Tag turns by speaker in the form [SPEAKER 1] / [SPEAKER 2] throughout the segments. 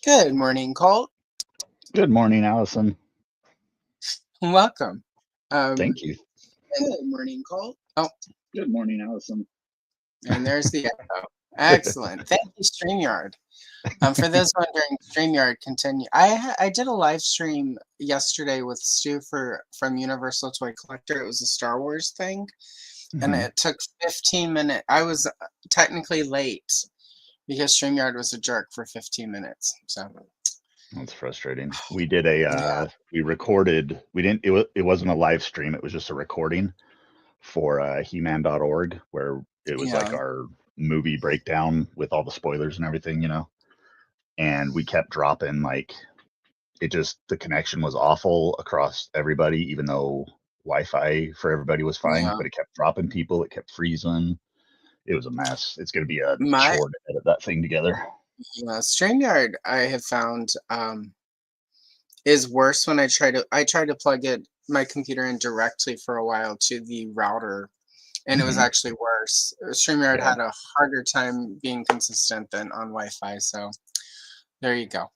[SPEAKER 1] Good morning, Colt.
[SPEAKER 2] Good morning, Allison.
[SPEAKER 1] Welcome. Um,
[SPEAKER 2] Thank you.
[SPEAKER 1] Good morning, Colt. Oh,
[SPEAKER 2] Good morning, Allison.
[SPEAKER 1] and there's the echo. Excellent. Thank you, StreamYard. For those wondering, StreamYard continue. I did a live stream yesterday with Stu from Universal Toy Collector. It was a Star Wars thing, and
[SPEAKER 2] Hmm.
[SPEAKER 1] it took 15 minutes. I was technically late because StreamYard was a jerk for 15 minutes. So
[SPEAKER 2] That's frustrating. We did a
[SPEAKER 1] yeah,
[SPEAKER 2] we recorded. We didn't. It wasn't a live stream. It was just a recording for He-Man.org, where it was like
[SPEAKER 1] yeah,
[SPEAKER 2] our movie breakdown with all the spoilers and everything, And we kept dropping like it just the connection was awful across everybody, even though Wi-Fi for everybody was fine,
[SPEAKER 1] yeah.
[SPEAKER 2] but it kept dropping people. It kept freezing. It was a mess. It's going to be a
[SPEAKER 1] My
[SPEAKER 2] chore to edit that thing together.
[SPEAKER 1] StreamYard, I have found. Is worse when I tried to plug it my computer in directly for a while to the router, and it was
[SPEAKER 2] Hmm.
[SPEAKER 1] actually worse. StreamYard
[SPEAKER 2] Yeah.
[SPEAKER 1] had a harder time being consistent than on Wi-Fi, so there you go.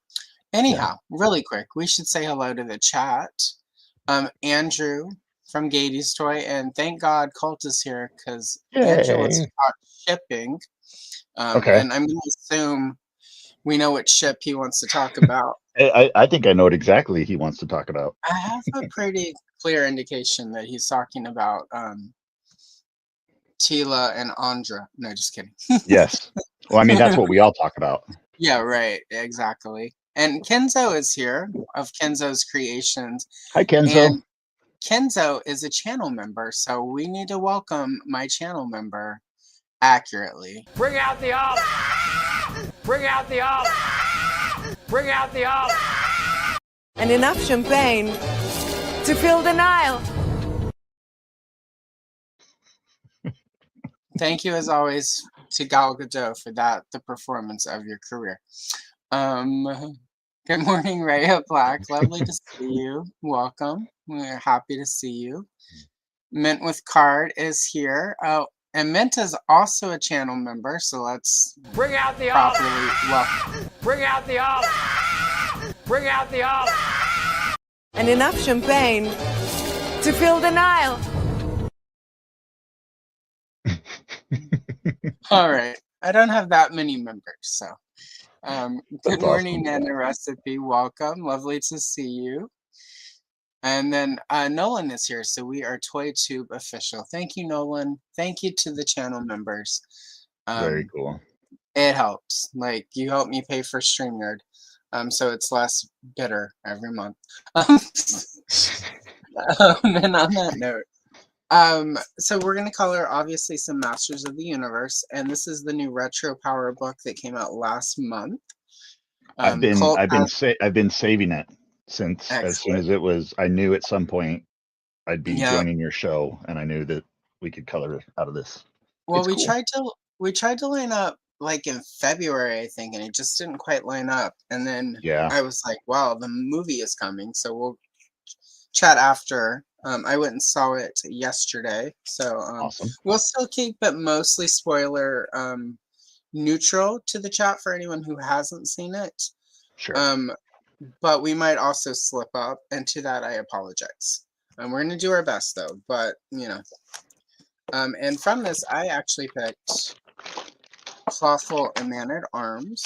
[SPEAKER 2] Yeah.
[SPEAKER 1] Anyhow, really quick, we should say hello to the chat. Andrew from Gady's Toy, and thank God Colt is here because Andrew wants to
[SPEAKER 2] Yay.
[SPEAKER 1] talk shipping.
[SPEAKER 2] Okay.
[SPEAKER 1] And I'm going to assume we know what ship he wants to talk about.
[SPEAKER 2] I think I know what exactly he wants to talk about.
[SPEAKER 1] I have a pretty clear indication that he's talking about Tila and Andra. No, just kidding.
[SPEAKER 2] Yes. Well, I mean, that's what we all talk about.
[SPEAKER 1] Yeah, right. Exactly. And Kenzo is here of Kenzo's Creations.
[SPEAKER 2] Hi, Kenzo.
[SPEAKER 1] And Kenzo is a channel member, so we need to welcome my channel member accurately.
[SPEAKER 3] Bring out the off! Bring out the off! Bring out the off!
[SPEAKER 4] And enough champagne to fill the Nile.
[SPEAKER 1] Thank you, as always, to Gal Gadot for the performance of your career. Good morning, Raya Black. Lovely to see you. Welcome. We're happy to see you. Mint with Card is here. Oh, and Mint is also a channel member, so let's
[SPEAKER 3] Bring out the
[SPEAKER 1] properly
[SPEAKER 3] off!
[SPEAKER 1] welcome.
[SPEAKER 3] Bring out the off! Bring out the off!
[SPEAKER 4] And enough champagne to fill the Nile.
[SPEAKER 1] All right. I don't have that many members, so good
[SPEAKER 2] That's
[SPEAKER 1] morning,
[SPEAKER 2] awesome.
[SPEAKER 1] Nana Recipe. Welcome. Lovely to see you. And then Nolan is here, so we are ToyTube official. Thank you, Nolan. Thank you to the channel members.
[SPEAKER 2] Very
[SPEAKER 1] Um,
[SPEAKER 2] cool.
[SPEAKER 1] it helps. Like you help me pay for StreamYard, so it's less bitter every month. And on that note, so we're gonna color obviously some Masters of the Universe, and this is the new Retro Power book that came out last month. Colt has
[SPEAKER 2] I've been saving it since as soon
[SPEAKER 1] excellent.
[SPEAKER 2] as it was. I knew at some point I'd be
[SPEAKER 1] Yeah.
[SPEAKER 2] joining your show, and I knew that we could color out of this.
[SPEAKER 1] Well,
[SPEAKER 2] It's
[SPEAKER 1] we
[SPEAKER 2] cool.
[SPEAKER 1] tried to line up like in February, I think, and it just didn't quite line up. And then
[SPEAKER 2] Yeah.
[SPEAKER 1] I was like, "Wow, the movie is coming," so we'll chat after. I went and saw it yesterday, so
[SPEAKER 2] Awesome.
[SPEAKER 1] we'll still keep it mostly spoiler neutral to the chat for anyone who hasn't seen it.
[SPEAKER 2] Sure.
[SPEAKER 1] Um, but we might also slip up, and to that I apologize. We're gonna do our best though, but and from this I actually picked Clawful and Man at Arms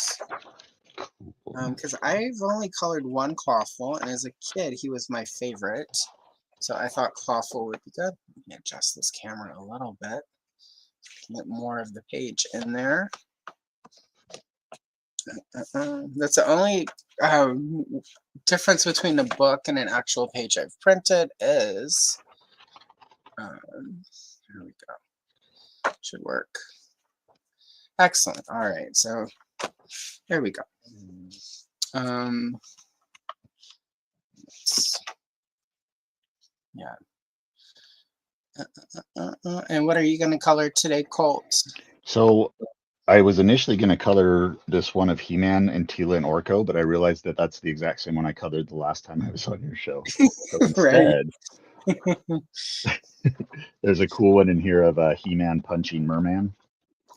[SPEAKER 1] because I've only colored one Clawful, and as a kid he was my favorite. So I thought Clawful would be good. Let me adjust this camera a little bit. Get more of the page in there. That's the only difference between a book and an actual page I've printed is, here we go, should work. Excellent. All right, so here we go. Yeah. And what are you going to color today, Colt?
[SPEAKER 2] So I was initially going to color this one of He-Man and Tila and Orko, but I realized that that's the exact same one I colored the last time I was on your show. So
[SPEAKER 1] Right.
[SPEAKER 2] instead, there's a cool one in here of He-Man punching Merman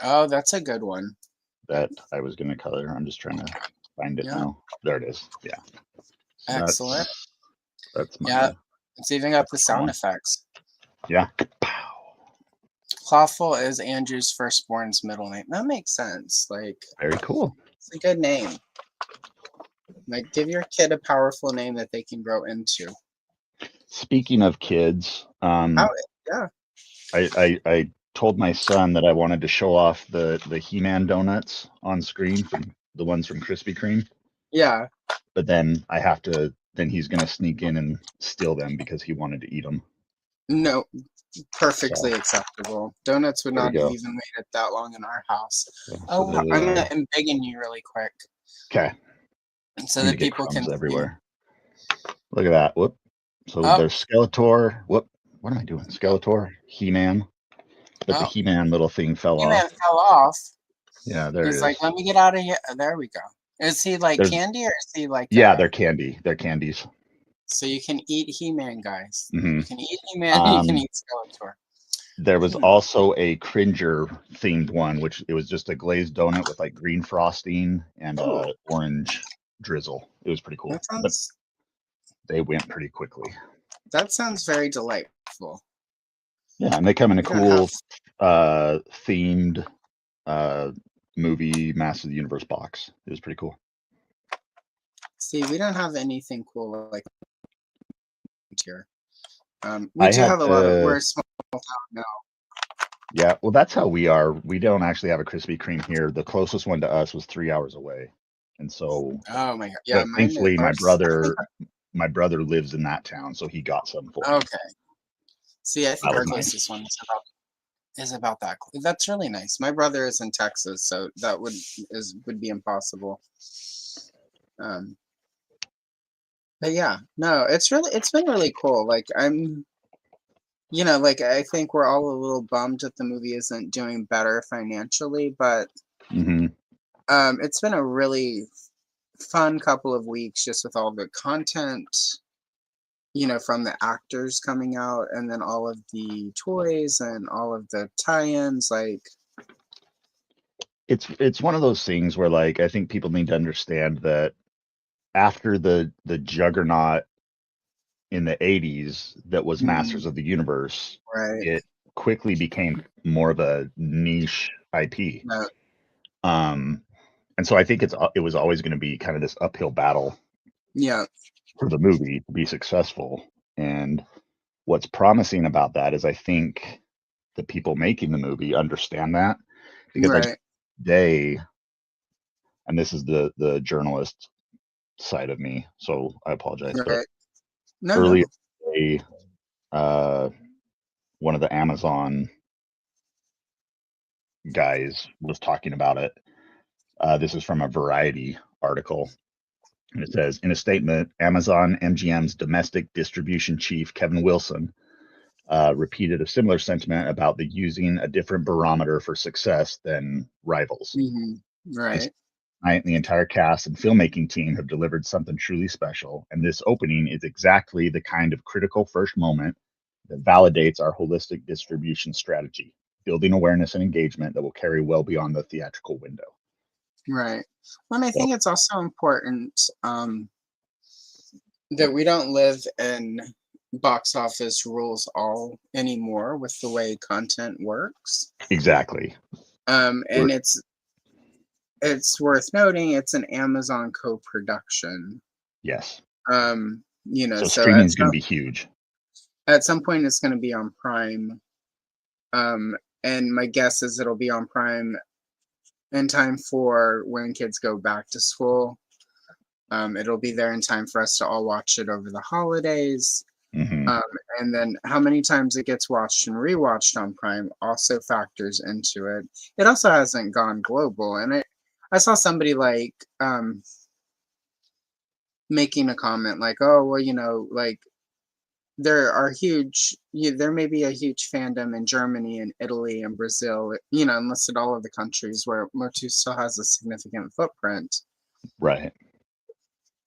[SPEAKER 1] Oh, that's a good one.
[SPEAKER 2] that I was going to color. I'm just trying to find it
[SPEAKER 1] Yeah.
[SPEAKER 2] now. There it is. Yeah. So
[SPEAKER 1] Excellent.
[SPEAKER 2] That's my
[SPEAKER 1] Yeah. It's even got the sound
[SPEAKER 2] one.
[SPEAKER 1] effects.
[SPEAKER 2] Yeah. Pow.
[SPEAKER 1] Clawful is Andrew's firstborn's middle name. That makes sense. Like,
[SPEAKER 2] Very cool.
[SPEAKER 1] it's a good name. Like, give your kid a powerful name that they can grow into.
[SPEAKER 2] Speaking of kids,
[SPEAKER 1] Yeah.
[SPEAKER 2] I told my son that I wanted to show off the He-Man donuts on screen from the ones from Krispy Kreme,
[SPEAKER 1] Yeah.
[SPEAKER 2] but then he's gonna sneak in and steal them because he wanted to eat them.
[SPEAKER 1] No, perfectly acceptable. Donuts would
[SPEAKER 2] There we
[SPEAKER 1] not have
[SPEAKER 2] go.
[SPEAKER 1] even waited that long in our house.
[SPEAKER 2] So
[SPEAKER 1] Oh,
[SPEAKER 2] there they
[SPEAKER 1] I'm gonna
[SPEAKER 2] are.
[SPEAKER 1] embiggen you really quick
[SPEAKER 2] Okay.
[SPEAKER 1] so
[SPEAKER 2] Need
[SPEAKER 1] that
[SPEAKER 2] to get
[SPEAKER 1] people can
[SPEAKER 2] crumbs
[SPEAKER 1] see.
[SPEAKER 2] everywhere. Look at that. Whoop. So
[SPEAKER 1] Oh.
[SPEAKER 2] there's Skeletor. Whoop. What am I doing? Skeletor, He-Man. But the
[SPEAKER 1] Oh.
[SPEAKER 2] He-Man little thing fell
[SPEAKER 1] He-Man
[SPEAKER 2] off.
[SPEAKER 1] fell off.
[SPEAKER 2] Yeah, there it
[SPEAKER 1] He's
[SPEAKER 2] is.
[SPEAKER 1] like, let me get out of here. There we go. Is he like
[SPEAKER 2] There's-
[SPEAKER 1] candy or is he like?
[SPEAKER 2] Yeah, they're candy. They're candies.
[SPEAKER 1] So you can eat He-Man, guys.
[SPEAKER 2] Mhm.
[SPEAKER 1] You can eat He-Man. You can eat Skeletor.
[SPEAKER 2] There was also a Cringer themed one, which it was just a glazed donut with like green frosting and orange drizzle. It was pretty cool. But they went pretty quickly.
[SPEAKER 1] That sounds very delightful.
[SPEAKER 2] Yeah, and they come in a
[SPEAKER 1] We don't
[SPEAKER 2] cool themed movie Master of the Universe box. It was pretty cool.
[SPEAKER 1] See, we don't have anything cool like here. We do have a lot of. We're a small town now.
[SPEAKER 2] Yeah, well, that's how we are. We don't actually have a Krispy Kreme here. The closest one to us was 3 hours away, and so.
[SPEAKER 1] Oh my god! Yeah,
[SPEAKER 2] thankfully, my brother lives in that town, so he got some for me.
[SPEAKER 1] Okay. See, I think our
[SPEAKER 2] nice.
[SPEAKER 1] closest one is about that. That's really nice. My brother is in Texas, so that would be impossible. But yeah, no, it's been really cool. Like I'm, like I think we're all a little bummed that the movie isn't doing better financially, but it's been a really fun couple of weeks just with all the content, from the actors coming out, and then all of the toys and all of the tie-ins. Like,
[SPEAKER 2] it's one of those things where, like, I think people need to understand that after the juggernaut in the 80s that was Masters of the Universe,
[SPEAKER 1] right,
[SPEAKER 2] it quickly became more of a niche IP.
[SPEAKER 1] no.
[SPEAKER 2] And so I think it was always going to be kind of this uphill battle for the movie to be successful. And what's promising about that is I think the people making the movie understand that, because like and this is the journalist side of me, so I apologize. But earlier today, one of the Amazon guys was talking about it. This is from a Variety article. And it says, in a statement, Amazon MGM's domestic distribution chief, Kevin Wilson, repeated a similar sentiment about the using a different barometer for success than rivals.
[SPEAKER 1] Right.
[SPEAKER 2] Tonight, the entire cast and filmmaking team have delivered something truly special, and this opening is exactly the kind of critical first moment that validates our holistic distribution strategy, building awareness and engagement that will carry well beyond the theatrical window.
[SPEAKER 1] Right. Well, and I think it's also important that we don't live in box office rules all anymore with the way content works.
[SPEAKER 2] Exactly.
[SPEAKER 1] And it's worth noting it's an Amazon co-production.
[SPEAKER 2] Yes.
[SPEAKER 1] So
[SPEAKER 2] streaming is going to be huge.
[SPEAKER 1] At some point, it's going to be on Prime. And my guess is it'll be on Prime in time for when kids go back to school. It'll be there in time for us to all watch it over the holidays. And then how many times it gets watched and rewatched on Prime also factors into it. It also hasn't gone global. And I saw somebody like making a comment like, oh, well, like there may be a huge fandom in Germany and Italy and Brazil, and listed all of the countries where Motu still has a significant footprint.
[SPEAKER 2] Right.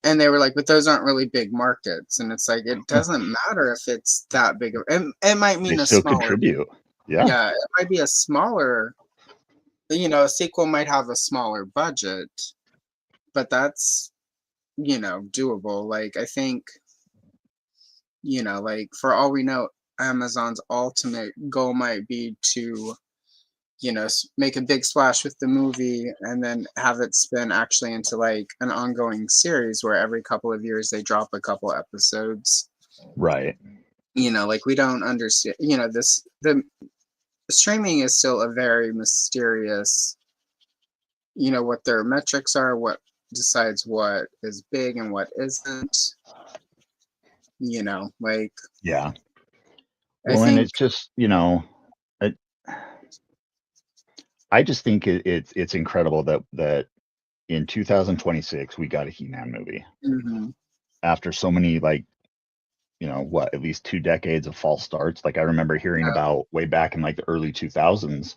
[SPEAKER 1] And they were like, but those aren't really big markets. And it's like, it doesn't matter if it's that big. It might mean
[SPEAKER 2] they
[SPEAKER 1] a
[SPEAKER 2] still
[SPEAKER 1] smaller,
[SPEAKER 2] contribute.
[SPEAKER 1] Yeah, it might be a smaller, a sequel might have a smaller budget. but that's, doable. Like, I think, like, for all we know, Amazon's ultimate goal might be to, make a big splash with the movie and then have it spin actually into like an ongoing series where every couple of years they drop a couple episodes.
[SPEAKER 2] Right.
[SPEAKER 1] Like, we don't understand, the streaming is still a very mysterious, what their metrics are, what decides what is big and what isn't, like,
[SPEAKER 2] Yeah.
[SPEAKER 1] I
[SPEAKER 2] Well, and
[SPEAKER 1] think,
[SPEAKER 2] it's just, I, I just think it's incredible that in 2026 we got a He-Man movie
[SPEAKER 1] mhm,
[SPEAKER 2] after so many, like, what, at least 2 decades of false starts. Like, I remember hearing
[SPEAKER 1] yeah,
[SPEAKER 2] about way back in like the early 2000s,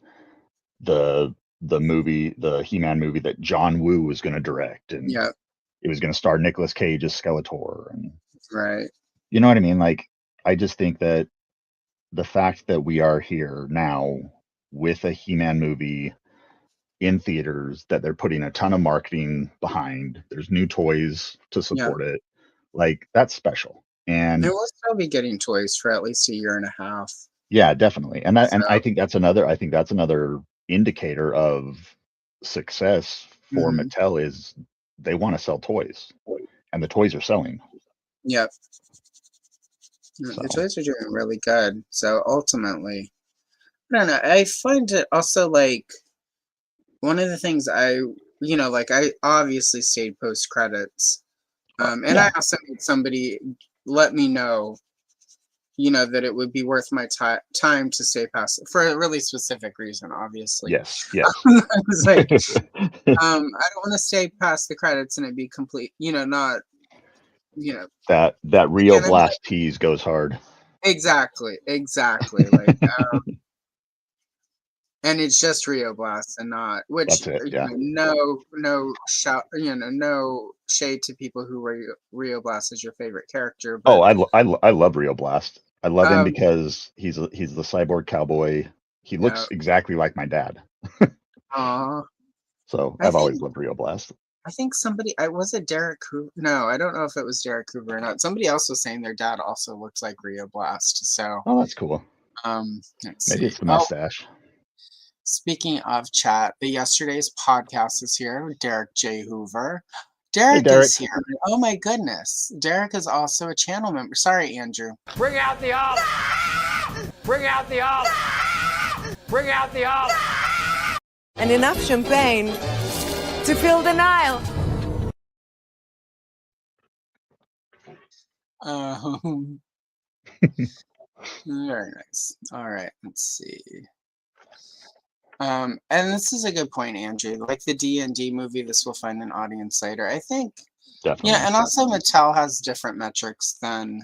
[SPEAKER 2] the the He-Man movie that John Woo was going to direct, and
[SPEAKER 1] yeah,
[SPEAKER 2] it was going to star Nicolas Cage as Skeletor, and
[SPEAKER 1] right,
[SPEAKER 2] you know what I mean? Like, I just think that the fact that we are here now with a He-Man movie in theaters, that they're putting a ton of marketing behind, there's new toys to
[SPEAKER 1] yeah.
[SPEAKER 2] support it, like, that's special.
[SPEAKER 1] It
[SPEAKER 2] And
[SPEAKER 1] will still be getting toys for at least a year and a half.
[SPEAKER 2] yeah, definitely. And
[SPEAKER 1] So,
[SPEAKER 2] I think that's another indicator of success for
[SPEAKER 1] mhm,
[SPEAKER 2] Mattel, is they want to sell toys, and the toys are selling.
[SPEAKER 1] yep. The
[SPEAKER 2] So,
[SPEAKER 1] toys are doing really good. So ultimately, I don't know. I find it also like one of the things like, I obviously stayed post credits. And I
[SPEAKER 2] yeah.
[SPEAKER 1] also made somebody let me know, that it would be worth my time to stay past for a really specific reason, obviously.
[SPEAKER 2] Yes, yes.
[SPEAKER 1] I was like, I don't want to stay past the credits and it be complete, not, you know,
[SPEAKER 2] That Rio
[SPEAKER 1] again, I'm
[SPEAKER 2] Blast tease goes hard.
[SPEAKER 1] exactly. Like, and it's just Rio Blast and not, which,
[SPEAKER 2] That's it. Yeah.
[SPEAKER 1] no shout, no shade to people who Rio Blast is your favorite character,
[SPEAKER 2] Oh,
[SPEAKER 1] but
[SPEAKER 2] I love Rio Blast. I love him
[SPEAKER 1] um,
[SPEAKER 2] because he's the cyborg cowboy. He
[SPEAKER 1] yeah,
[SPEAKER 2] looks exactly like my dad.
[SPEAKER 1] aw.
[SPEAKER 2] So
[SPEAKER 1] I
[SPEAKER 2] I've always
[SPEAKER 1] think
[SPEAKER 2] loved Rio Blast.
[SPEAKER 1] I think somebody, I was it Derek Hoover? No, I don't know if it was Derek Hoover or not. Somebody else was saying their dad also looks like Rio Blast. So,
[SPEAKER 2] Oh, that's cool.
[SPEAKER 1] let's
[SPEAKER 2] Maybe
[SPEAKER 1] see.
[SPEAKER 2] it's the
[SPEAKER 1] Oh,
[SPEAKER 2] mustache.
[SPEAKER 1] speaking of chat, the yesterday's podcast is here with Derek J. Hoover.
[SPEAKER 2] Hey,
[SPEAKER 1] Derek
[SPEAKER 2] Derek.
[SPEAKER 1] is here. Oh my goodness. Derek is also a channel member. Sorry, Andrew.
[SPEAKER 3] Bring out the olive. Bring out the olive. Bring out the olive.
[SPEAKER 4] And enough champagne to fill the Nile.
[SPEAKER 1] Um, very nice. All right, let's see. And this is a good point, Andrew. Like the D&D movie, this will find an audience later. I think,
[SPEAKER 2] Definitely.
[SPEAKER 1] and also Mattel has different metrics than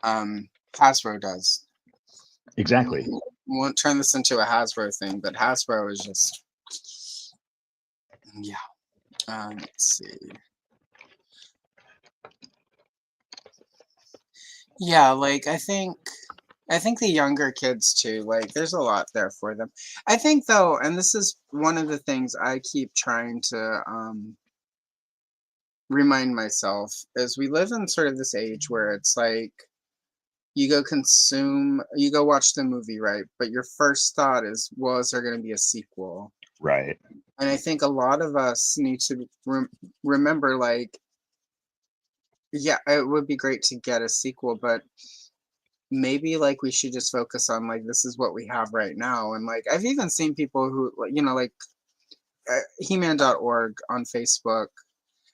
[SPEAKER 1] Hasbro does.
[SPEAKER 2] Exactly.
[SPEAKER 1] We won't turn this into a Hasbro thing, but Hasbro is just, yeah. Let's see. Yeah, like I think the younger kids too, like there's a lot there for them. I think though, and this is one of the things I keep trying to remind myself, is we live in sort of this age where it's like you go watch the movie, right? But your first thought is, well, is there going to be a sequel?
[SPEAKER 2] Right.
[SPEAKER 1] And I think a lot of us need to remember, like, yeah, it would be great to get a sequel, but maybe like we should just focus on like this is what we have right now. And like I've even seen people who, like He-Man.org on Facebook.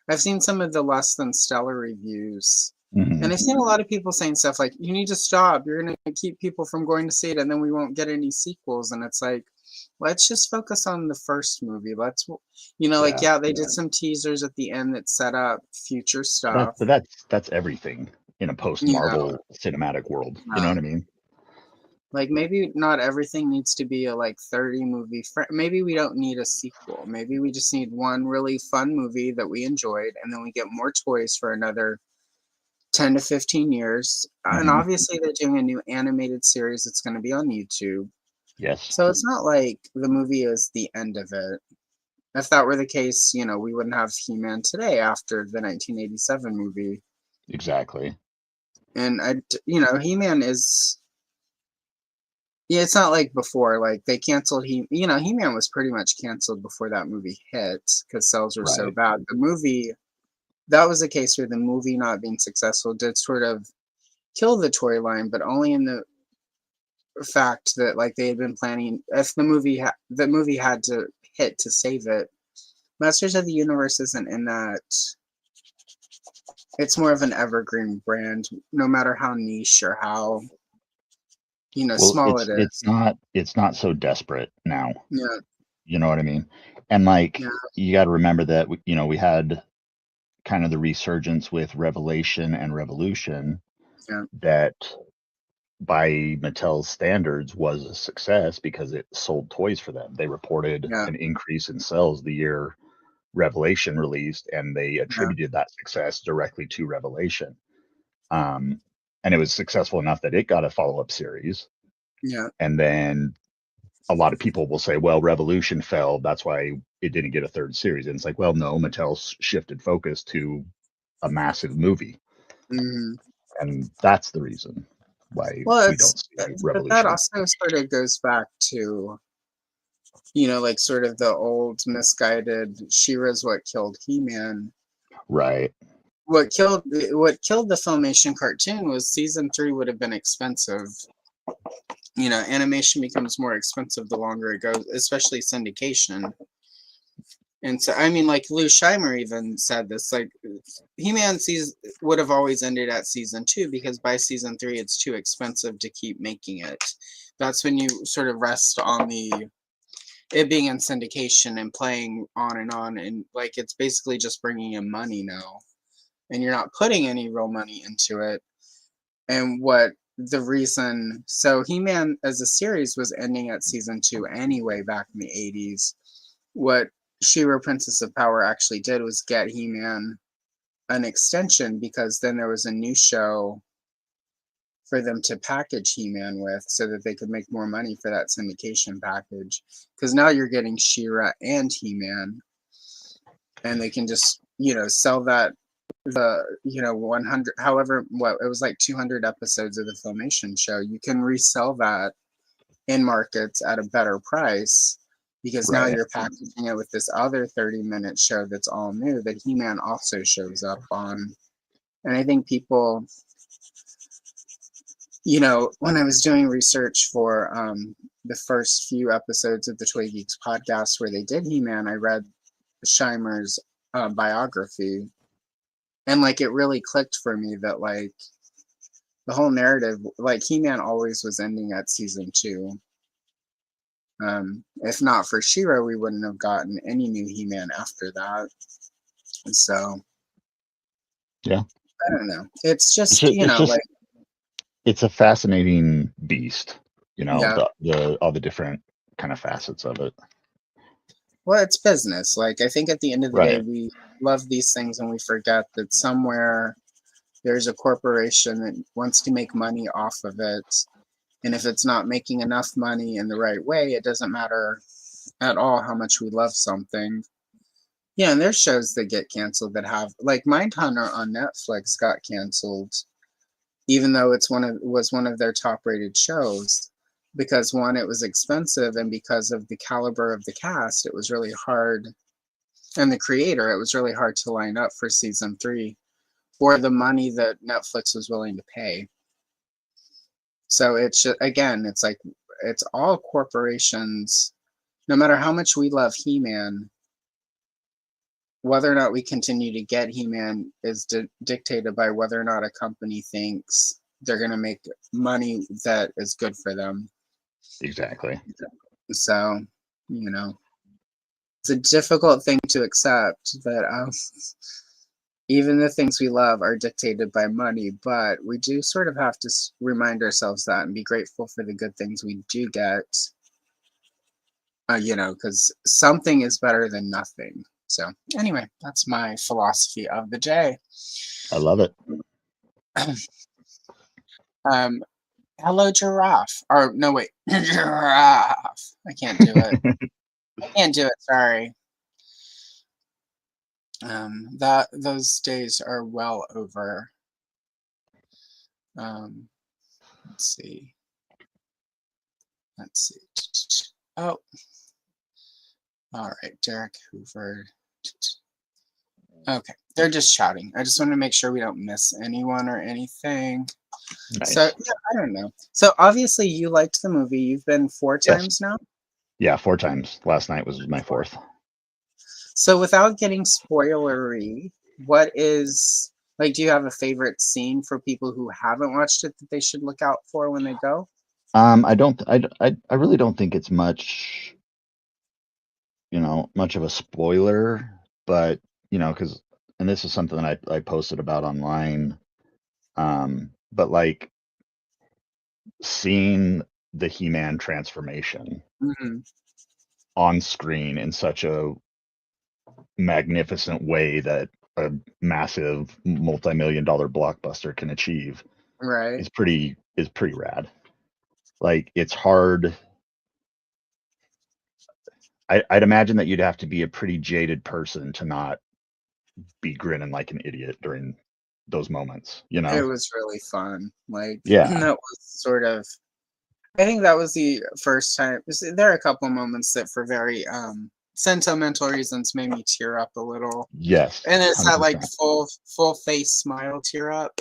[SPEAKER 1] I've seen some of the less than stellar reviews.
[SPEAKER 2] Hmm.
[SPEAKER 1] And I've seen a lot of people saying stuff like, you need to stop. You're going to keep people from going to see it, and then we won't get any sequels. And it's like, let's just focus on the first movie. Let's, like,
[SPEAKER 2] Yeah.
[SPEAKER 1] yeah, they did some teasers at the end that set up future stuff.
[SPEAKER 2] But that's everything in a post
[SPEAKER 1] You
[SPEAKER 2] Marvel cinematic world. You know
[SPEAKER 1] know,
[SPEAKER 2] what I mean?
[SPEAKER 1] like maybe not everything needs to be a like 30 movie. Maybe we don't need a sequel. Maybe we just need one really fun movie that we enjoyed, and then we get more toys for another 10 to 15 years. And
[SPEAKER 2] Hmm.
[SPEAKER 1] obviously they're doing a new animated series that's going to be on YouTube.
[SPEAKER 2] Yes.
[SPEAKER 1] So it's not like the movie is the end of it. If that were the case, we wouldn't have He-Man today after the 1987 movie.
[SPEAKER 2] Exactly.
[SPEAKER 1] And He-Man is, yeah, it's not like before, like they canceled He-Man was pretty much canceled before that movie hit because sales were so
[SPEAKER 2] Right.
[SPEAKER 1] bad. The movie, that was a case where the movie not being successful did sort of kill the toy line, but only in the fact that like they had been planning, if the movie had to hit to save it. Masters of the Universe isn't in that. It's more of an evergreen brand, no matter how niche or how
[SPEAKER 2] Well,
[SPEAKER 1] small
[SPEAKER 2] it's
[SPEAKER 1] it
[SPEAKER 2] it's
[SPEAKER 1] is.
[SPEAKER 2] not it's not so desperate now.
[SPEAKER 1] Yeah,
[SPEAKER 2] You know what I mean? And like
[SPEAKER 1] yeah,
[SPEAKER 2] you got to remember that we had kind of the resurgence with Revelation and Revolution
[SPEAKER 1] yeah,
[SPEAKER 2] that by Mattel's standards was a success because it sold toys for them. They reported
[SPEAKER 1] yeah,
[SPEAKER 2] an increase in sales the year Revelation released, and they
[SPEAKER 1] yeah,
[SPEAKER 2] attributed that success directly to Revelation. Um, and it was successful enough that it got a follow-up series.
[SPEAKER 1] yeah.
[SPEAKER 2] And then a lot of people will say, well, Revolution failed, that's why it didn't get a third series. And it's like, well, no, Mattel shifted focus to a massive movie.
[SPEAKER 1] Hmm.
[SPEAKER 2] And that's the reason why
[SPEAKER 1] Well,
[SPEAKER 2] we don't see
[SPEAKER 1] but that
[SPEAKER 2] Revolution.
[SPEAKER 1] also sort of goes back to like sort of the old misguided She-Ra's what killed He-Man.
[SPEAKER 2] Right.
[SPEAKER 1] What killed the Filmation cartoon was season 3 would have been expensive. Animation becomes more expensive the longer it goes, especially syndication. And so, I mean, like Lou Scheimer even said this, like He-Man would have always ended at season 2 because by season 3 it's too expensive to keep making it. That's when you sort of rest on it being in syndication and playing on, and like it's basically just bringing in money now, and you're not putting any real money into it. And so He-Man as a series was ending at season 2 anyway back in the 80s. What She-Ra Princess of Power actually did was get He-Man an extension because then there was a new show for them to package He-Man with so that they could make more money for that syndication package. Because now you're getting She-Ra and He-Man, and they can just, sell that, the 100, however, what it was, like 200 episodes of the Filmation show, you can resell that in markets at a better price because now
[SPEAKER 2] Right.
[SPEAKER 1] you're packaging it with this other 30-minute show that's all new that He-Man also shows up on. And I think people, when I was doing research for the first few episodes of the Toy Geeks podcast where they did He-Man, I read Scheimer's biography, and like it really clicked for me that like the whole narrative, like He-Man always was ending at season 2. If not for She-Ra, we wouldn't have gotten any new He-Man after that. And so,
[SPEAKER 2] Yeah.
[SPEAKER 1] I don't know. It's just,
[SPEAKER 2] It's just
[SPEAKER 1] like,
[SPEAKER 2] it's a fascinating beast,
[SPEAKER 1] yeah.
[SPEAKER 2] the all the different kind of facets of it.
[SPEAKER 1] Well, it's business. Like, I think at the end of the day,
[SPEAKER 2] Right.
[SPEAKER 1] we love these things and we forget that somewhere there's a corporation that wants to make money off of it. And if it's not making enough money in the right way, it doesn't matter at all how much we love something. Yeah, and there's shows that get canceled that have, like Mindhunter on Netflix got canceled, even though was one of their top rated shows, because one, it was expensive, and because of the caliber of the cast, it was really hard, and the creator, it was really hard to line up for season 3 for the money that Netflix was willing to pay. So it's just, again, it's like it's all corporations. No matter how much we love He-Man, whether or not we continue to get He-Man is dictated by whether or not a company thinks they're going to make money that is good for them.
[SPEAKER 2] Exactly.
[SPEAKER 1] So, it's a difficult thing to accept that even the things we love are dictated by money, but we do sort of have to remind ourselves that and be grateful for the good things we do get, because something is better than nothing. So anyway, that's my philosophy of the day.
[SPEAKER 2] I love it.
[SPEAKER 1] Hello, giraffe. Or no, wait, giraffe. I can't do it. I can't do it. Sorry. That those days are well over. Let's see. Let's see. Oh, all right, Derek Hoover. Okay, they're just chatting. I just want to make sure we don't miss anyone or anything.
[SPEAKER 2] Nice.
[SPEAKER 1] So yeah, I don't know. So obviously you liked the movie. You've been 4
[SPEAKER 2] Yes.
[SPEAKER 1] times now.
[SPEAKER 2] Yeah, 4 times. Last night was my 4th.
[SPEAKER 1] So without getting spoilery, what is like? Do you have a favorite scene for people who haven't watched it that they should look out for when they go?
[SPEAKER 2] I don't. I really don't think it's much. Much of a spoiler, but because and this is something that I posted about online. But like seeing the He-Man transformation
[SPEAKER 1] Hmm.
[SPEAKER 2] on screen in such a magnificent way that a massive multi-million-dollar blockbuster can achieve
[SPEAKER 1] Right.
[SPEAKER 2] is pretty rad. Like it's hard. I'd imagine that you'd have to be a pretty jaded person to not be grinning like an idiot during those moments,
[SPEAKER 1] It was really fun. Like
[SPEAKER 2] Yeah.
[SPEAKER 1] that was sort of. I think that was the first time. There are a couple moments that, for very sentimental reasons, made me tear up a little.
[SPEAKER 2] Yes.
[SPEAKER 1] And it's that like
[SPEAKER 2] 100%.
[SPEAKER 1] full face smile tear up.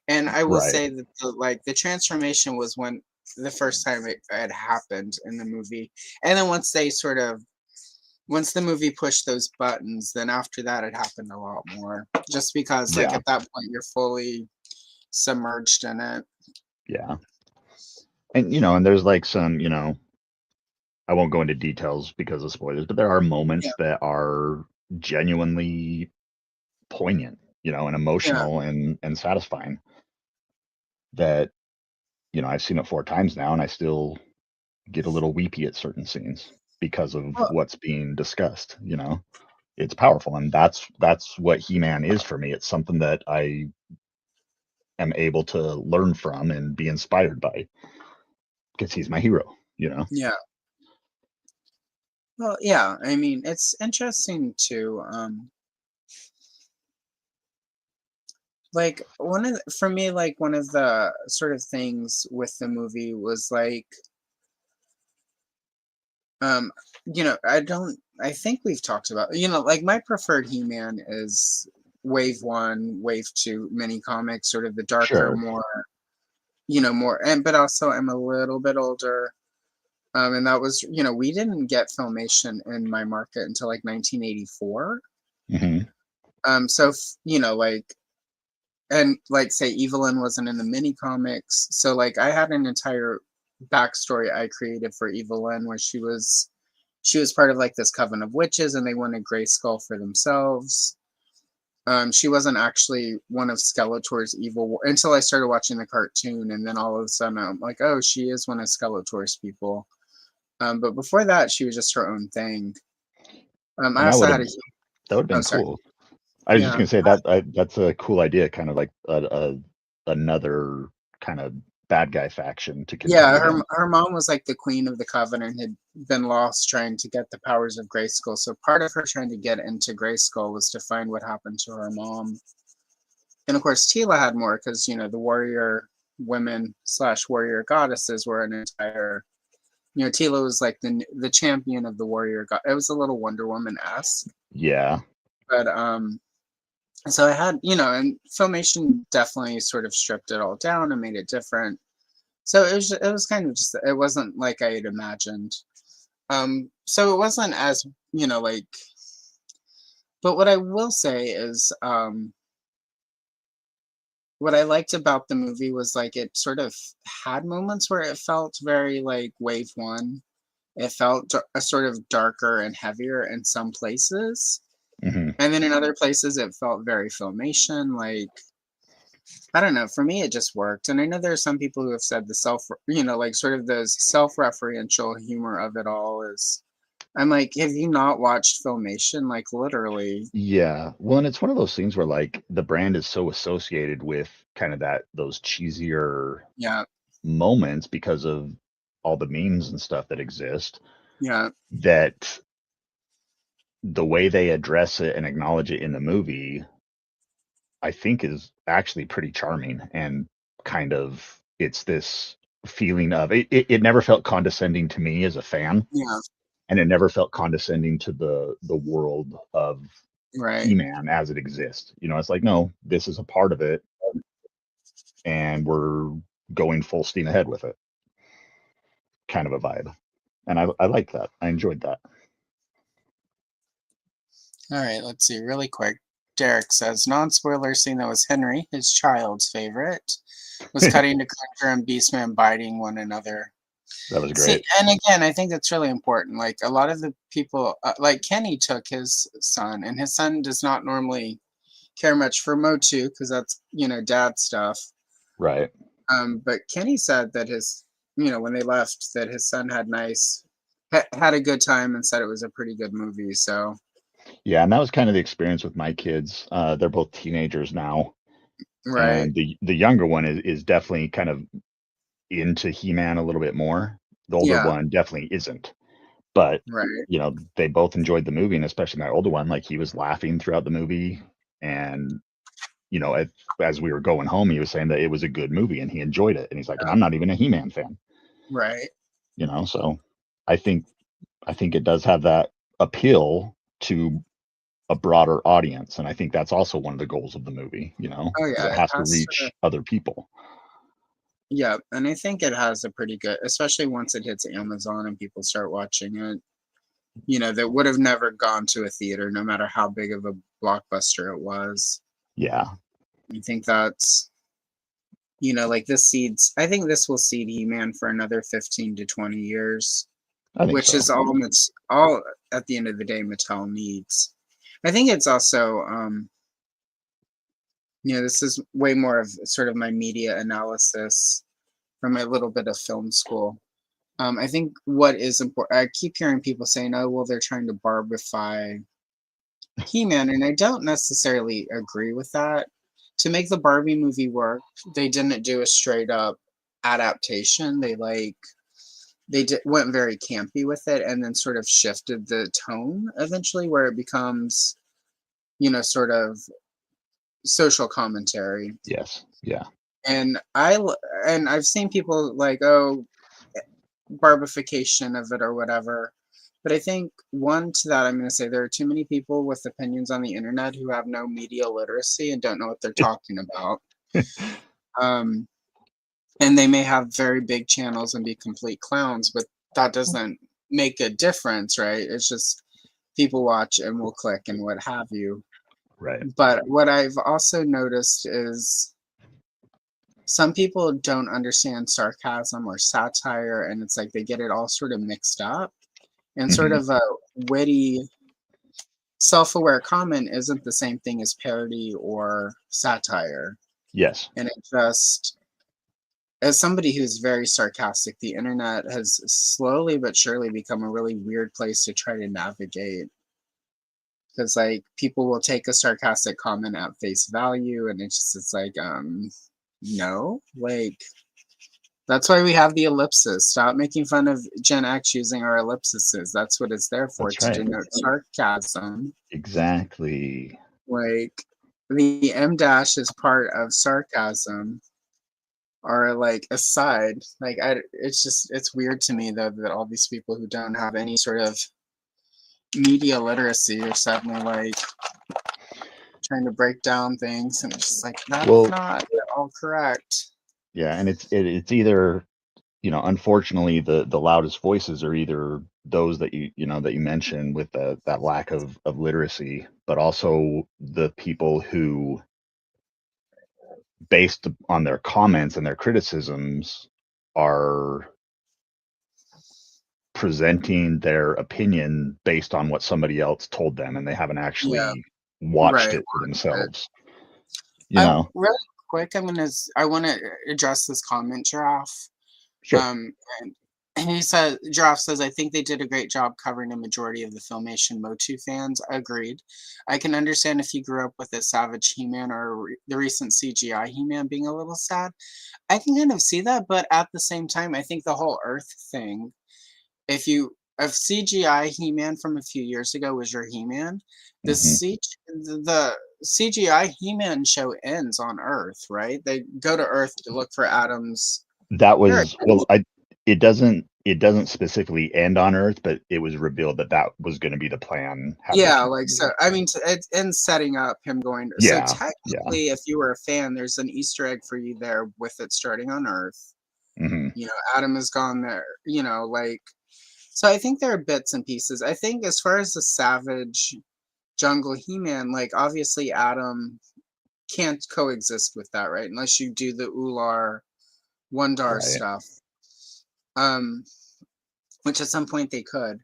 [SPEAKER 1] And I will
[SPEAKER 2] Right.
[SPEAKER 1] say that the transformation was when the first time it had happened in the movie. And then once the movie pushed those buttons, then after that it happened a lot more. Just because like
[SPEAKER 2] Yeah.
[SPEAKER 1] at that point you're fully submerged in it.
[SPEAKER 2] Yeah. And and there's like some, I won't go into details because of spoilers, but there are moments
[SPEAKER 1] Yeah.
[SPEAKER 2] that are genuinely poignant, and emotional and satisfying that, I've seen it 4 times now and I still get a little weepy at certain scenes because of
[SPEAKER 1] Well,
[SPEAKER 2] what's being discussed, It's powerful, and that's what He-Man is for me. It's something that I am able to learn from and be inspired by because he's my hero,
[SPEAKER 1] yeah. Well, yeah. I mean, it's interesting to like for me, like one of the sort of things with the movie was like um I think we've talked about, like my preferred He-Man is wave 1, wave 2 mini comics, sort of the darker,
[SPEAKER 2] Sure.
[SPEAKER 1] more more, and but also I'm a little bit older. And that was, we didn't get Filmation in my market until like 1984.
[SPEAKER 2] Hmm.
[SPEAKER 1] So like, and like say Evelyn wasn't in the mini comics, so like I had an entire backstory I created for Evelyn where she was part of like this coven of witches and they wanted Grayskull for themselves. She wasn't actually one of Skeletor's evil until I started watching the cartoon, and then all of a sudden I'm like, oh, she is one of Skeletor's people. But before that, she was just her own thing. I
[SPEAKER 2] And
[SPEAKER 1] also had a
[SPEAKER 2] that would have been
[SPEAKER 1] sorry.
[SPEAKER 2] cool. I was just
[SPEAKER 1] Yeah.
[SPEAKER 2] gonna say that's a cool idea, kind of like another kind of bad guy faction to
[SPEAKER 1] Yeah,
[SPEAKER 2] contribute in.
[SPEAKER 1] her mom was like the queen of the coven and had been lost trying to get the powers of Grayskull. So part of her trying to get into Grayskull was to find what happened to her mom. And of course, Tila had more because the warrior women / warrior goddesses were an entire. Tila was like the champion of the warrior god. It was a little Wonder Woman-esque,
[SPEAKER 2] Yeah.
[SPEAKER 1] but so I had and Filmation definitely sort of stripped it all down and made it different. So it was kind of just, it wasn't like I had imagined. So it wasn't as like, but what I will say is what I liked about the movie was like it sort of had moments where it felt very like wave 1. It felt a sort of darker and heavier in some places.
[SPEAKER 2] Hmm.
[SPEAKER 1] And then in other places it felt very Filmation, like I don't know. For me, it just worked, and I know there are some people who have said like sort of the self-referential humor of it all is. I'm like, have you not watched Filmation? Like literally,
[SPEAKER 2] Yeah. Well, and it's one of those things where like the brand is so associated with kind of those cheesier
[SPEAKER 1] yeah,
[SPEAKER 2] moments because of all the memes and stuff that exist
[SPEAKER 1] yeah,
[SPEAKER 2] that the way they address it and acknowledge it in the movie, I think is actually pretty charming, and kind of, it's this feeling of it never felt condescending to me as a fan,
[SPEAKER 1] Yeah,
[SPEAKER 2] and it never felt condescending to the world of
[SPEAKER 1] right.
[SPEAKER 2] He-Man as it exists. It's like, no, this is a part of it, and we're going full steam ahead with it, kind of a vibe. And I like that. I enjoyed that.
[SPEAKER 1] All right, let's see really quick. Derek says, non-spoiler scene that was Henry, his child's favorite, was cutting to Cringer and Beastman biting one another.
[SPEAKER 2] That was
[SPEAKER 1] See,
[SPEAKER 2] great.
[SPEAKER 1] and again, I think that's really important. Like a lot of the people, like Kenny took his son, and his son does not normally care much for Motu because that's dad stuff.
[SPEAKER 2] Right.
[SPEAKER 1] But Kenny said that when they left, that his son had had a good time and said it was a pretty good movie. So
[SPEAKER 2] Yeah, and that was kind of the experience with my kids. They're both teenagers now,
[SPEAKER 1] right,
[SPEAKER 2] and the younger one is definitely kind of into He-Man a little bit more. The older
[SPEAKER 1] yeah,
[SPEAKER 2] one definitely isn't. But
[SPEAKER 1] right,
[SPEAKER 2] they both enjoyed the movie, and especially my older one, like, he was laughing throughout the movie, and as we were going home, he was saying that it was a good movie and he enjoyed it, and he's like, and I'm not even a He-Man fan,
[SPEAKER 1] right.
[SPEAKER 2] so I think it does have that appeal to a broader audience, and I think that's also one of the goals of the movie,
[SPEAKER 1] Oh
[SPEAKER 2] because
[SPEAKER 1] yeah,
[SPEAKER 2] it
[SPEAKER 1] it
[SPEAKER 2] has to
[SPEAKER 1] has to.
[SPEAKER 2] reach other people.
[SPEAKER 1] Yeah, and I think it has a pretty good, especially once it hits Amazon and people start watching it. That would have never gone to a theater, no matter how big of a blockbuster it was.
[SPEAKER 2] Yeah,
[SPEAKER 1] I think that's, like I think this will seed He-Man for another 15 to 20 years,
[SPEAKER 2] I think
[SPEAKER 1] which
[SPEAKER 2] so.
[SPEAKER 1] is all at the end of the day Mattel needs. I think it's also, this is way more of sort of my media analysis from a little bit of film school. I think what is important, I keep hearing people saying, oh, well, they're trying to barbify He-Man, and I don't necessarily agree with that. To make the Barbie movie work, they didn't do a straight up adaptation. Went very campy with it, and then sort of shifted the tone eventually, where it becomes, sort of social commentary.
[SPEAKER 2] Yes. Yeah.
[SPEAKER 1] And I've seen people like, oh, barbification of it or whatever. But I think one to that, I'm going to say there are too many people with opinions on the internet who have no media literacy and don't know what they're talking about. Um, and they may have very big channels and be complete clowns, but that doesn't make a difference, right? It's just people watch and will click and what have you.
[SPEAKER 2] Right.
[SPEAKER 1] But what I've also noticed is some people don't understand sarcasm or satire, and it's like they get it all sort of mixed up. And sort
[SPEAKER 2] Mhm.
[SPEAKER 1] of a witty, self-aware comment isn't the same thing as parody or satire.
[SPEAKER 2] Yes.
[SPEAKER 1] And it just, as somebody who's very sarcastic, the internet has slowly but surely become a really weird place to try to navigate. Because like people will take a sarcastic comment at face value, and it's like, no, like that's why we have the ellipsis. Stop making fun of Gen X using our ellipses. That's what it's there for,
[SPEAKER 2] That's
[SPEAKER 1] to
[SPEAKER 2] right.
[SPEAKER 1] denote sarcasm.
[SPEAKER 2] Exactly.
[SPEAKER 1] Like the M dash is part of sarcasm, or like aside. Like it's weird to me though that all these people who don't have any sort of media literacy are suddenly like trying to break down things, and it's just like that's
[SPEAKER 2] Well,
[SPEAKER 1] not at all correct.
[SPEAKER 2] yeah, and it's either, unfortunately, the loudest voices are either those that you mentioned, with that lack of literacy, but also the people who, based on their comments and their criticisms, are presenting their opinion based on what somebody else told them, and they haven't
[SPEAKER 1] Yeah,
[SPEAKER 2] actually watched
[SPEAKER 1] right.
[SPEAKER 2] it for themselves.
[SPEAKER 1] I really quick. I want to address this comment, Giraffe.
[SPEAKER 2] Sure.
[SPEAKER 1] And he said, Giraffe says, I think they did a great job covering a majority of the Filmation Motu fans. Agreed. I can understand if you grew up with a Savage He-Man or the recent CGI He-Man being a little sad. I can kind of see that, but at the same time, I think the whole Earth thing, if you of CGI He-Man from a few years ago was your He-Man. The
[SPEAKER 2] Mhm.
[SPEAKER 1] the CGI He-Man show ends on Earth, right? They go to Earth to look for Adam's
[SPEAKER 2] That was
[SPEAKER 1] paradise.
[SPEAKER 2] it doesn't specifically end on Earth, but it was revealed that that was going to be the plan halfway
[SPEAKER 1] Yeah,
[SPEAKER 2] through the
[SPEAKER 1] like so.
[SPEAKER 2] movie.
[SPEAKER 1] I mean, it's in setting up him going. So
[SPEAKER 2] Yeah, yeah.
[SPEAKER 1] technically, if you were a fan, there's an Easter egg for you there with it starting on Earth.
[SPEAKER 2] Hmm.
[SPEAKER 1] You know, Adam has gone there. You know, like so. I think there are bits and pieces. I think as far as the Savage Jungle He-Man, like obviously Adam can't coexist with that, right? Unless you do the Ular Wundar
[SPEAKER 2] Right.
[SPEAKER 1] stuff, um, which at some point they could.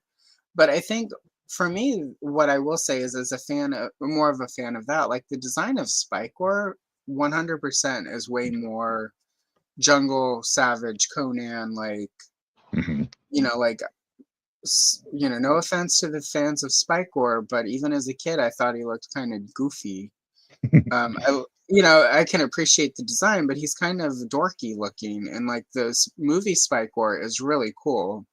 [SPEAKER 1] But I think for me, what I will say is, as a fan, more of a fan of that, like the design of Spikewar, 100% is way more Jungle Savage Conan, like
[SPEAKER 2] Hmm.
[SPEAKER 1] you know, like you know, no offense to the fans of Spikewar, but even as a kid, I thought he looked kind of goofy. You know, I can appreciate the design, but he's kind of dorky looking, and like this movie Spikewar is really cool.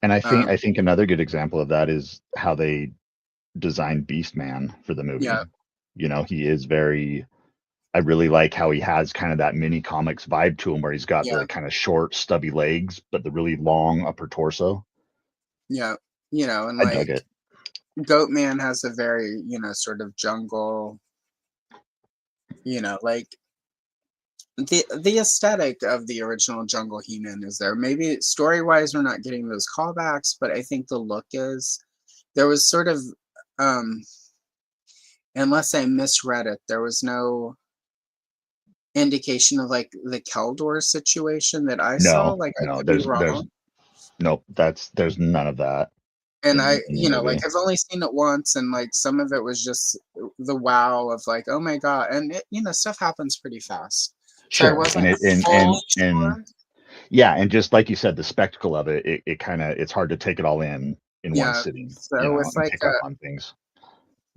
[SPEAKER 2] And
[SPEAKER 1] Um,
[SPEAKER 2] I think another good example of that is how they designed Beastman for the
[SPEAKER 1] yeah,
[SPEAKER 2] movie. You know, he is very. I really like how he has kind of that mini comics vibe to him, where he's got
[SPEAKER 1] yeah,
[SPEAKER 2] the kind of short, stubby legs, but the really long upper torso.
[SPEAKER 1] yeah. You know, and
[SPEAKER 2] I dug
[SPEAKER 1] like
[SPEAKER 2] it.
[SPEAKER 1] Goatman has a very, you know, sort of jungle, you know, like the aesthetic of the original Jungle He-Man is there. Maybe story-wise we're not getting those callbacks, but I think the look is. There was sort of um unless I misread it, there was no indication of like the Keldor situation that I saw.
[SPEAKER 2] No,
[SPEAKER 1] Like I
[SPEAKER 2] no,
[SPEAKER 1] could be
[SPEAKER 2] there's
[SPEAKER 1] wrong.
[SPEAKER 2] nope. There's none of that
[SPEAKER 1] And I,
[SPEAKER 2] in the
[SPEAKER 1] you know, like
[SPEAKER 2] movie.
[SPEAKER 1] I've only seen it once, and like some of it was just the wow of like, oh my god, and it, you know, stuff happens pretty fast. So I
[SPEAKER 2] Sure, and
[SPEAKER 1] wasn't
[SPEAKER 2] it
[SPEAKER 1] fully
[SPEAKER 2] and
[SPEAKER 1] sure.
[SPEAKER 2] yeah, and just like you said, the spectacle of it, it kind of it's hard to take it all in one
[SPEAKER 1] Yeah.
[SPEAKER 2] sitting, you
[SPEAKER 1] So
[SPEAKER 2] know,
[SPEAKER 1] with
[SPEAKER 2] and
[SPEAKER 1] like
[SPEAKER 2] pick up on things.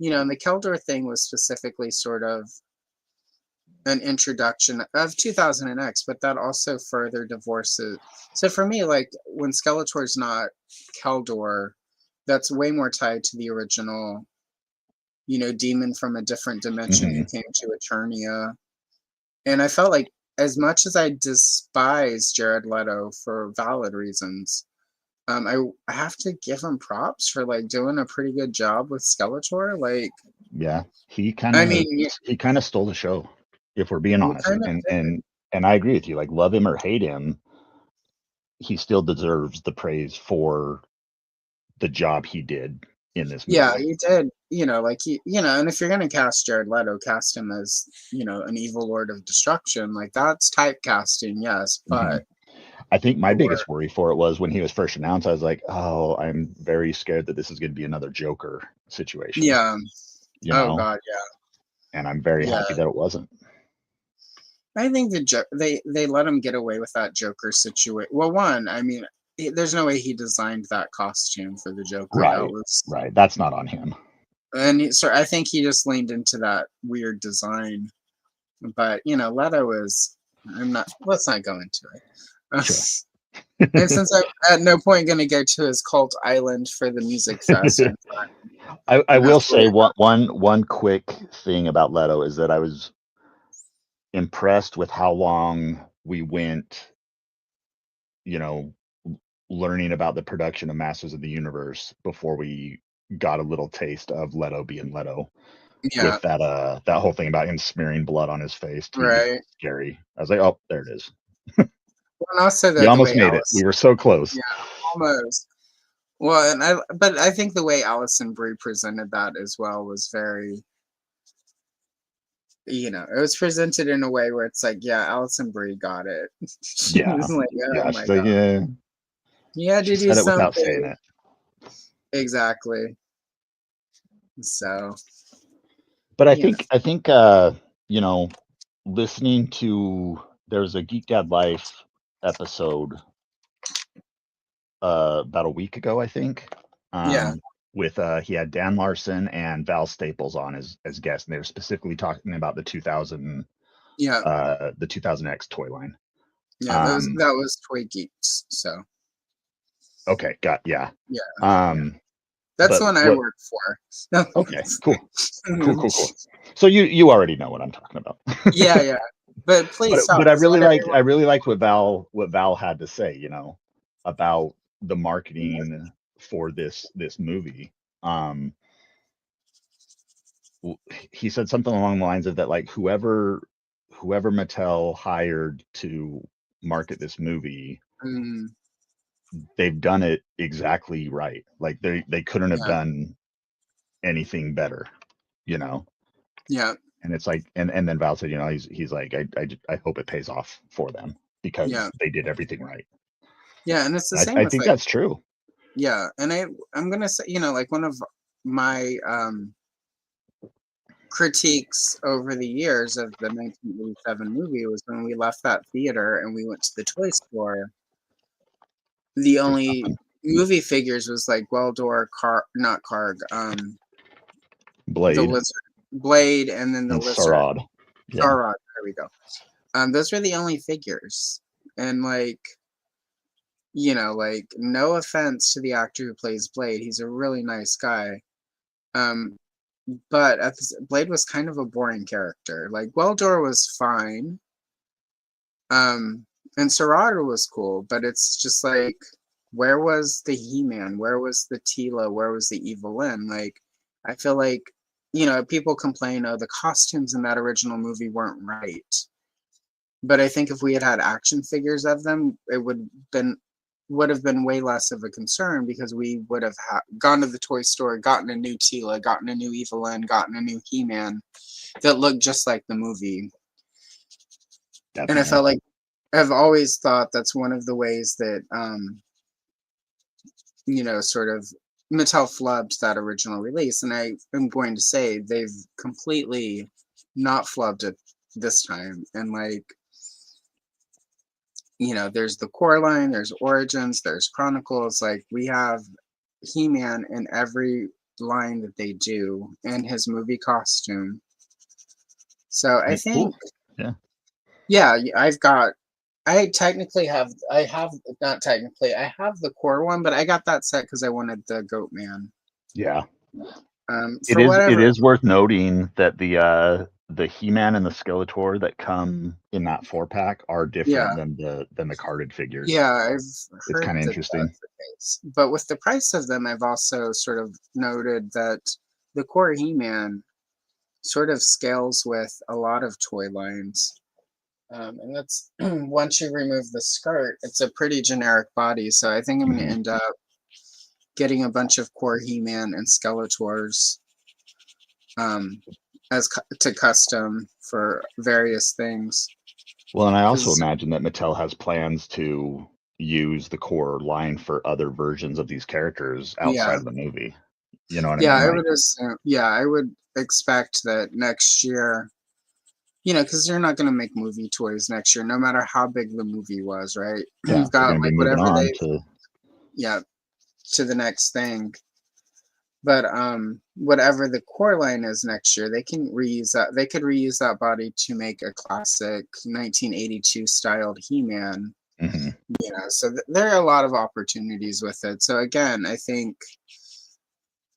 [SPEAKER 1] you know, and the Keldor thing was specifically sort of an introduction of 2000X, but that also further divorces. So for me, like when Skeletor's not Keldor, that's way more tied to the original, you know, demon from a different dimension who
[SPEAKER 2] Hmm.
[SPEAKER 1] came to Eternia. And I felt like as much as I despise Jared Leto for valid reasons, I have to give him props for like doing a pretty good job with Skeletor. Like,
[SPEAKER 2] Yeah,
[SPEAKER 1] I mean,
[SPEAKER 2] he kind of stole the show, if we're being
[SPEAKER 1] you
[SPEAKER 2] honest.
[SPEAKER 1] kind of did.
[SPEAKER 2] And I agree with you. Like, love him or hate him, he still deserves the praise for the job he did in this
[SPEAKER 1] Yeah,
[SPEAKER 2] movie.
[SPEAKER 1] he did. You know, like you know, and if you're gonna cast Jared Leto, cast him as you know an evil Lord of Destruction. Like that's typecasting, yes,
[SPEAKER 2] Hmm.
[SPEAKER 1] but
[SPEAKER 2] I think my
[SPEAKER 1] it worked.
[SPEAKER 2] biggest worry for it was when he was first announced, I was like, oh, I'm very scared that this is going to be another Joker situation,
[SPEAKER 1] Yeah.
[SPEAKER 2] you
[SPEAKER 1] Oh
[SPEAKER 2] know?
[SPEAKER 1] God,
[SPEAKER 2] And I'm very
[SPEAKER 1] yeah.
[SPEAKER 2] happy that it wasn't.
[SPEAKER 1] I think they let him get away with that Joker situation. Well, one, I mean, there's no way he designed that costume for the Joker. That
[SPEAKER 2] Right.
[SPEAKER 1] was,
[SPEAKER 2] Right. That's not on him.
[SPEAKER 1] and so I think he just leaned into that weird design. But you know, Leto is. I'm not. Let's not go into it.
[SPEAKER 2] Sure.
[SPEAKER 1] And since I'm at no point going to go to his Colt Island for the music fest, I'm
[SPEAKER 2] I
[SPEAKER 1] gonna have
[SPEAKER 2] will
[SPEAKER 1] to worry
[SPEAKER 2] say
[SPEAKER 1] about.
[SPEAKER 2] one quick thing about Leto is that I was impressed with how long we went, you know, learning about the production of Masters of the Universe before we got a little taste of Leto being Leto,
[SPEAKER 1] Yeah,
[SPEAKER 2] with that whole thing about him smearing blood on his face to make it
[SPEAKER 1] right.
[SPEAKER 2] scary. I was like, oh, there it is.
[SPEAKER 1] And also
[SPEAKER 2] We
[SPEAKER 1] the
[SPEAKER 2] almost
[SPEAKER 1] way
[SPEAKER 2] made it. We
[SPEAKER 1] Alice,
[SPEAKER 2] were so close.
[SPEAKER 1] yeah, almost. Well, but I think the way Allison Brie presented that as well was very, you know, it was presented in a way where it's like, yeah, Allison Brie got it. She
[SPEAKER 2] Yeah.
[SPEAKER 1] was like, oh
[SPEAKER 2] Yeah.
[SPEAKER 1] my
[SPEAKER 2] She's like,
[SPEAKER 1] god,
[SPEAKER 2] yeah.
[SPEAKER 1] you had
[SPEAKER 2] She
[SPEAKER 1] to do
[SPEAKER 2] said it without saying
[SPEAKER 1] something
[SPEAKER 2] it.
[SPEAKER 1] exactly. So,
[SPEAKER 2] But
[SPEAKER 1] you know,
[SPEAKER 2] I think you know, listening to there was a Geek Dad Life episode about a week ago, I think.
[SPEAKER 1] yeah,
[SPEAKER 2] With he had Dan Larson and Val Staples on as guests, and they were specifically talking about
[SPEAKER 1] yeah,
[SPEAKER 2] the 2000X toy line.
[SPEAKER 1] yeah.
[SPEAKER 2] Um,
[SPEAKER 1] That was Toy Geeks. So,
[SPEAKER 2] Okay, yeah.
[SPEAKER 1] Yeah.
[SPEAKER 2] But
[SPEAKER 1] That's the one I
[SPEAKER 2] what?
[SPEAKER 1] work for.
[SPEAKER 2] Okay, cool. So you already know what I'm talking about.
[SPEAKER 1] Yeah. But please stop.
[SPEAKER 2] But I
[SPEAKER 1] Is
[SPEAKER 2] really
[SPEAKER 1] what
[SPEAKER 2] liked what Val had to say, you know, about the marketing for this movie. He said something along the lines of that, like whoever Mattel hired to market this movie,
[SPEAKER 1] Mm,
[SPEAKER 2] they've done it exactly right. Like they couldn't have
[SPEAKER 1] yeah.
[SPEAKER 2] done anything better, you know.
[SPEAKER 1] Yeah.
[SPEAKER 2] And it's like, and then Val said, you know, he's like, I hope it pays off for them because
[SPEAKER 1] Yeah.
[SPEAKER 2] they did everything right.
[SPEAKER 1] Yeah. And it's the same
[SPEAKER 2] I
[SPEAKER 1] with
[SPEAKER 2] think
[SPEAKER 1] like,
[SPEAKER 2] that's true.
[SPEAKER 1] yeah. And I'm gonna say, you know, like one of my critiques over the years of the 1987 movie was when we left that theater and we went to the toy store. The
[SPEAKER 2] There's
[SPEAKER 1] only
[SPEAKER 2] nothing.
[SPEAKER 1] movie figures was like Weldor, not Karg, the
[SPEAKER 2] Blade
[SPEAKER 1] lizard, Blade, and then the
[SPEAKER 2] and
[SPEAKER 1] lizard,
[SPEAKER 2] Sarad. Yeah.
[SPEAKER 1] Sarod. There we go. Those were the only figures, and like, you know, like no offense to the actor who plays Blade, he's a really nice guy. But Blade was kind of a boring character. Like Weldor was fine, and Sarada was cool, but it's just like, where was the He-Man? Where was the Tila? Where was the Evil Lyn? Like, I feel like, you know, people complain, oh, the costumes in that original movie weren't right. But I think if we had had action figures of them, it would have been way less of a concern because we would have gone to the toy store, gotten a new Tila, gotten a new Evil Lyn, gotten a new He-Man that looked just like the movie.
[SPEAKER 2] Definitely.
[SPEAKER 1] And I felt like I've always thought that's one of the ways that you know, sort of Mattel flubbed that original release, and I am going to say they've completely not flubbed it this time. And like, you know, there's the core line, there's Origins, there's Chronicles. Like, we have He-Man in every line that they do in his movie costume. So I think,
[SPEAKER 2] cool.
[SPEAKER 1] yeah, I have not technically, I have the core one, but I got that set because I wanted the Goat Man.
[SPEAKER 2] Yeah.
[SPEAKER 1] For whatever.
[SPEAKER 2] It is worth noting that the He-Man and the Skeletor that come in that 4-pack are different than the carded figures.
[SPEAKER 1] Yeah, I've
[SPEAKER 2] It's
[SPEAKER 1] heard
[SPEAKER 2] kind of
[SPEAKER 1] that
[SPEAKER 2] interesting.
[SPEAKER 1] that's the case. But with the price of them, I've also sort of noted that the core He-Man sort of scales with a lot of toy lines. And that's once you remove the skirt, it's a pretty generic body. So I think I'm going to end up getting a bunch of core He-Man and Skeletors to custom for various things.
[SPEAKER 2] Well, and I also imagine that Mattel has plans to use the core line for other versions of these characters outside of the movie. You know what I mean?
[SPEAKER 1] I would assume. Yeah, I would expect that next year. You know, because they're not going to make movie toys next year, no matter how big the movie was, right?
[SPEAKER 2] Yeah,
[SPEAKER 1] You've got like whatever
[SPEAKER 2] on
[SPEAKER 1] to the next thing. But whatever the core line is next year, they can reuse that. They could reuse that body to make a classic 1982 styled He-Man.
[SPEAKER 2] Mm-hmm.
[SPEAKER 1] You know, so there are a lot of opportunities with it. So again, I think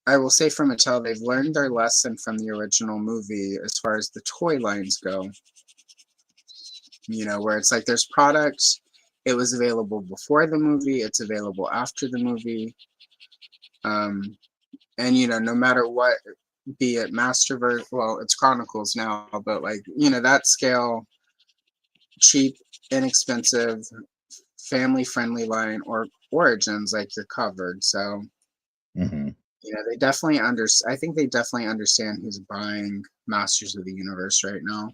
[SPEAKER 1] I will say from Mattel, they've learned their lesson from the original movie as far as the toy lines go. You know, where it's like there's products, it was available before the movie, it's available after the movie. And, you know, no matter what, be it Masterverse, well, it's Chronicles now, but like, you know, that scale, cheap, inexpensive, family-friendly line or Origins, like you're covered. So, you know, they definitely I think they definitely understand who's buying Masters of the Universe right now.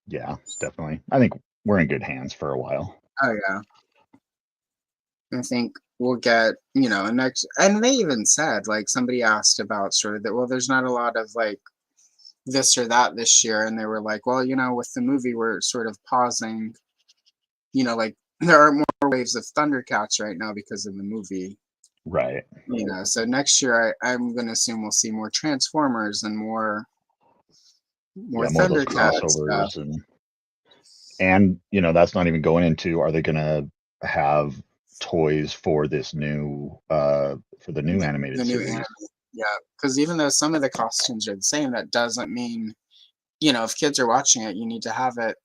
[SPEAKER 2] Yeah, definitely. I think we're in good hands for a while.
[SPEAKER 1] Oh yeah. I think we'll get, you know, and they even said, like, somebody asked about sort of that, well, there's not a lot of like this or that this year, and they were like, well, you know, with the movie we're sort of pausing, you know, like there are more waves of Thundercats right now because of the movie.
[SPEAKER 2] Right.
[SPEAKER 1] You know, so next year I'm gonna assume we'll see more Transformers and more Thundercats
[SPEAKER 2] crossovers and you know, that's not even going into, are they gonna have toys for this new for the new animated
[SPEAKER 1] The new
[SPEAKER 2] series.
[SPEAKER 1] anime. Yeah, because even though some of the costumes are the same, that doesn't mean, if kids are watching it, you need to have it.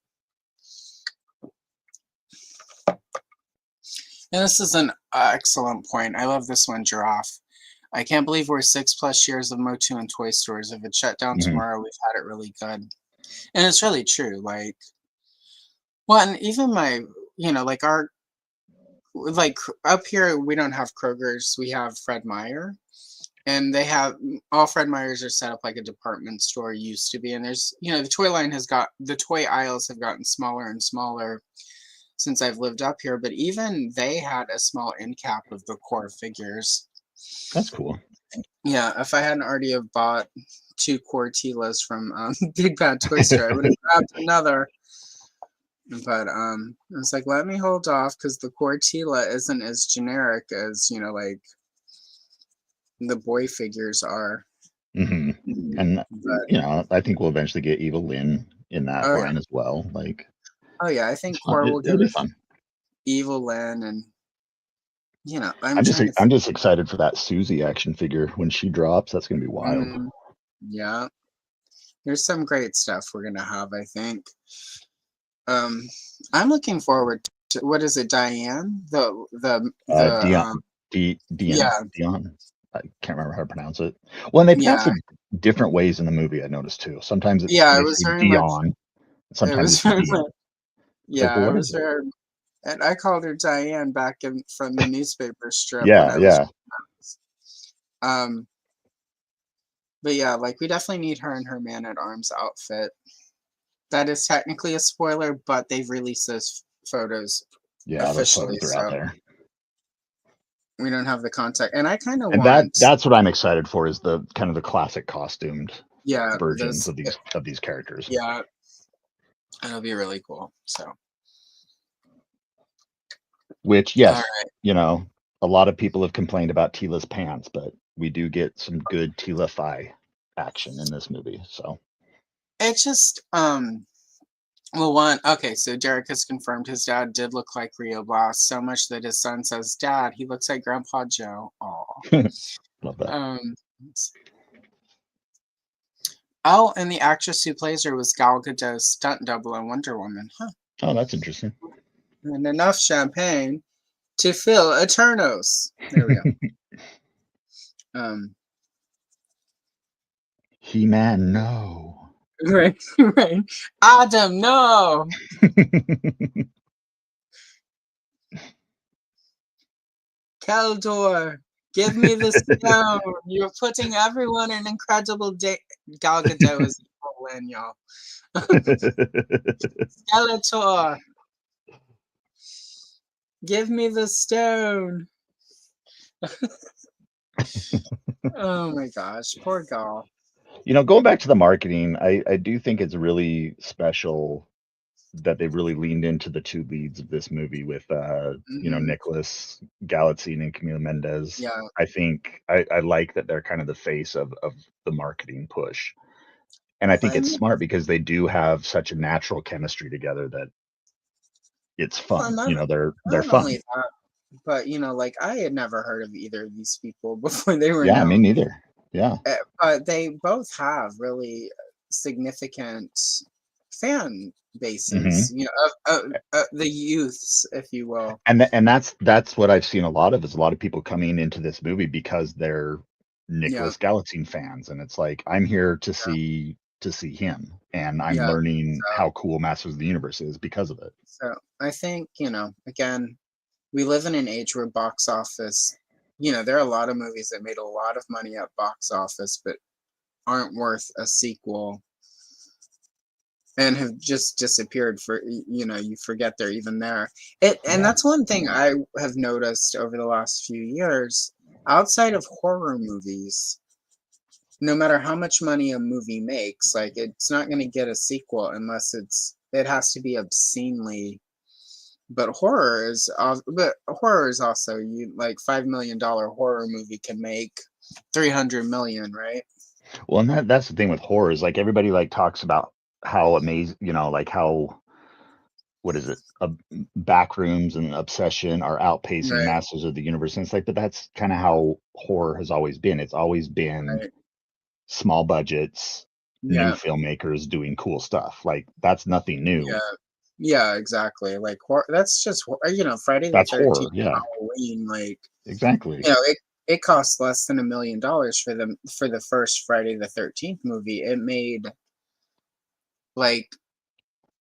[SPEAKER 1] And this is an excellent point. I love this one, Giraffe. I can't believe we're 6+ years of Motu and toy stores. If it shut down tomorrow, we've had it really good. And it's really true. Like, well, and even my, like up here, we don't have Kroger's. We have Fred Meyer. And they have, all Fred Meyers are set up like a department store used to be. And there's, the toy aisles have gotten smaller and smaller since I've lived up here. But even they had a small end cap of the core figures.
[SPEAKER 2] That's cool.
[SPEAKER 1] Yeah, if I hadn't already have bought 2 core Tilas from Big Bad Toy Store, I would have grabbed another. But I was like, let me hold off because the core Tila isn't as generic as, like the boy figures are.
[SPEAKER 2] And I think we'll eventually get Eva Lynn in that line as well. Like,
[SPEAKER 1] oh yeah, I think Core will give us fun. Evil Lynn, and I'm
[SPEAKER 2] just excited for that Susie action figure when she drops. That's gonna be wild.
[SPEAKER 1] Yeah, there's some great stuff we're gonna have, I think. I'm looking forward to, what is it, Diane?
[SPEAKER 2] Dion.
[SPEAKER 1] Yeah.
[SPEAKER 2] Dion. I can't remember how to pronounce it. Well, and they pronounce it different ways in the movie, I noticed too. Sometimes it's
[SPEAKER 1] it was very
[SPEAKER 2] Dion. Sometimes it's Dion.
[SPEAKER 1] Yeah, it was her. And I called her Diane back from the newspaper strip.
[SPEAKER 2] Yeah.
[SPEAKER 1] But yeah, like we definitely need her in her Man-at-Arms outfit. That is technically a spoiler, but they've released those photos.
[SPEAKER 2] Yeah, officially, those photos are out there.
[SPEAKER 1] We don't have the contact, and I kind of want.
[SPEAKER 2] That's what I'm excited for, is the kind of the classic costumed versions of these characters.
[SPEAKER 1] Yeah, it'll be really cool. So,
[SPEAKER 2] which yes, a lot of people have complained about Tila's pants, but we do get some good Tila Phi action in this movie. So
[SPEAKER 1] it's just so Derek has confirmed his dad did look like Rio Blast, so much that his son says, "Dad, he looks like Grandpa Joe." Aw.
[SPEAKER 2] Love that.
[SPEAKER 1] And the actress who plays her was Gal Gadot's stunt double in Wonder Woman. Huh.
[SPEAKER 2] Oh, that's interesting.
[SPEAKER 1] And enough champagne to fill Eternos. There we go.
[SPEAKER 2] He-Man, no.
[SPEAKER 1] Right. Adam, no. Keldor, give me the stone. You're putting everyone in incredible Gal Gadot is evil in, y'all. Skeletor, give me the stone. Oh my gosh, poor Gal.
[SPEAKER 2] Going back to the marketing, I do think it's really special that they really leaned into the 2 leads of this movie with Nicholas Galitzine and Camila Mendes.
[SPEAKER 1] Yeah.
[SPEAKER 2] I think I like that they're kind of the face of the marketing push. And I think it's smart because they do have such a natural chemistry together that it's fun. They're fun.
[SPEAKER 1] Only that, but like I had never heard of either of these people before they were
[SPEAKER 2] known.
[SPEAKER 1] Yeah,
[SPEAKER 2] me neither. Yeah.
[SPEAKER 1] But they both have really significant fan bases, of the youths, if you will.
[SPEAKER 2] And that's what I've seen a lot of, is a lot of people coming into this movie because they're Nicholas Galitzine fans, and it's like, I'm here to see him, and I'm learning how cool Masters of the Universe is because of it.
[SPEAKER 1] So I think, again, we live in an age where box office, there are a lot of movies that made a lot of money at box office but aren't worth a sequel and have just disappeared for, you forget they're even there. And that's one thing I have noticed over the last few years. Outside of horror movies, no matter how much money a movie makes, like, it's not going to get a sequel unless it has to be obscenely. But horror is also, like, $5 million horror movie can make $300 million, right?
[SPEAKER 2] Well, and that's the thing with horror, is like everybody like talks about how amazing, like how what is it? Backrooms and Obsession are outpacing
[SPEAKER 1] Right.
[SPEAKER 2] Masters of the Universe. And it's like, but that's kind of how horror has always been. It's always been
[SPEAKER 1] Right.
[SPEAKER 2] small budgets, new
[SPEAKER 1] Yeah.
[SPEAKER 2] filmmakers doing cool stuff. Like that's nothing new.
[SPEAKER 1] Yeah. Yeah, exactly. Like that's just Friday the
[SPEAKER 2] That's horror.
[SPEAKER 1] 13th,
[SPEAKER 2] Yeah,
[SPEAKER 1] Halloween. Like
[SPEAKER 2] exactly.
[SPEAKER 1] it cost less than $1 million for the first Friday the 13th movie. It made like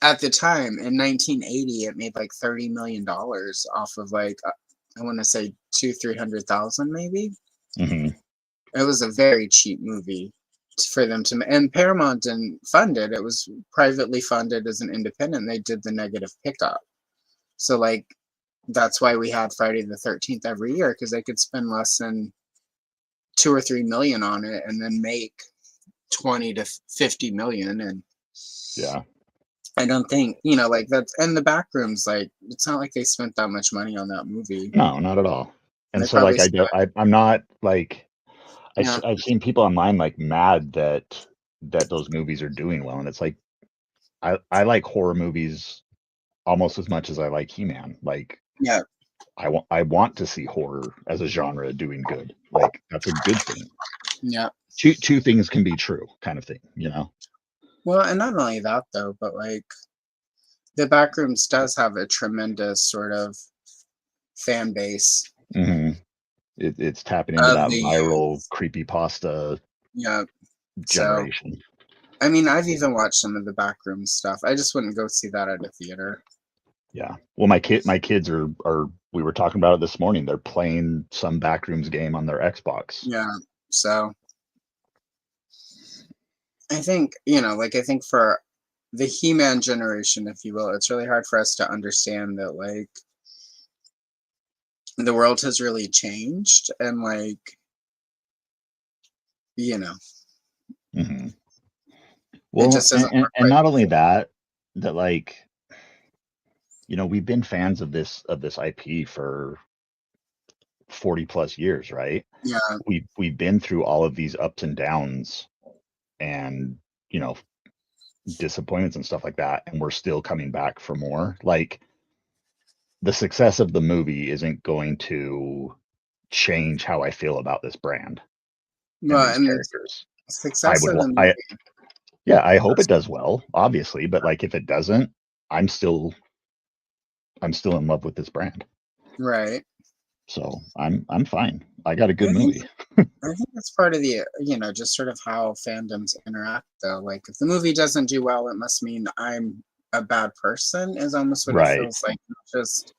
[SPEAKER 1] at the time in 1980, it made like $30 million off of like I want to say 300,000 maybe.
[SPEAKER 2] Hmm.
[SPEAKER 1] It was a very cheap movie for them to, and Paramount didn't fund it. It was privately funded as an independent. They did the negative pickup. So like that's why we had Friday the 13th every year, because they could spend less than 2 or 3 million on it and then make 20 to 50 million. And
[SPEAKER 2] Yeah.
[SPEAKER 1] I don't think, like that's, and the back rooms, like it's not like they spent that much money on that movie.
[SPEAKER 2] No, not at all. And
[SPEAKER 1] They
[SPEAKER 2] so like
[SPEAKER 1] probably spent,
[SPEAKER 2] I'm not like
[SPEAKER 1] yeah,
[SPEAKER 2] I've seen people online like mad that those movies are doing well, and it's like I like horror movies almost as much as I like He-Man. Like
[SPEAKER 1] yeah,
[SPEAKER 2] I want to see horror as a genre doing good. Like that's a good thing.
[SPEAKER 1] yeah.
[SPEAKER 2] Two things can be true, kind of thing, you know?
[SPEAKER 1] Well, and not only that though, but like the Backrooms does have a tremendous sort of fan base
[SPEAKER 2] Hmm. It's tapping into
[SPEAKER 1] of
[SPEAKER 2] that
[SPEAKER 1] the
[SPEAKER 2] viral
[SPEAKER 1] youth.
[SPEAKER 2] creepypasta
[SPEAKER 1] Yeah. So,
[SPEAKER 2] generation.
[SPEAKER 1] I mean, I've even watched some of the Backroom stuff. I just wouldn't go see that at a theater.
[SPEAKER 2] Yeah. Well, my kids are we were talking about it this morning. They're playing some Backrooms game on their Xbox.
[SPEAKER 1] Yeah. So, I think, I think for the He-Man generation, if you will, it's really hard for us to understand that, like, the world has really changed and, like, you know,
[SPEAKER 2] Hmm.
[SPEAKER 1] it
[SPEAKER 2] Well,
[SPEAKER 1] just doesn't work
[SPEAKER 2] and
[SPEAKER 1] right.
[SPEAKER 2] not only that, that like, we've been fans of this IP for 40 plus years, right?
[SPEAKER 1] Yeah.
[SPEAKER 2] We've been through all of these ups and downs and, you know, disappointments and stuff like that, and we're still coming back for more. Like the success of the movie isn't going to change how I feel about this brand and
[SPEAKER 1] Well,
[SPEAKER 2] these
[SPEAKER 1] and the
[SPEAKER 2] characters. I
[SPEAKER 1] success
[SPEAKER 2] would
[SPEAKER 1] of the
[SPEAKER 2] I
[SPEAKER 1] movie,
[SPEAKER 2] Yeah, I hope it does well, obviously, but like if it doesn't, I'm still in love with this brand.
[SPEAKER 1] right?
[SPEAKER 2] So I'm fine. I got a good
[SPEAKER 1] I think
[SPEAKER 2] movie.
[SPEAKER 1] I think that's part of the, just sort of how fandoms interact, though. Like, if the movie doesn't do well, it must mean I'm a bad person, is almost what it
[SPEAKER 2] Right.
[SPEAKER 1] feels like. Just,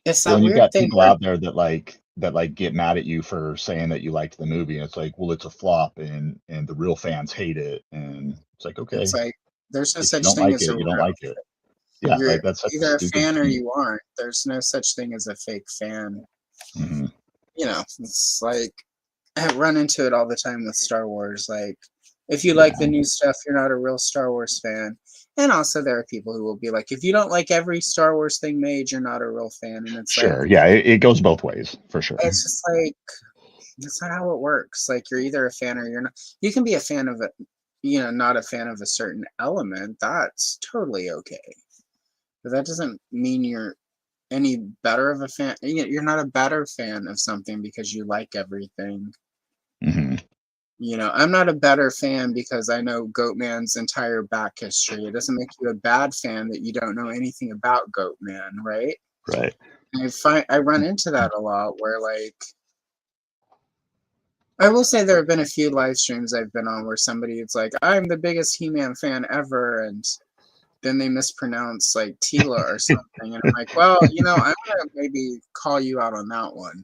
[SPEAKER 1] it's
[SPEAKER 2] Well,
[SPEAKER 1] that
[SPEAKER 2] and you've
[SPEAKER 1] weird
[SPEAKER 2] got
[SPEAKER 1] thing
[SPEAKER 2] people
[SPEAKER 1] where,
[SPEAKER 2] out there that like get mad at you for saying that you liked the movie, and it's like, well, it's a flop, and the real fans hate it, and it's like,
[SPEAKER 1] it's
[SPEAKER 2] okay,
[SPEAKER 1] like, there's no
[SPEAKER 2] if you
[SPEAKER 1] such
[SPEAKER 2] don't
[SPEAKER 1] thing
[SPEAKER 2] like
[SPEAKER 1] as a
[SPEAKER 2] it, you don't
[SPEAKER 1] real,
[SPEAKER 2] like it. Yeah,
[SPEAKER 1] you're
[SPEAKER 2] like that's such a
[SPEAKER 1] either a
[SPEAKER 2] stupid
[SPEAKER 1] fan or
[SPEAKER 2] thing.
[SPEAKER 1] you aren't. There's no such thing as a fake fan.
[SPEAKER 2] Hmm.
[SPEAKER 1] It's like, I run into it all the time with Star Wars. Like, if you like
[SPEAKER 2] Yeah,
[SPEAKER 1] the new stuff, you're not a real Star Wars fan. And also, there are people who will be like, if you don't like every Star Wars thing made, you're not a real fan. And it's like,
[SPEAKER 2] sure. Yeah, it goes both ways for sure.
[SPEAKER 1] it's just like, that's not how it works. Like, you're either a fan or you're not. You can be a fan of it, not a fan of a certain element. That's totally okay. But that doesn't mean you're any better of a fan. You're not a better fan of something because you like everything.
[SPEAKER 2] Hmm.
[SPEAKER 1] I'm not a better fan because I know Goatman's entire back history. It doesn't make you a bad fan that you don't know anything about Goatman, right?
[SPEAKER 2] Right.
[SPEAKER 1] And I run into that a lot where, like, I will say there have been a few live streams I've been on where somebody is like, I'm the biggest He-Man fan ever, and then they mispronounce like Tila or something, and I'm like, well, I'm gonna maybe call you out on that one.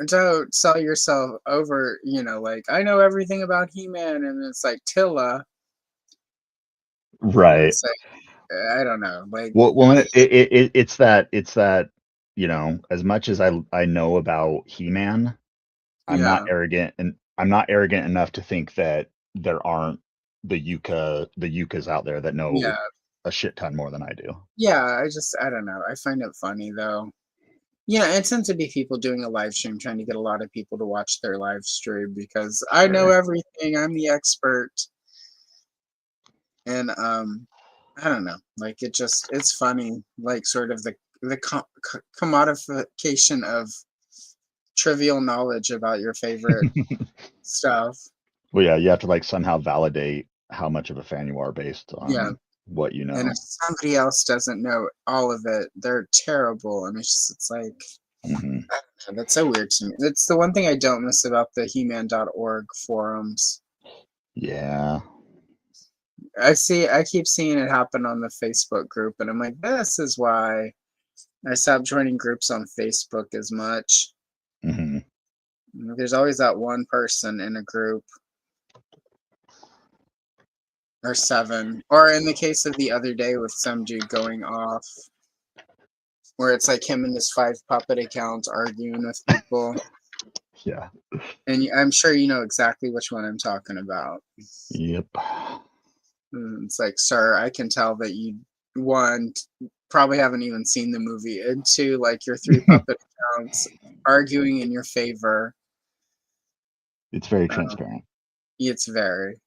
[SPEAKER 1] Don't sell yourself over, like, I know everything about He-Man, and it's like Tilla, and
[SPEAKER 2] Right.
[SPEAKER 1] it's like, I don't know, like,
[SPEAKER 2] Well, it's that as much as I know about He-Man,
[SPEAKER 1] yeah,
[SPEAKER 2] I'm not arrogant enough to think that there aren't the Yukas out there that know
[SPEAKER 1] yeah,
[SPEAKER 2] a shit ton more than I do.
[SPEAKER 1] yeah. I don't know. I find it funny though. It tends to be people doing a live stream trying to get a lot of people to watch their live stream because I know
[SPEAKER 2] Sure.
[SPEAKER 1] everything. I'm the expert. And I don't know, like it's funny, like sort of the commodification of trivial knowledge about your favorite stuff.
[SPEAKER 2] Well, yeah, you have to like somehow validate how much of a fan you are based
[SPEAKER 1] Yeah.
[SPEAKER 2] on what you
[SPEAKER 1] And
[SPEAKER 2] know.
[SPEAKER 1] if somebody else doesn't know all of it, they're terrible. And it's like,
[SPEAKER 2] Hmm.
[SPEAKER 1] that's so weird to me. That's the one thing I don't miss about the He-Man.org forums.
[SPEAKER 2] Yeah.
[SPEAKER 1] I keep seeing it happen on the Facebook group, and I'm like, this is why I stopped joining groups on Facebook as much.
[SPEAKER 2] Hmm.
[SPEAKER 1] There's always that one person in a group, or 7, or in the case of the other day with some dude going off, where it's like him and his 5 puppet accounts arguing with people.
[SPEAKER 2] Yeah.
[SPEAKER 1] And I'm sure you know exactly which one I'm talking about.
[SPEAKER 2] Yep.
[SPEAKER 1] It's like, sir, I can tell that you, 1, probably haven't even seen the movie, and 2, like your 3 puppet accounts arguing in your favor.
[SPEAKER 2] It's very transparent.
[SPEAKER 1] It's very.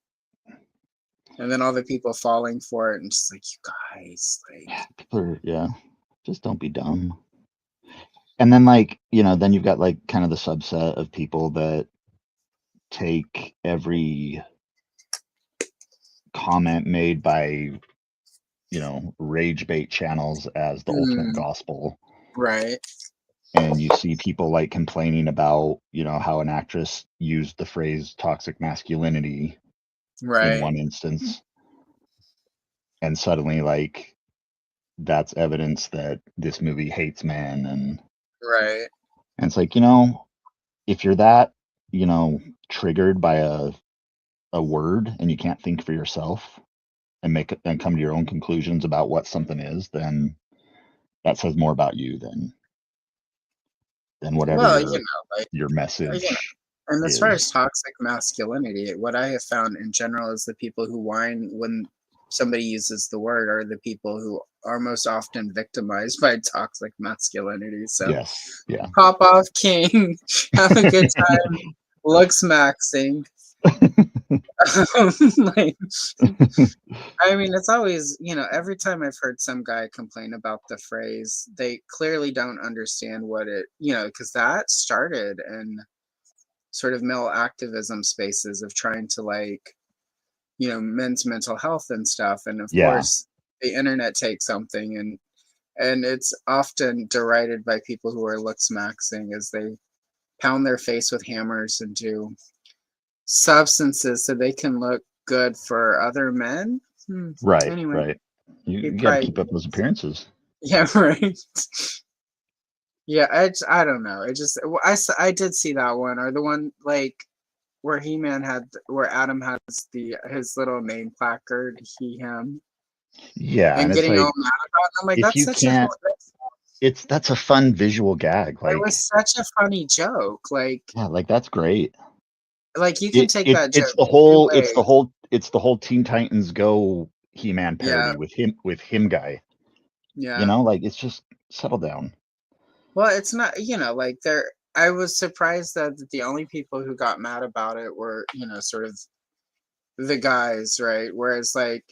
[SPEAKER 1] And then all the people falling for it, and just like, you guys, like.
[SPEAKER 2] Yeah. Just don't be dumb. And then like, then you've got like kind of the subset of people that take every comment made by, rage bait channels as the ultimate gospel.
[SPEAKER 1] Right.
[SPEAKER 2] And you see people like complaining about, how an actress used the phrase toxic masculinity
[SPEAKER 1] Right.
[SPEAKER 2] in one instance. And suddenly like that's evidence that this movie hates men. And it's like, if you're that, triggered by a word and you can't think for yourself and make it and come to your own conclusions about what something is, then that says more about you than whatever your message
[SPEAKER 1] and as
[SPEAKER 2] is.
[SPEAKER 1] far as toxic masculinity, what I have found in general is the people who whine when somebody uses the word are the people who are most often victimized by toxic masculinity. So
[SPEAKER 2] yes, yeah.
[SPEAKER 1] Pop off, king. Have a good time. Looks maxing. Like, I mean, it's always, every time I've heard some guy complain about the phrase, they clearly don't understand what it, because that started in sort of male activism spaces of trying to like, men's mental health and stuff. And of course, the internet takes something and it's often derided by people who are looks maxing as they pound their face with hammers and do substances so they can look good for other men.
[SPEAKER 2] Right.
[SPEAKER 1] Anyway,
[SPEAKER 2] right. You got to keep up those appearances.
[SPEAKER 1] Yeah, right. Yeah, I don't know. I did see that one, or the one like where where Adam has his little name placard, he him.
[SPEAKER 2] Yeah,
[SPEAKER 1] and
[SPEAKER 2] and
[SPEAKER 1] getting
[SPEAKER 2] it's
[SPEAKER 1] all
[SPEAKER 2] like,
[SPEAKER 1] mad about it. I'm like,
[SPEAKER 2] if
[SPEAKER 1] that's
[SPEAKER 2] you
[SPEAKER 1] such
[SPEAKER 2] can't, that's a fun visual gag. Like,
[SPEAKER 1] it was such a funny joke. Like,
[SPEAKER 2] yeah, like that's great.
[SPEAKER 1] Like you can take that joke.
[SPEAKER 2] It's the whole Teen Titans Go He-Man parody with him guy.
[SPEAKER 1] Yeah.
[SPEAKER 2] Like it's just settle down.
[SPEAKER 1] Well, it's not, like I was surprised that the only people who got mad about it were, sort of the guys, right? Whereas like,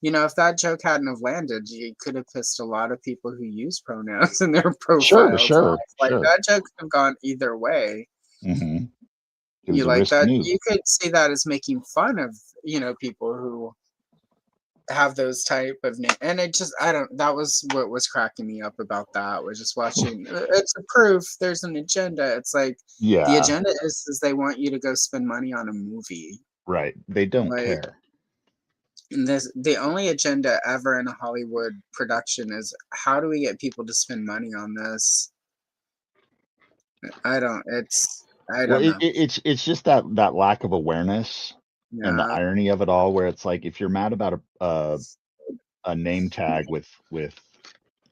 [SPEAKER 1] if that joke hadn't have landed, you could have pissed a lot of people who use pronouns in their profiles.
[SPEAKER 2] Sure.
[SPEAKER 1] That joke could have gone either way.
[SPEAKER 2] Mm-hmm.
[SPEAKER 1] You like that? You could see that as making fun of, people who have those type of names. And that was what was cracking me up about that, was just watching. It's a proof there's an agenda. It's like, the agenda is they want you to go spend money on a movie.
[SPEAKER 2] Right. They don't care.
[SPEAKER 1] And the only agenda ever in a Hollywood production is, how do we get people to spend money on this? I don't know.
[SPEAKER 2] It's just that lack of awareness and the irony of it all, where it's like, if you're mad about a name tag with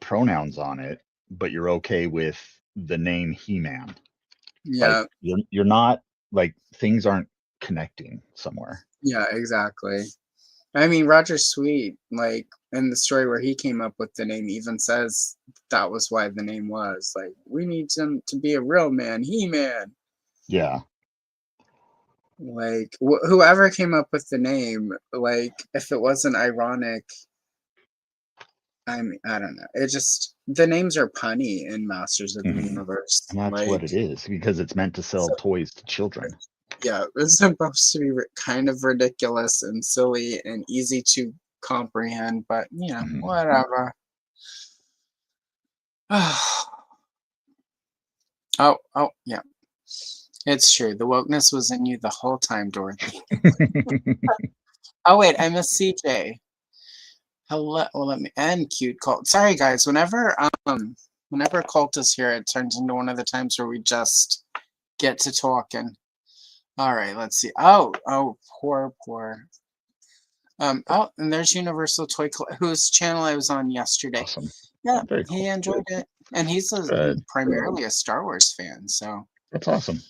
[SPEAKER 2] pronouns on it, but you're okay with the name He-Man, like you're not, like, things aren't connecting somewhere.
[SPEAKER 1] Yeah, exactly. I mean, Roger Sweet, like in the story where he came up with the name, even says that was why the name was like, we need him to be a real man, He-Man.
[SPEAKER 2] Yeah.
[SPEAKER 1] Like whoever came up with the name, like if it wasn't ironic, I don't know. It just the names are punny in Masters of the Universe.
[SPEAKER 2] And that's what it is, because it's meant to sell toys to children.
[SPEAKER 1] Yeah, it's supposed to be kind of ridiculous and silly and easy to comprehend, but you know, whatever. Oh, yeah. It's true. The wokeness was in you the whole time, Dorothy. Oh wait, I miss CJ. Hello. Well, let me end cute Colt. Sorry guys. Whenever Colt is here, it turns into one of the times where we just get to talking. All right. Let's see. Oh, poor. Oh, and there's Universal Toy whose channel I was on yesterday.
[SPEAKER 2] Awesome.
[SPEAKER 1] Yeah,
[SPEAKER 2] Very cool.
[SPEAKER 1] he enjoyed it, and he's primarily a Star Wars fan. So
[SPEAKER 2] that's awesome.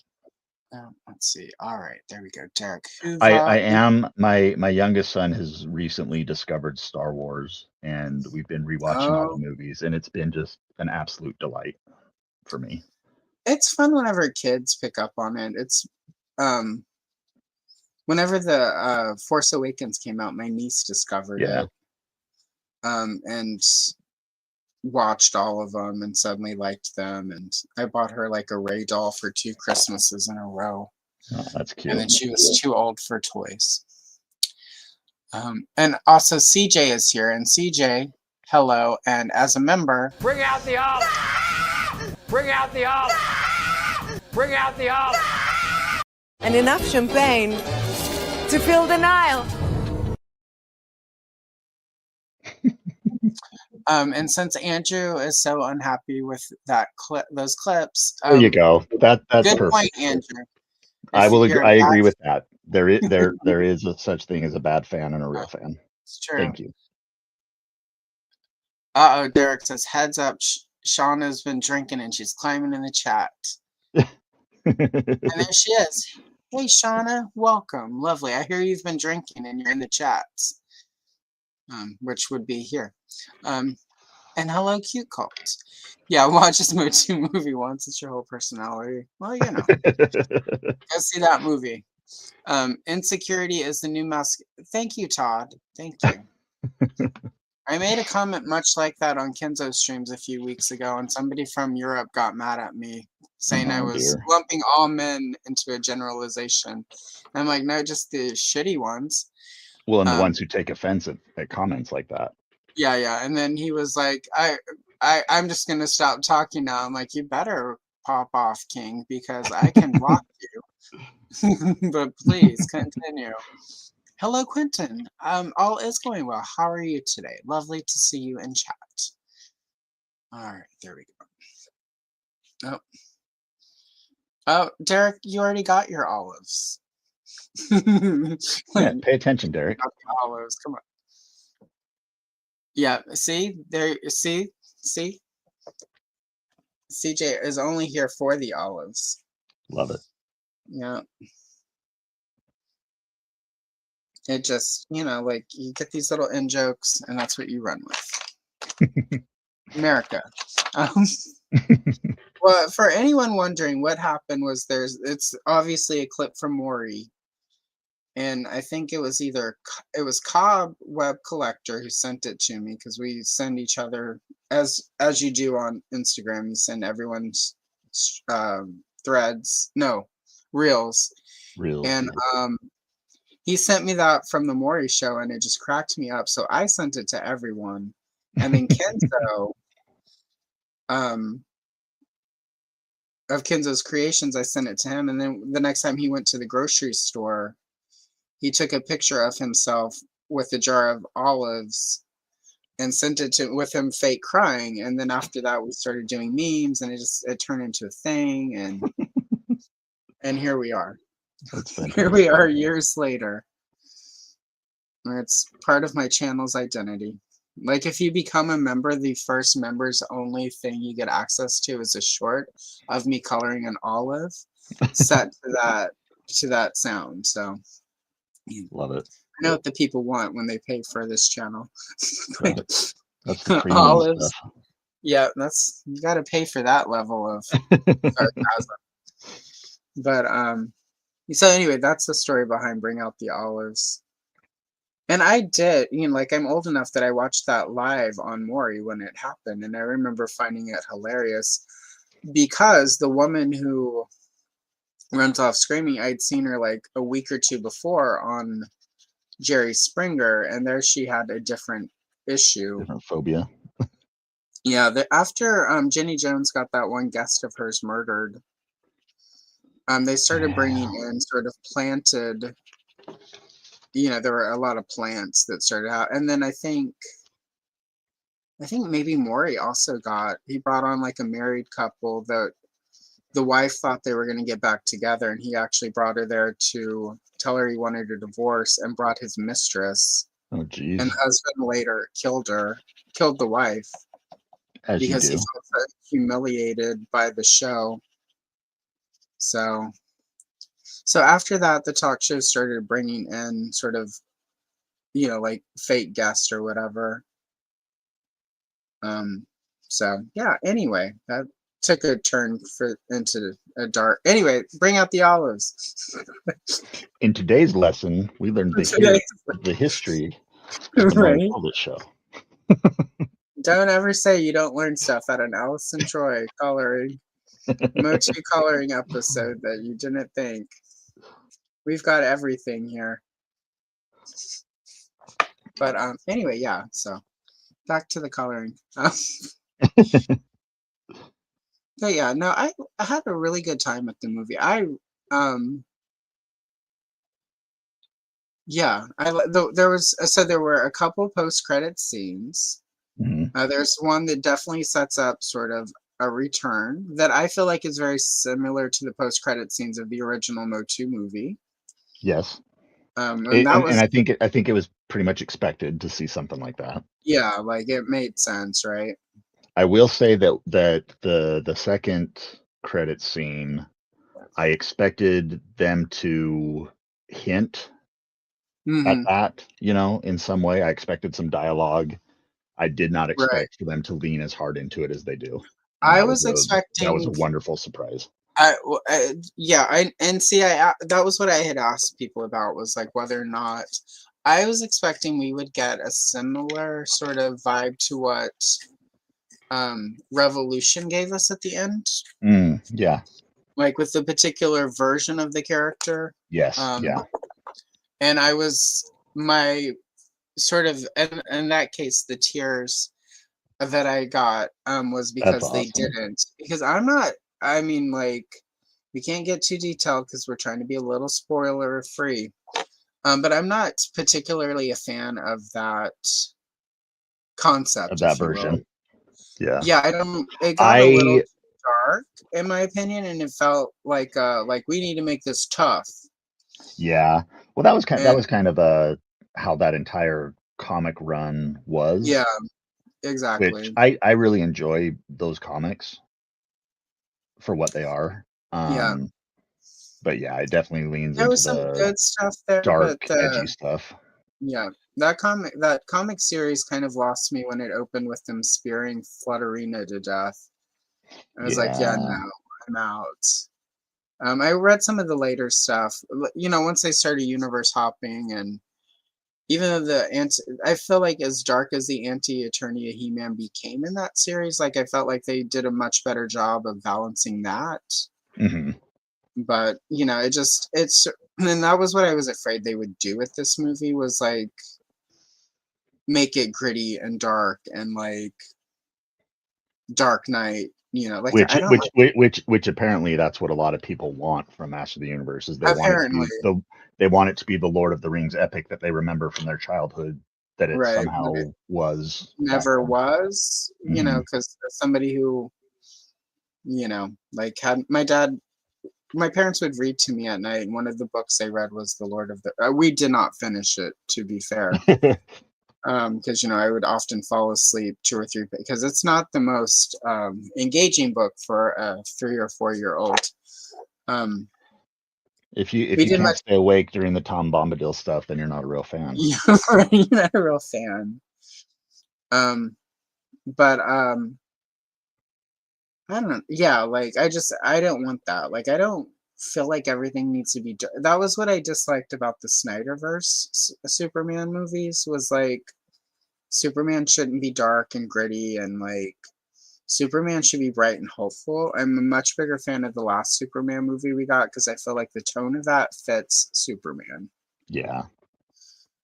[SPEAKER 1] Let's see. All right, there we go, Derek.
[SPEAKER 2] I am. My youngest son has recently discovered Star Wars, and we've been rewatching all the movies, and it's been just an absolute delight for me.
[SPEAKER 1] It's fun whenever kids pick up on it. It's whenever the Force Awakens came out, my niece discovered it, and watched all of them and suddenly liked them, and I bought her like a Rey doll for 2 Christmases in a row.
[SPEAKER 2] Oh, that's cute.
[SPEAKER 1] And then she was too old for toys. And also CJ is here, and CJ, hello, and as a member,
[SPEAKER 3] bring out the olive! Bring out the olive! Bring out the olive!
[SPEAKER 4] And enough champagne to fill the Nile.
[SPEAKER 1] And since Andrew is so unhappy with that those clips,
[SPEAKER 2] there you go. That's
[SPEAKER 1] good
[SPEAKER 2] perfect.
[SPEAKER 1] point, Andrew.
[SPEAKER 2] I will agree. I agree with that. There is a such thing as a bad fan and a real fan.
[SPEAKER 1] It's true.
[SPEAKER 2] Thank you.
[SPEAKER 1] Derek says, heads up, Shauna's been drinking and she's climbing in the chat. And there she is. Hey, Shauna, welcome. Lovely. I hear you've been drinking and you're in the chats, which would be here. And hello, cute Colt. Yeah, watch this movie once. It's your whole personality. Well, you know. Go see that movie. Insecurity is the new mask. Thank you, Todd. Thank you. I made a comment much like that on Kenzo's streams a few weeks ago, and somebody from Europe got mad at me, saying I was lumping all men into a generalization. And I'm like, no, just the shitty ones.
[SPEAKER 2] Well, and the ones who take offense at comments like that.
[SPEAKER 1] Yeah. And then he was like, I'm just gonna stop talking now. I'm like, you better pop off, King, because I can rock you. But please continue. Hello, Quentin. All is going well. How are you today? Lovely to see you in chat. All right, there we go. Oh, Derek, you already got your olives.
[SPEAKER 2] Yeah, pay attention, Derek.
[SPEAKER 1] Olives, come on. Yeah, see there. See. CJ is only here for the olives.
[SPEAKER 2] Love it.
[SPEAKER 1] Yeah. It just, like you get these little in jokes, and that's what you run with. America. Well, for anyone wondering what happened was it's obviously a clip from Maury, and I think it was Cobb Web Collector who sent it to me, because we send each other as you do on Instagram. You send everyone's reels. And he sent me that from the Maury show, and it just cracked me up. So I sent it to everyone, and then Kenzo, of Kenzo's Creations, I sent it to him. And then the next time he went to the grocery store, he took a picture of himself with a jar of olives and sent it to with him fake crying. And then after that, we started doing memes, and it turned into a thing. And here we are. Here we are years later. It's part of my channel's identity. Like, if you become a member, the first members only thing you get access to is a short of me coloring an olive set to that sound. So
[SPEAKER 2] love it.
[SPEAKER 1] I know what the people want when they pay for this channel.
[SPEAKER 2] That's the premium
[SPEAKER 1] olives.
[SPEAKER 2] Stuff.
[SPEAKER 1] Yeah, you got to pay for that level of sarcasm. But So anyway, that's the story behind Bring Out the Olives. And I did, like I'm old enough that I watched that live on Maury when it happened, and I remember finding it hilarious because the woman who runs off screaming, I'd seen her like a week or two before on Jerry Springer, and there she had a different issue.
[SPEAKER 2] Different phobia.
[SPEAKER 1] Yeah, after Jenny Jones got that one guest of hers murdered, they started bringing in sort of planted. There were a lot of plants that started out, and then I think maybe Maury also he brought on like a married couple that the wife thought they were going to get back together, and he actually brought her there to tell her he wanted a divorce, and brought his mistress.
[SPEAKER 2] Oh, geez.
[SPEAKER 1] And the husband later killed the wife,
[SPEAKER 2] As you
[SPEAKER 1] because he
[SPEAKER 2] do.
[SPEAKER 1] felt so humiliated by the show. So after that, the talk show started bringing in sort of, like fake guests or whatever. So yeah. Anyway, that took a turn into a dark. Anyway, Bring Out the Olives.
[SPEAKER 2] In today's lesson, we learned the history of the Maury
[SPEAKER 1] Right.
[SPEAKER 2] Povich show.
[SPEAKER 1] Don't ever say you don't learn stuff at an Allison Troy Mochi coloring episode that you didn't think. We've got everything here. But anyway, yeah. So back to the coloring. But yeah, no, I had a really good time at the movie. There were a couple post-credit scenes. There's one that definitely sets up sort of a return that I feel like is very similar to the post-credit scenes of the original Motu movie.
[SPEAKER 2] Yes.
[SPEAKER 1] And
[SPEAKER 2] I think it was pretty much expected to see something like that.
[SPEAKER 1] Yeah, like it made sense, right?
[SPEAKER 2] I will say that the second credit scene, I expected them to hint at that, in some way. I expected some dialogue. I did not expect for them to lean as hard into it as they do.
[SPEAKER 1] I was expecting
[SPEAKER 2] that was a wonderful surprise.
[SPEAKER 1] that was what I had asked people about, was like whether or not I was expecting we would get a similar sort of vibe to what Revolution gave us at the end.
[SPEAKER 2] Yeah.
[SPEAKER 1] Like with the particular version of the character.
[SPEAKER 2] Yes. Yeah.
[SPEAKER 1] And I was my sort of in that case, the tears that I got was because
[SPEAKER 2] That's
[SPEAKER 1] they
[SPEAKER 2] awesome.
[SPEAKER 1] didn't. Because we can't get too detailed because we're trying to be a little spoiler free. But I'm not particularly a fan of that concept,
[SPEAKER 2] of that version. Yeah.
[SPEAKER 1] Yeah, it got a little dark in my opinion, and it felt like we need to make this tough.
[SPEAKER 2] Yeah. Well, that was kind of how that entire comic run was.
[SPEAKER 1] Yeah, exactly.
[SPEAKER 2] Which I really enjoy those comics for what they are. But yeah, it definitely leans into
[SPEAKER 1] some
[SPEAKER 2] the
[SPEAKER 1] good stuff there,
[SPEAKER 2] dark,
[SPEAKER 1] but
[SPEAKER 2] edgy stuff.
[SPEAKER 1] Yeah, that comic series kind of lost me when it opened with them spearing Flutterina to death. I was like, yeah, no, I'm out. I read some of the later stuff. Once they started universe hopping, and even though I feel like as dark as the anti-Eternia He-Man became in that series, like I felt like they did a much better job of balancing that. But and that was what I was afraid they would do with this movie, was like make it gritty and dark and like Dark Knight, like
[SPEAKER 2] which apparently that's what a lot of people want from Master of the Universe, is they want it to be the Lord of the Rings epic that they remember from their childhood, that it somehow was
[SPEAKER 1] never was, because somebody who like had my parents would read to me at night, and one of the books they read was the Lord of the we did not finish it, to be fair. Because I would often fall asleep 2 or 3, because it's not the most engaging book for a 3 or 4-year-old.
[SPEAKER 2] If you can't stay awake during the Tom Bombadil stuff, then you're not a real fan.
[SPEAKER 1] You're not a real fan. But I don't know. Yeah, like I don't want that. Like I don't feel like everything needs to be that was what I disliked about the Snyderverse Superman movies, was like Superman shouldn't be dark and gritty, and like Superman should be bright and hopeful. I'm a much bigger fan of the last Superman movie we got because I feel like the tone of that fits Superman.
[SPEAKER 2] Yeah.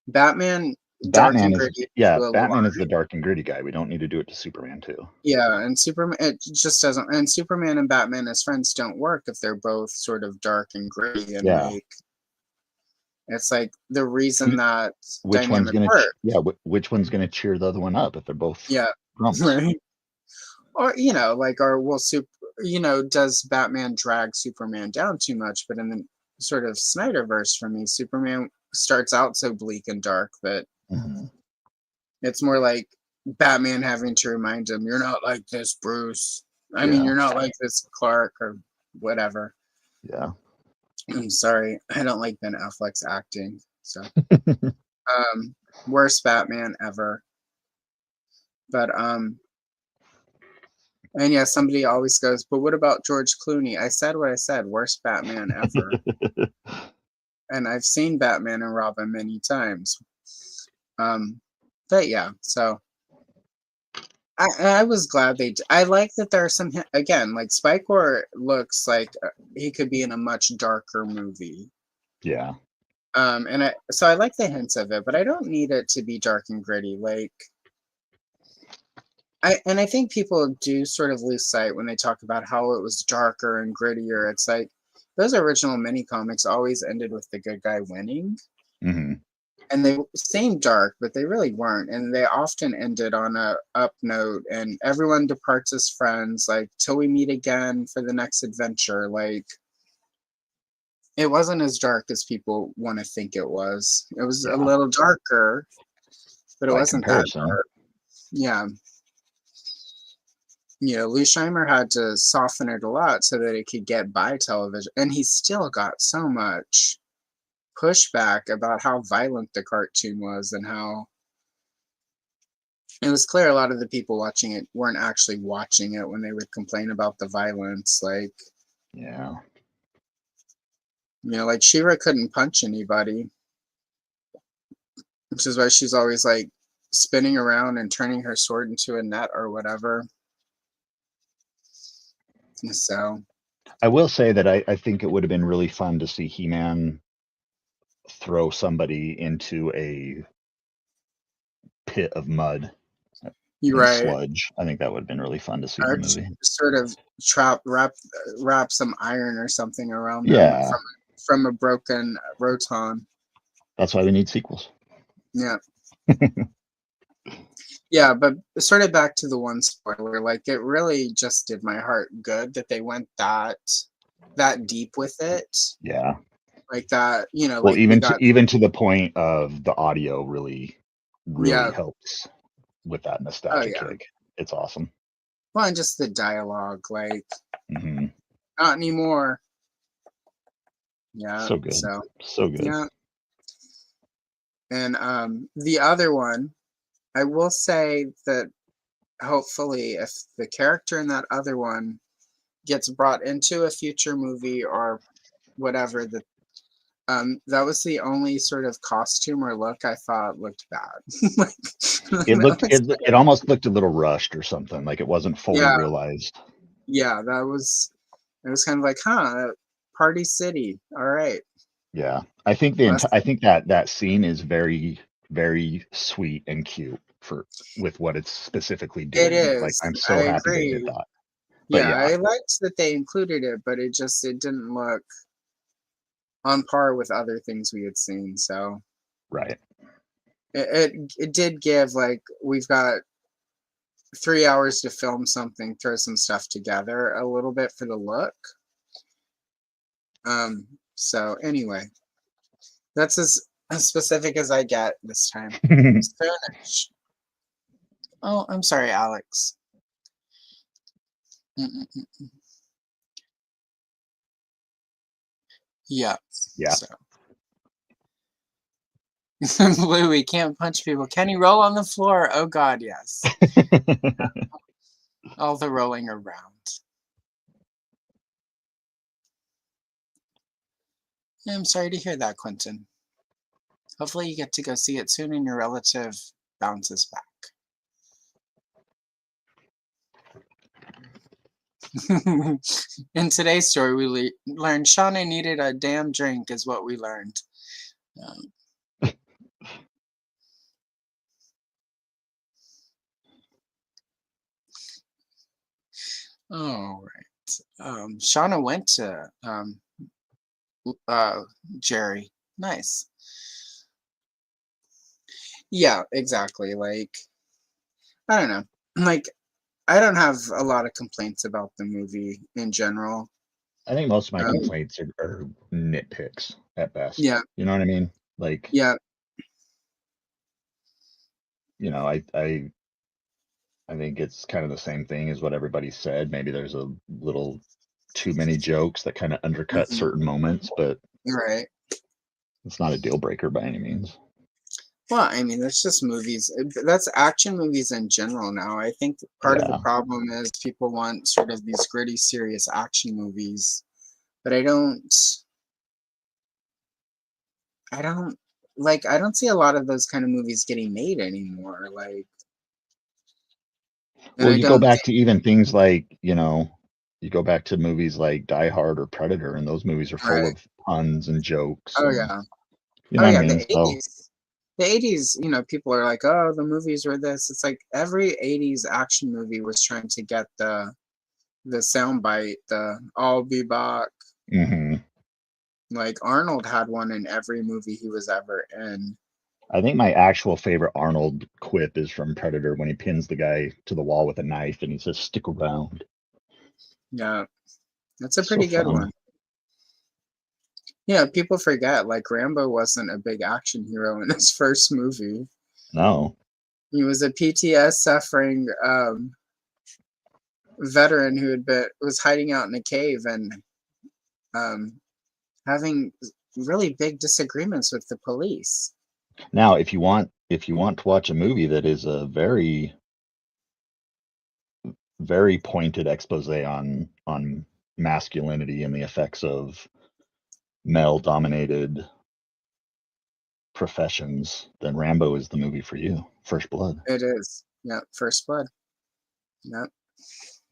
[SPEAKER 1] Batman, dark and gritty.
[SPEAKER 2] Batman is the dark and gritty guy. We don't need to do it to Superman too.
[SPEAKER 1] Yeah, and Superman, it just doesn't. And Superman and Batman as friends don't work if they're both sort of dark and gritty, and like it's like the reason that
[SPEAKER 2] which one's
[SPEAKER 1] dynamic works.
[SPEAKER 2] Which one's gonna cheer the other one up if they're both grumps?
[SPEAKER 1] Right. Or like, or will does Batman drag Superman down too much? But in the sort of Snyderverse, for me, Superman starts out so bleak and dark that it's more like Batman having to remind him, "You're not like this, Bruce. I mean, you're not like this, Clark, or whatever."
[SPEAKER 2] Yeah.
[SPEAKER 1] I'm sorry, I don't like Ben Affleck's acting. So, worst Batman ever. But and yeah, somebody always goes, "But what about George Clooney?" I said what I said. Worst Batman ever. And I've seen Batman and Robin many times. But yeah, so I was glad I like that there are some, again, like Spikor looks like he could be in a much darker movie.
[SPEAKER 2] Yeah.
[SPEAKER 1] And so I like the hints of it, but I don't need it to be dark and gritty. Like, I think people do sort of lose sight when they talk about how it was darker and grittier. It's like those original mini comics always ended with the good guy winning. And they seemed dark, but they really weren't. And they often ended on a up note, and everyone departs as friends, like, till we meet again for the next adventure. Like, it wasn't as dark as people want to think it was. It was a little darker, but it wasn't that dark. Yeah. Lou Scheimer had to soften it a lot so that it could get by television. And he still got so much pushback about how violent the cartoon was, and how it was clear a lot of the people watching it weren't actually watching it when they would complain about the violence. Like, like She-Ra couldn't punch anybody, which is why she's always like spinning around and turning her sword into a net or whatever. So
[SPEAKER 2] I will say that I think it would have been really fun to see He-Man throw somebody into a pit of mud.
[SPEAKER 1] You're right.
[SPEAKER 2] Sludge. I think that would have been really fun to see in the movie.
[SPEAKER 1] Sort of wrap some iron or something around them from a broken roton.
[SPEAKER 2] That's why we need sequels.
[SPEAKER 1] Yeah. Yeah, but sort of back to the one spoiler, like, it really just did my heart good that they went that deep with it.
[SPEAKER 2] Yeah.
[SPEAKER 1] Like that, well,
[SPEAKER 2] like even to the point of the audio really helps with that nostalgia kick. It's awesome.
[SPEAKER 1] Well, and just the dialogue, like, not anymore. Yeah.
[SPEAKER 2] So good. So good.
[SPEAKER 1] Yeah. And the other one, I will say that hopefully if the character in that other one gets brought into a future movie or whatever, that was the only sort of costume or look I thought looked bad.
[SPEAKER 2] It almost looked a little rushed or something, like it wasn't fully realized.
[SPEAKER 1] Yeah, it was kind of like, Party City. All right.
[SPEAKER 2] Yeah. I think that scene is very, very sweet and cute with what it's specifically doing.
[SPEAKER 1] It is.
[SPEAKER 2] Like, I'm so happy they did that.
[SPEAKER 1] But I liked that they included it, but it didn't look on par with other things we had seen. So
[SPEAKER 2] right.
[SPEAKER 1] It did give, like, we've got 3 hours to film something, throw some stuff together a little bit for the look. So anyway, that's as specific as I get this time. Spanish. Oh, I'm sorry, Alex. Yeah.
[SPEAKER 2] Yeah.
[SPEAKER 1] So. Blue, we can't punch people. Can he roll on the floor? Oh God, yes. All the rolling around. I'm sorry to hear that, Quentin. Hopefully you get to go see it soon and your relative bounces back. In today's story, we learned Shauna needed a damn drink is what we learned. All right. Shauna went to Jerry. Nice. Yeah, exactly. Like, I don't know. Like, I don't have a lot of complaints about the movie in general.
[SPEAKER 2] I think most of my
[SPEAKER 1] Um,
[SPEAKER 2] complaints are nitpicks at best.
[SPEAKER 1] yeah,
[SPEAKER 2] You know what I mean? Like,
[SPEAKER 1] yeah,
[SPEAKER 2] you know, I think it's kind of the same thing as what everybody said. Maybe there's a little too many jokes that kind of undercut
[SPEAKER 1] mhm,
[SPEAKER 2] certain moments, but
[SPEAKER 1] right.
[SPEAKER 2] it's not a deal breaker by any means.
[SPEAKER 1] Well, I mean, that's just movies. That's action movies in general now. I think part of the
[SPEAKER 2] Yeah.
[SPEAKER 1] problem is people want sort of these gritty, serious action movies, but I don't like. I don't see a lot of those kind of movies getting made anymore. Like, and
[SPEAKER 2] Well,
[SPEAKER 1] I
[SPEAKER 2] you go
[SPEAKER 1] don't
[SPEAKER 2] back
[SPEAKER 1] think.
[SPEAKER 2] to even things like, you know, you go back to movies like Die Hard or Predator, and those movies are full
[SPEAKER 1] Right.
[SPEAKER 2] of puns and jokes,
[SPEAKER 1] Oh
[SPEAKER 2] and
[SPEAKER 1] yeah.
[SPEAKER 2] you
[SPEAKER 1] Oh
[SPEAKER 2] know what I
[SPEAKER 1] yeah.
[SPEAKER 2] mean? So,
[SPEAKER 1] The 80s. You know, people are like, "Oh, the movies were this." It's like every 80s action movie was trying to get the soundbite, the "I'll be back."
[SPEAKER 2] mhm.
[SPEAKER 1] Like Arnold had one in every movie he was ever in.
[SPEAKER 2] I think my actual favorite Arnold quip is from Predator when he pins the guy to the wall with a knife and he says, "Stick around."
[SPEAKER 1] Yeah, that's a
[SPEAKER 2] So
[SPEAKER 1] pretty good
[SPEAKER 2] fun.
[SPEAKER 1] one. Yeah, people forget like Rambo wasn't a big action hero in his first movie.
[SPEAKER 2] No.
[SPEAKER 1] He was a PTS suffering veteran who was hiding out in a cave and um, having really big disagreements with the police.
[SPEAKER 2] Now, if you want to watch a movie that is a very very pointed expose on masculinity and the effects of male dominated professions, then Rambo is the movie for you. First Blood.
[SPEAKER 1] It is. Yeah, First Blood. Yeah,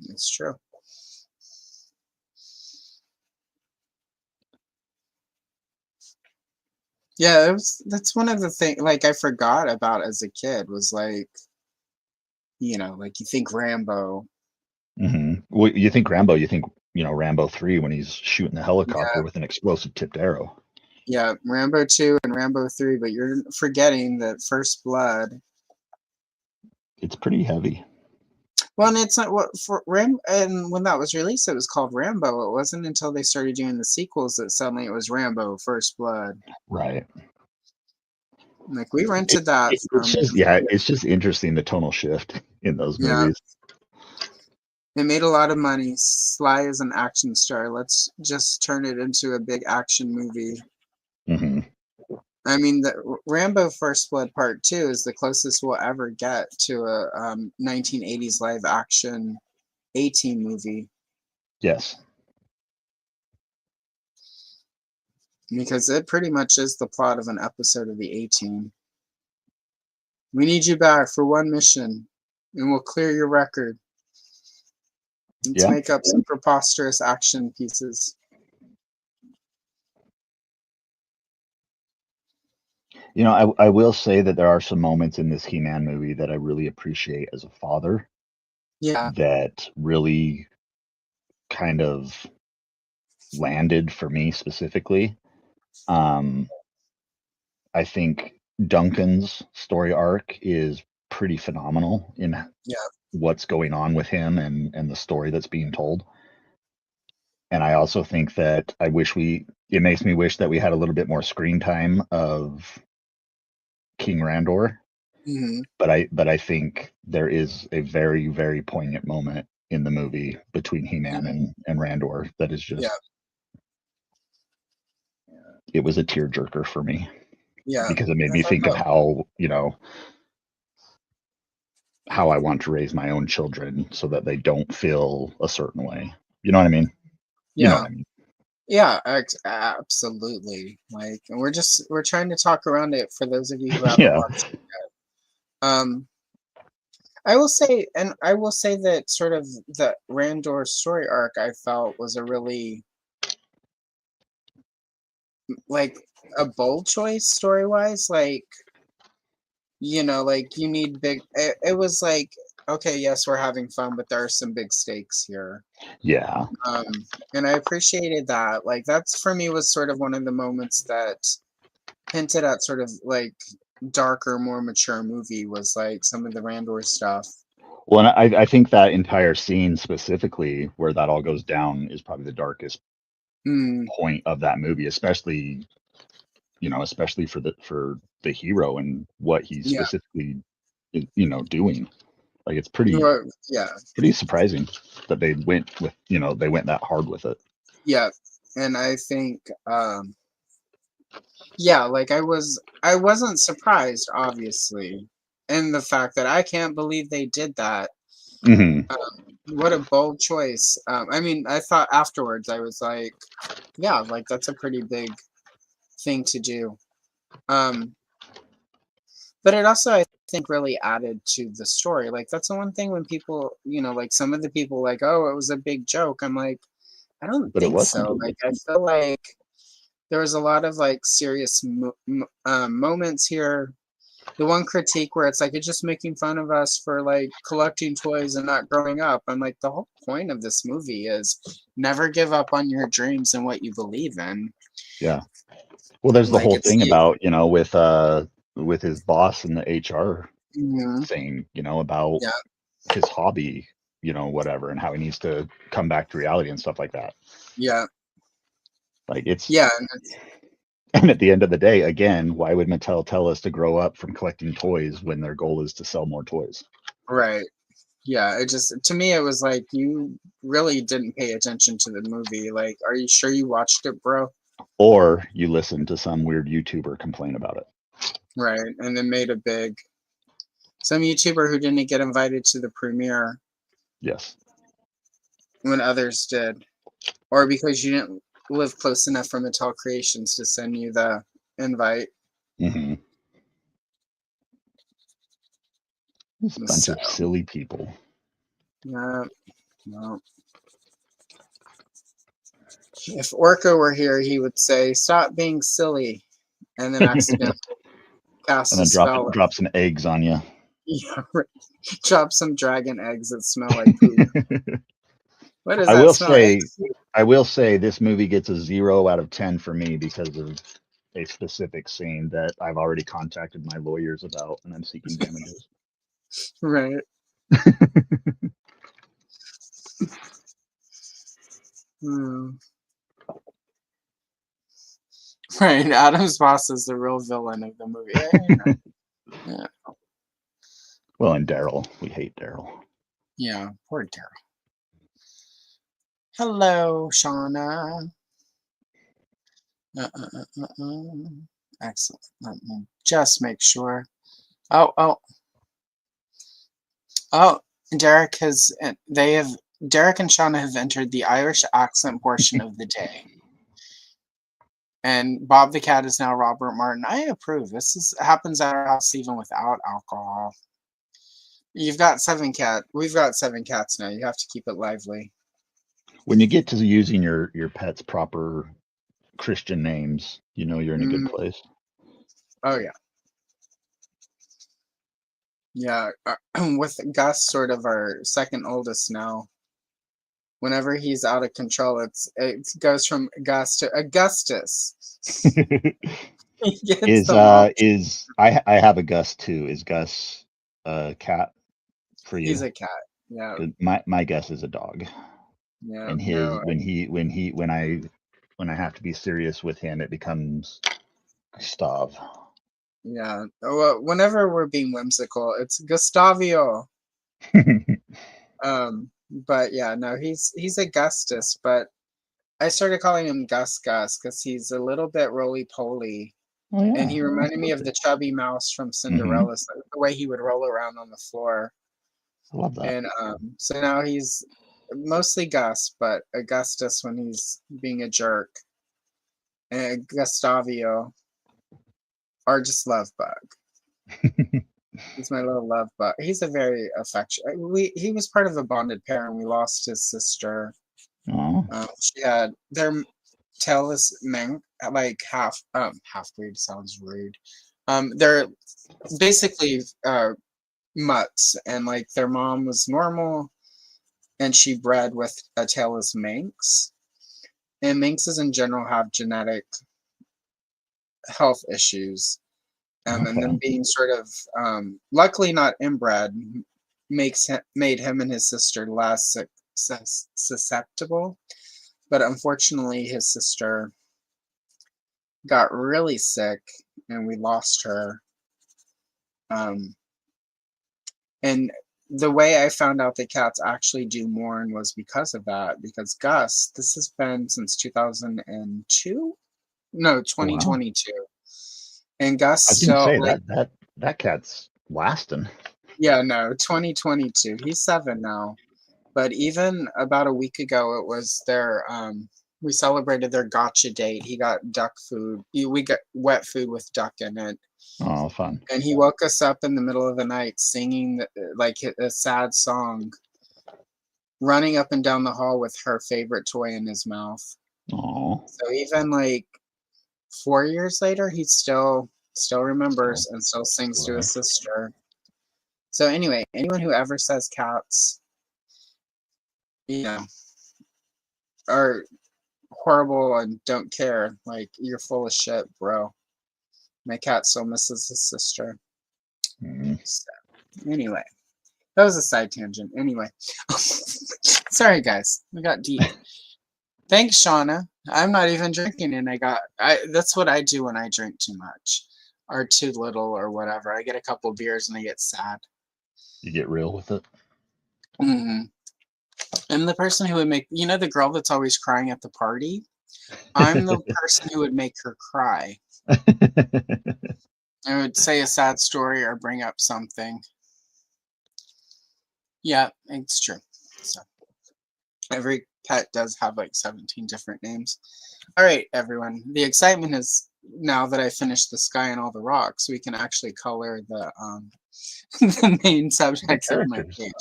[SPEAKER 1] it's true. Yeah, that's one of the things like I forgot about as a kid was like, like you think Rambo.
[SPEAKER 2] Well, you think Rambo, you think, Rambo 3 when he's shooting the
[SPEAKER 1] Yeah,
[SPEAKER 2] helicopter with an explosive tipped arrow.
[SPEAKER 1] yeah, Rambo 2 and Rambo 3, but you're forgetting that First Blood.
[SPEAKER 2] It's pretty heavy.
[SPEAKER 1] Well, and it's not what for Ram and when that was released it was called Rambo. It wasn't until they started doing the sequels that suddenly it was Rambo First Blood.
[SPEAKER 2] Right.
[SPEAKER 1] Like we
[SPEAKER 2] It,
[SPEAKER 1] rented that
[SPEAKER 2] it's
[SPEAKER 1] from
[SPEAKER 2] just, yeah, it's just interesting, the tonal shift in those
[SPEAKER 1] yeah,
[SPEAKER 2] movies.
[SPEAKER 1] it made a lot of money. Sly is an action star. Let's just turn it into a big action movie.
[SPEAKER 2] hmm
[SPEAKER 1] I mean, the Rambo First Blood Part 2 is the closest we'll ever get to a 1980s live action A-Team movie
[SPEAKER 2] Yes.
[SPEAKER 1] because it pretty much is the plot of an episode of the A-Team. We need you back for one mission and we'll clear your record. Let's
[SPEAKER 2] Yeah.
[SPEAKER 1] make up some preposterous action pieces.
[SPEAKER 2] I will say that there are some moments in this He-Man movie that I really appreciate as a father
[SPEAKER 1] Yeah,
[SPEAKER 2] that really kind of landed for me specifically. Um, I think Duncan's story arc is pretty phenomenal in
[SPEAKER 1] yeah,
[SPEAKER 2] what's going on with him and the story that's being told. And I also think that it makes me wish that we had a little bit more screen time of King Randor.
[SPEAKER 1] hmm
[SPEAKER 2] But I think there is a very, very poignant moment in the movie between He-Man and Randor that is
[SPEAKER 1] yeah,
[SPEAKER 2] just, it was a tearjerker for me
[SPEAKER 1] yeah.
[SPEAKER 2] because it made
[SPEAKER 1] I
[SPEAKER 2] me
[SPEAKER 1] thought
[SPEAKER 2] think of
[SPEAKER 1] that,
[SPEAKER 2] how I want to raise my own children so that they don't feel a certain way. You know what I mean? You know
[SPEAKER 1] yeah,
[SPEAKER 2] what I mean?
[SPEAKER 1] Yeah, absolutely. Like, and we're trying to talk around it for those of you who haven't
[SPEAKER 2] Yeah.
[SPEAKER 1] watched it yet. I will say that sort of the Randor story arc I felt was a really like a bold choice story wise. Like, like you need it was like, okay, yes, we're having fun, but there are some big stakes here.
[SPEAKER 2] Yeah.
[SPEAKER 1] And I appreciated that. Like, that's for me was sort of one of the moments that hinted at sort of like darker, more mature movie was like some of the Randor stuff.
[SPEAKER 2] Well, and I think that entire scene specifically where that all goes down is probably the darkest
[SPEAKER 1] Mm,
[SPEAKER 2] point of that movie, especially especially for the hero and what he's
[SPEAKER 1] yeah.
[SPEAKER 2] specifically doing. Like it's
[SPEAKER 1] Well, yeah.
[SPEAKER 2] pretty surprising that they went that hard with it.
[SPEAKER 1] Yeah. And I think yeah, like I wasn't surprised, obviously, in the fact that I can't believe they did that.
[SPEAKER 2] Hmm.
[SPEAKER 1] What a bold choice. I mean, I thought afterwards I was like, yeah, like that's a pretty big thing to do. Um, but it also I think really added to the story. Like that's the one thing when people, like some of the people like, oh, it was a big joke. I'm like, I don't
[SPEAKER 2] But it
[SPEAKER 1] think
[SPEAKER 2] wasn't.
[SPEAKER 1] so. Like I feel like there was a lot of like serious moments here. The one critique where it's like it's just making fun of us for like collecting toys and not growing up. I'm like, the whole point of this movie is never give up on your dreams and what you believe in.
[SPEAKER 2] Yeah. Well, there's the
[SPEAKER 1] Like
[SPEAKER 2] whole
[SPEAKER 1] it's
[SPEAKER 2] thing about with his boss and the HR
[SPEAKER 1] Mhm.
[SPEAKER 2] thing, about
[SPEAKER 1] Yeah,
[SPEAKER 2] his hobby, whatever, and how he needs to come back to reality and stuff like that.
[SPEAKER 1] yeah,
[SPEAKER 2] Like it's
[SPEAKER 1] yeah, and
[SPEAKER 2] and at the end of the day, again, why would Mattel tell us to grow up from collecting toys when their goal is to sell more toys?
[SPEAKER 1] right. Yeah, it just to me it was like you really didn't pay attention to the movie. Like, are you sure you watched it, bro?
[SPEAKER 2] Or you listen to some weird YouTuber complain about it.
[SPEAKER 1] Right, and then made a big some YouTuber who didn't get invited to the premiere
[SPEAKER 2] Yes.
[SPEAKER 1] when others did, or because you didn't live close enough for Mattel Creations to send you the invite.
[SPEAKER 2] Hmm. This bunch
[SPEAKER 1] So,
[SPEAKER 2] of silly people.
[SPEAKER 1] yeah, no. If Orca were here, he would say, "Stop being silly," and then
[SPEAKER 2] And
[SPEAKER 1] accidentally cast a
[SPEAKER 2] then
[SPEAKER 1] spell.
[SPEAKER 2] drop some eggs on you.
[SPEAKER 1] Yeah, right. Drop some dragon eggs that smell like poop. What does
[SPEAKER 2] I
[SPEAKER 1] that
[SPEAKER 2] will
[SPEAKER 1] smell?
[SPEAKER 2] say, I will say this movie gets a 0 out of 10 for me because of a specific scene that I've already contacted my lawyers about, and I'm seeking damages.
[SPEAKER 1] Right. Hmm. Right. Adam's boss is the real villain of the movie. Yeah.
[SPEAKER 2] Well, and Daryl, we hate Daryl.
[SPEAKER 1] Yeah. Poor Daryl. Hello, Shauna. Excellent. Let me just make sure. Oh, oh, oh. Derek has. Derek and Shauna have entered the Irish accent portion of the day. And Bob the Cat is now Robert Martin. I approve. Happens at our house even without alcohol. You've got 7 cat. We've got 7 cats now. You have to keep it lively.
[SPEAKER 2] When you get to using your pet's proper Christian names, you're in a good place.
[SPEAKER 1] Oh yeah, yeah. With Gus, sort of our second oldest now. Whenever he's out of control, it goes from Gus to Augustus. He gets them all.
[SPEAKER 2] I have a Gus too. Is Gus a cat for you?
[SPEAKER 1] He's a cat. Yeah,
[SPEAKER 2] 'Cause my Gus is a dog.
[SPEAKER 1] yeah.
[SPEAKER 2] And his
[SPEAKER 1] No,
[SPEAKER 2] when I have to be serious with him, it becomes Gustav.
[SPEAKER 1] yeah. Well, whenever we're being whimsical, it's Gustavio. But yeah, no, he's Augustus, but I started calling him Gus Gus because he's a little bit roly poly,
[SPEAKER 2] Oh yeah.
[SPEAKER 1] and he reminded me of the chubby mouse from Cinderella, so the way he would roll around on the floor.
[SPEAKER 2] I love that.
[SPEAKER 1] And so now he's mostly Gus, but Augustus when he's being a jerk, and Gustavio, or just Love Bug. He's my little love bug. He's a very affectionate. He was part of a bonded pair, and we lost his sister.
[SPEAKER 2] Oh,
[SPEAKER 1] She had their tail is like half breed sounds rude. They're basically mutts, and like their mom was normal, and she bred with a tailless Manx. And Manxes in general have genetic health issues. And
[SPEAKER 2] okay.
[SPEAKER 1] then being sort of luckily not inbred made him and his sister less susceptible. But unfortunately, his sister got really sick, and we lost her. And the way I found out that cats actually do mourn was because of that. Because Gus, this has been since 2002, no, 2022.
[SPEAKER 2] Wow.
[SPEAKER 1] And Gus
[SPEAKER 2] I was gonna
[SPEAKER 1] still
[SPEAKER 2] say
[SPEAKER 1] like,
[SPEAKER 2] that cat's lasting.
[SPEAKER 1] yeah, no, 2022. He's 7 now. But even about a week ago, it was their we celebrated their gotcha date. He got duck food. We got wet food with duck in it.
[SPEAKER 2] Oh, fun.
[SPEAKER 1] And he woke us up in the middle of the night singing like a sad song, running up and down the hall with her favorite toy in his mouth.
[SPEAKER 2] Oh,
[SPEAKER 1] So even like 4 years later, he still remembers and still sings to his sister. So anyway, anyone who ever says cats, you know, are horrible and don't care, like, you're full of shit, bro. My cat still misses his sister. So, anyway, that was a side tangent. Anyway, sorry guys, we got deep. Thanks, Shauna. I'm not even drinking, and that's what I do when I drink too much or too little or whatever. I get a couple beers and I get sad.
[SPEAKER 2] you get real with it.
[SPEAKER 1] Mm-hmm. I'm the person who would make, the girl that's always crying at the party. I'm the person who would make her cry. I would say a sad story or bring up something. Yeah, it's true. So every pet does have like 17 different names. All right, everyone. The excitement is now that I finished the sky and all the rocks, we can actually color the the main subjects of my page.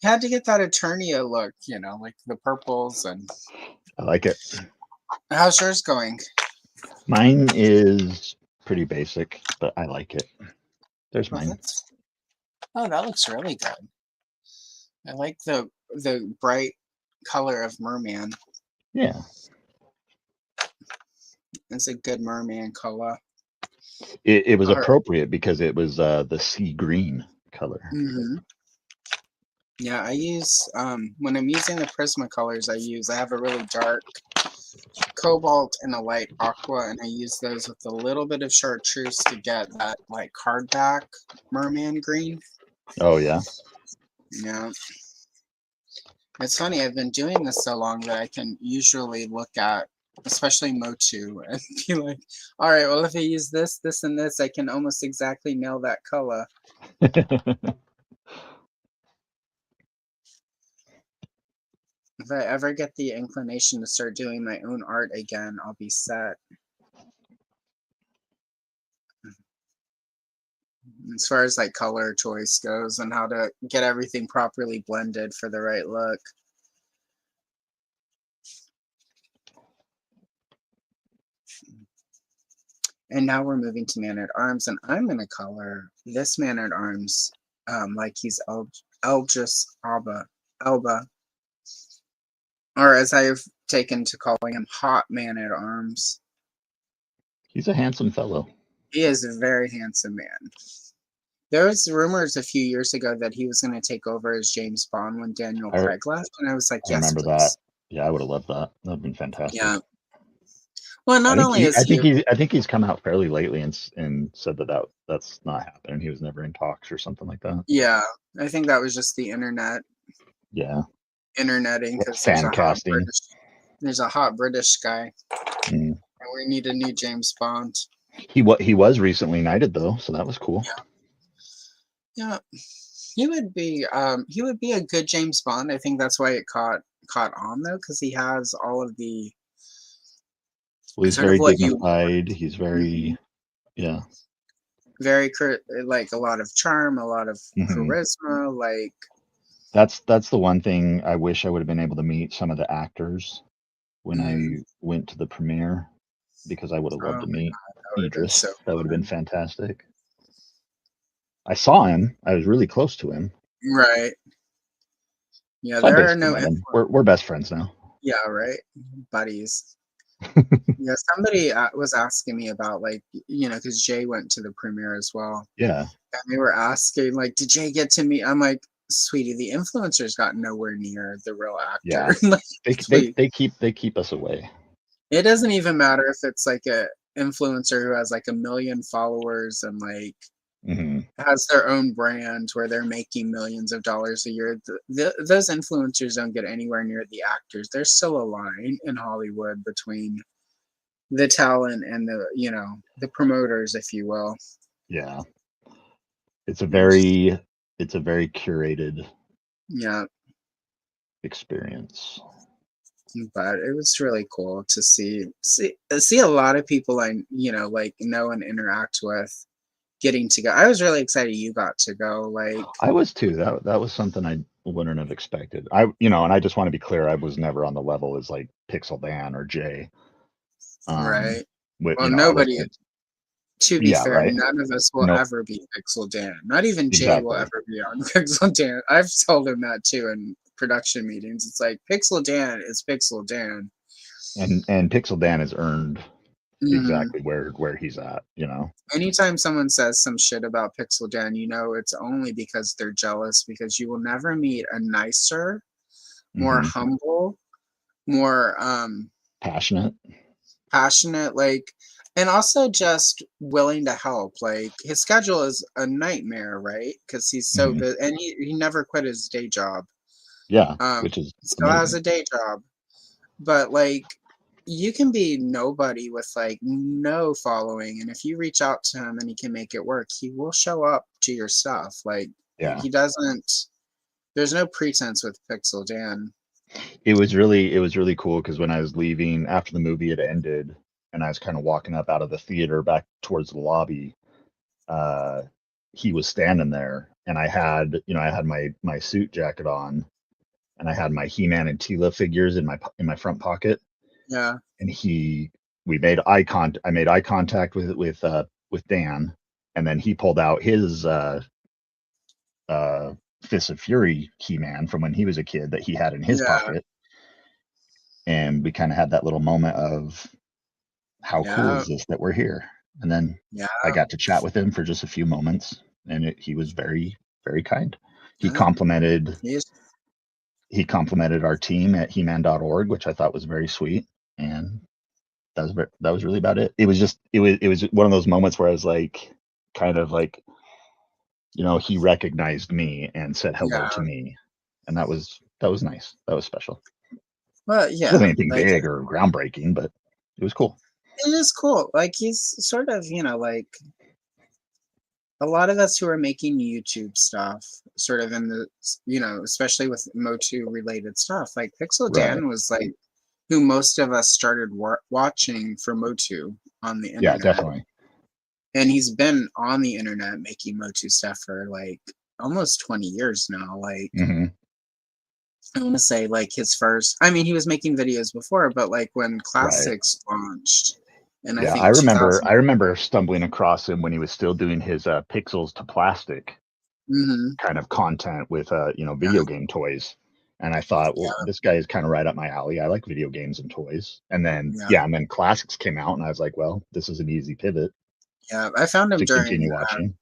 [SPEAKER 1] Had to get that Eternia look, like the purples and.
[SPEAKER 2] I like it.
[SPEAKER 1] How's yours going?
[SPEAKER 2] Mine is pretty basic, but I like it. There's mine.
[SPEAKER 1] Oh, that looks really good. I like the bright color of merman.
[SPEAKER 2] Yeah.
[SPEAKER 1] It's a good merman color.
[SPEAKER 2] It was appropriate because it was the sea green color.
[SPEAKER 1] Mm-hmm. Yeah, I use when I'm using the Prismacolors, I have a really dark cobalt and a light aqua, and I use those with a little bit of chartreuse to get that like cardback merman green.
[SPEAKER 2] Oh yeah.
[SPEAKER 1] Yeah. It's funny, I've been doing this so long that I can usually look at, especially Motu, and be like, all right, well, if I use this, this, and this, I can almost exactly nail that color. If I ever get the inclination to start doing my own art again, I'll be set. As far as like color choice goes and how to get everything properly blended for the right look. And now we're moving to Man-at-Arms, and I'm going to color this Man-at-Arms like he's Elba. Or as I've taken to calling him Hot Man-at-Arms.
[SPEAKER 2] He's a handsome fellow.
[SPEAKER 1] He is a very handsome man. There was rumors a few years ago that he was going to take over as James Bond when Daniel Craig left, and I was like, yes,
[SPEAKER 2] remember
[SPEAKER 1] please.
[SPEAKER 2] that. Yeah, I would have loved that. That would have been fantastic.
[SPEAKER 1] Yeah. Well, not only is
[SPEAKER 2] I think he's come out fairly lately and said that's not happening. He was never in talks or something like that.
[SPEAKER 1] Yeah, I think that was just the internet.
[SPEAKER 2] Yeah.
[SPEAKER 1] Interneting because there's a hot British guy, and we need a new James Bond. He
[SPEAKER 2] was recently knighted though, so that was cool.
[SPEAKER 1] Yeah, He would be a good James Bond. I think that's why it caught on though, because he has all of the
[SPEAKER 2] Well, he's
[SPEAKER 1] sort of
[SPEAKER 2] very
[SPEAKER 1] what you
[SPEAKER 2] dignified. He's very,
[SPEAKER 1] Mhm.
[SPEAKER 2] yeah.
[SPEAKER 1] Very like a lot of charm, a lot of
[SPEAKER 2] Hmm.
[SPEAKER 1] charisma, like
[SPEAKER 2] That's the one thing I wish I would have been able to meet some of the actors when
[SPEAKER 1] mm,
[SPEAKER 2] I went to the premiere because I would have
[SPEAKER 1] oh
[SPEAKER 2] loved to
[SPEAKER 1] my
[SPEAKER 2] meet
[SPEAKER 1] god, that would have been
[SPEAKER 2] Idris.
[SPEAKER 1] so
[SPEAKER 2] That would have been
[SPEAKER 1] fun.
[SPEAKER 2] fantastic. I saw him. I was really close to him.
[SPEAKER 1] Right. Yeah,
[SPEAKER 2] So I
[SPEAKER 1] there are
[SPEAKER 2] basically
[SPEAKER 1] no
[SPEAKER 2] met him.
[SPEAKER 1] influ
[SPEAKER 2] We're best friends now.
[SPEAKER 1] yeah, right? Buddies. Yeah, somebody was asking me about like, because Jay went to the premiere as well.
[SPEAKER 2] Yeah.
[SPEAKER 1] And they were asking, like, did Jay get to meet? I'm like, sweetie, the influencers got nowhere near the real actor.
[SPEAKER 2] Yeah.
[SPEAKER 1] Like,
[SPEAKER 2] They
[SPEAKER 1] please.
[SPEAKER 2] they keep us away.
[SPEAKER 1] It doesn't even matter if it's like a influencer who has like 1 million followers and like
[SPEAKER 2] Hmm.
[SPEAKER 1] has their own brand where they're making millions of dollars a year. Those influencers don't get anywhere near the actors. There's still a line in Hollywood between the talent and the promoters, if you will.
[SPEAKER 2] Yeah. It's a
[SPEAKER 1] And just
[SPEAKER 2] very curated
[SPEAKER 1] yeah,
[SPEAKER 2] experience.
[SPEAKER 1] but it was really cool to see a lot of people I like know and interact with getting to go. I was really excited you got to go. Like,
[SPEAKER 2] I was too. That was something I wouldn't have expected. And I just want to be clear, I was never on the level as like Pixel Dan or Jay. Um,
[SPEAKER 1] right?
[SPEAKER 2] with
[SPEAKER 1] Well,
[SPEAKER 2] I was
[SPEAKER 1] nobody. To be
[SPEAKER 2] yeah,
[SPEAKER 1] fair,
[SPEAKER 2] right.
[SPEAKER 1] none of us will
[SPEAKER 2] No,
[SPEAKER 1] ever be Pixel Dan. Not even Jay will
[SPEAKER 2] exactly.
[SPEAKER 1] ever be on Pixel Dan. I've told him that too in production meetings. It's like Pixel Dan is Pixel Dan.
[SPEAKER 2] And Pixel Dan has earned
[SPEAKER 1] Mhm.
[SPEAKER 2] exactly where he's at.
[SPEAKER 1] Anytime someone says some shit about Pixel Dan, it's only because they're jealous, because you will never meet a nicer, more
[SPEAKER 2] Hmm.
[SPEAKER 1] humble, more
[SPEAKER 2] Passionate.
[SPEAKER 1] passionate, like, and also just willing to help. Like, his schedule is a nightmare, right? Because he's so
[SPEAKER 2] Hmm.
[SPEAKER 1] busy, and he never quit his day job.
[SPEAKER 2] Yeah,
[SPEAKER 1] Um,
[SPEAKER 2] which is
[SPEAKER 1] still has
[SPEAKER 2] amazing.
[SPEAKER 1] a day job, but like, you can be nobody with like no following, and if you reach out to him and he can make it work, he will show up to your stuff. Like,
[SPEAKER 2] Yeah.
[SPEAKER 1] he doesn't. There's no pretense with Pixel Dan.
[SPEAKER 2] It was really cool because when I was leaving after the movie had ended and I was kind of walking up out of the theater back towards the lobby, uh, he was standing there and I had my suit jacket on and I had my He-Man and Tila figures in my front pocket
[SPEAKER 1] Yeah,
[SPEAKER 2] and I made eye contact with Dan and then he pulled out his Fist of Fury He-Man from when he was a kid that he had in his
[SPEAKER 1] yeah,
[SPEAKER 2] pocket and we kind of had that little moment of how cool
[SPEAKER 1] yeah,
[SPEAKER 2] is this that we're here? And then
[SPEAKER 1] yeah,
[SPEAKER 2] I got to chat with him for just a few moments, and he was very, very kind. He
[SPEAKER 1] yeah.
[SPEAKER 2] complimented
[SPEAKER 1] He's
[SPEAKER 2] he complimented our team at heman.org, which I thought was very sweet, and that was really about it. It was one of those moments where I was like, kind of like, he recognized me and said hello to
[SPEAKER 1] yeah.
[SPEAKER 2] me, and that was nice. That was special.
[SPEAKER 1] Well,
[SPEAKER 2] It
[SPEAKER 1] yeah,
[SPEAKER 2] wasn't anything
[SPEAKER 1] like,
[SPEAKER 2] big or groundbreaking, but it was cool.
[SPEAKER 1] it is cool. Like, he's sort of, like a lot of us who are making YouTube stuff, sort of in especially with Motu related stuff. Like, Pixel
[SPEAKER 2] Right.
[SPEAKER 1] Dan was like who most of us started watching for Motu on the
[SPEAKER 2] Yeah,
[SPEAKER 1] internet,
[SPEAKER 2] definitely.
[SPEAKER 1] and he's been on the internet making Motu stuff for like almost 20 years now. Like,
[SPEAKER 2] Hmm.
[SPEAKER 1] I want to say like his first. I mean, he was making videos before, but like when
[SPEAKER 2] Right.
[SPEAKER 1] Classics launched, and I
[SPEAKER 2] Yeah, I
[SPEAKER 1] think
[SPEAKER 2] remember
[SPEAKER 1] 2000.
[SPEAKER 2] I remember stumbling across him when he was still doing his pixels to plastic
[SPEAKER 1] Mhm,
[SPEAKER 2] kind of content with
[SPEAKER 1] yeah,
[SPEAKER 2] video game toys. And I thought, well,
[SPEAKER 1] yeah,
[SPEAKER 2] this guy is kind of right up my alley. I like video games and toys. And then
[SPEAKER 1] yeah,
[SPEAKER 2] yeah, and then classics came out and I was like, well, this is an easy pivot
[SPEAKER 1] yeah. I found him
[SPEAKER 2] to continue watching.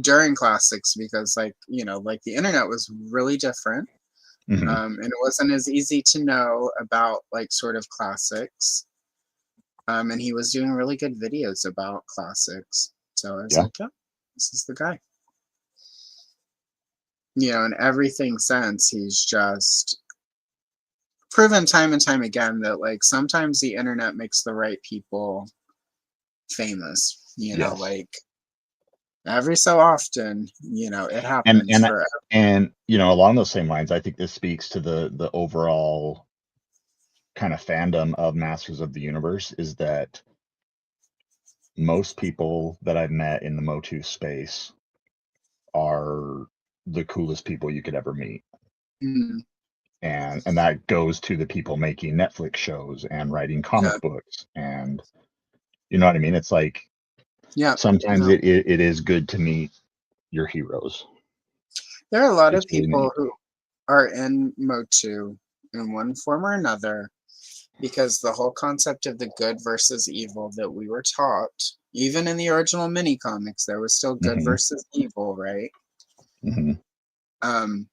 [SPEAKER 1] during Classics, because like like the internet was really different,
[SPEAKER 2] Hmm.
[SPEAKER 1] and it wasn't as easy to know about like sort of classics. And he was doing really good videos about classics, so I was
[SPEAKER 2] Yeah.
[SPEAKER 1] like, yeah, this is the guy. And everything since, he's just proven time and time again that like sometimes the internet makes the right people famous.
[SPEAKER 2] Yes.
[SPEAKER 1] Like, every so often, it
[SPEAKER 2] And
[SPEAKER 1] happens
[SPEAKER 2] and
[SPEAKER 1] for.
[SPEAKER 2] and along those same lines, I think this speaks to the overall kind of fandom of Masters of the Universe, is that most people that I've met in the Motu space are the coolest people you could ever meet.
[SPEAKER 1] Mm,
[SPEAKER 2] And that goes to the people making Netflix shows and writing
[SPEAKER 1] yeah,
[SPEAKER 2] comic books, and you know what I mean? It's like
[SPEAKER 1] yeah.
[SPEAKER 2] sometimes
[SPEAKER 1] No,
[SPEAKER 2] it is good to meet your heroes.
[SPEAKER 1] there are a lot of
[SPEAKER 2] It's really
[SPEAKER 1] people
[SPEAKER 2] neat.
[SPEAKER 1] who are in Motu in one form or another because the whole concept of the good versus evil that we were taught, even in the original mini comics, there was still good
[SPEAKER 2] Hmm.
[SPEAKER 1] versus evil, right?
[SPEAKER 2] Hmm.
[SPEAKER 1] Um,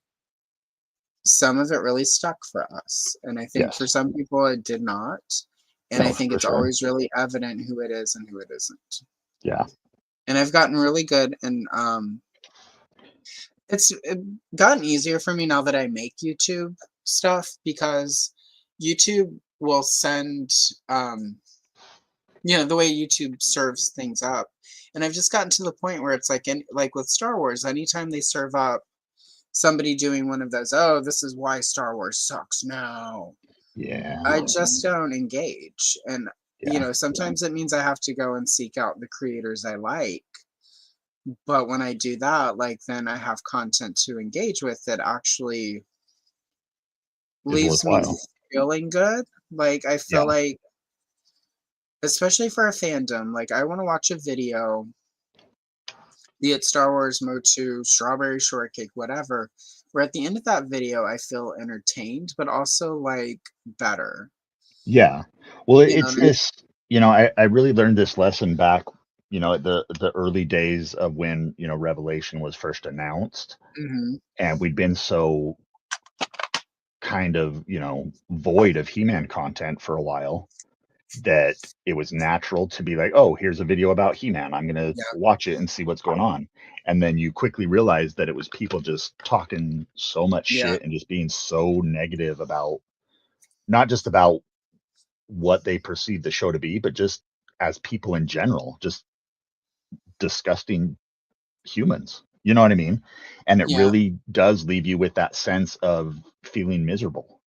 [SPEAKER 1] some of it really stuck for us, and I think for
[SPEAKER 2] Yes.
[SPEAKER 1] some people it did not. And I
[SPEAKER 2] No,
[SPEAKER 1] think
[SPEAKER 2] for
[SPEAKER 1] it's
[SPEAKER 2] sure.
[SPEAKER 1] always really evident who it is and who it isn't.
[SPEAKER 2] Yeah.
[SPEAKER 1] And I've gotten really good, and it's gotten easier for me now that I make YouTube stuff because YouTube will send the way YouTube serves things up. And I've just gotten to the point where it's like with Star Wars, anytime they serve up somebody doing one of those, oh, this is why Star Wars sucks now.
[SPEAKER 2] Yeah.
[SPEAKER 1] I just don't engage. And
[SPEAKER 2] Yeah.
[SPEAKER 1] sometimes it means I have to go and seek out the creators I like. But when I do that, like then I have content to engage with that actually
[SPEAKER 2] Is
[SPEAKER 1] leaves me
[SPEAKER 2] worthwhile.
[SPEAKER 1] feeling good. Like I feel
[SPEAKER 2] Yeah.
[SPEAKER 1] like, especially for a fandom, like I want to watch a video, be it Star Wars, Motu, Strawberry Shortcake, whatever, where at the end of that video I feel entertained, but also like better.
[SPEAKER 2] Yeah. Well,
[SPEAKER 1] You know
[SPEAKER 2] it's
[SPEAKER 1] what I mean?
[SPEAKER 2] this, I really learned this lesson back, at the early days of when, Revelation was first announced,
[SPEAKER 1] Hmm.
[SPEAKER 2] and we'd been so kind of, void of He-Man content for a while, that it was natural to be like, oh, here's a video about He-Man. I'm going to
[SPEAKER 1] Yeah,
[SPEAKER 2] watch it and see what's going on. And then you quickly realize that it was people just talking so much
[SPEAKER 1] yeah,
[SPEAKER 2] shit and just being so negative about, not just about what they perceive the show to be, but just as people in general, just disgusting humans. You know what I mean? And it
[SPEAKER 1] yeah,
[SPEAKER 2] really does leave you with that sense of feeling miserable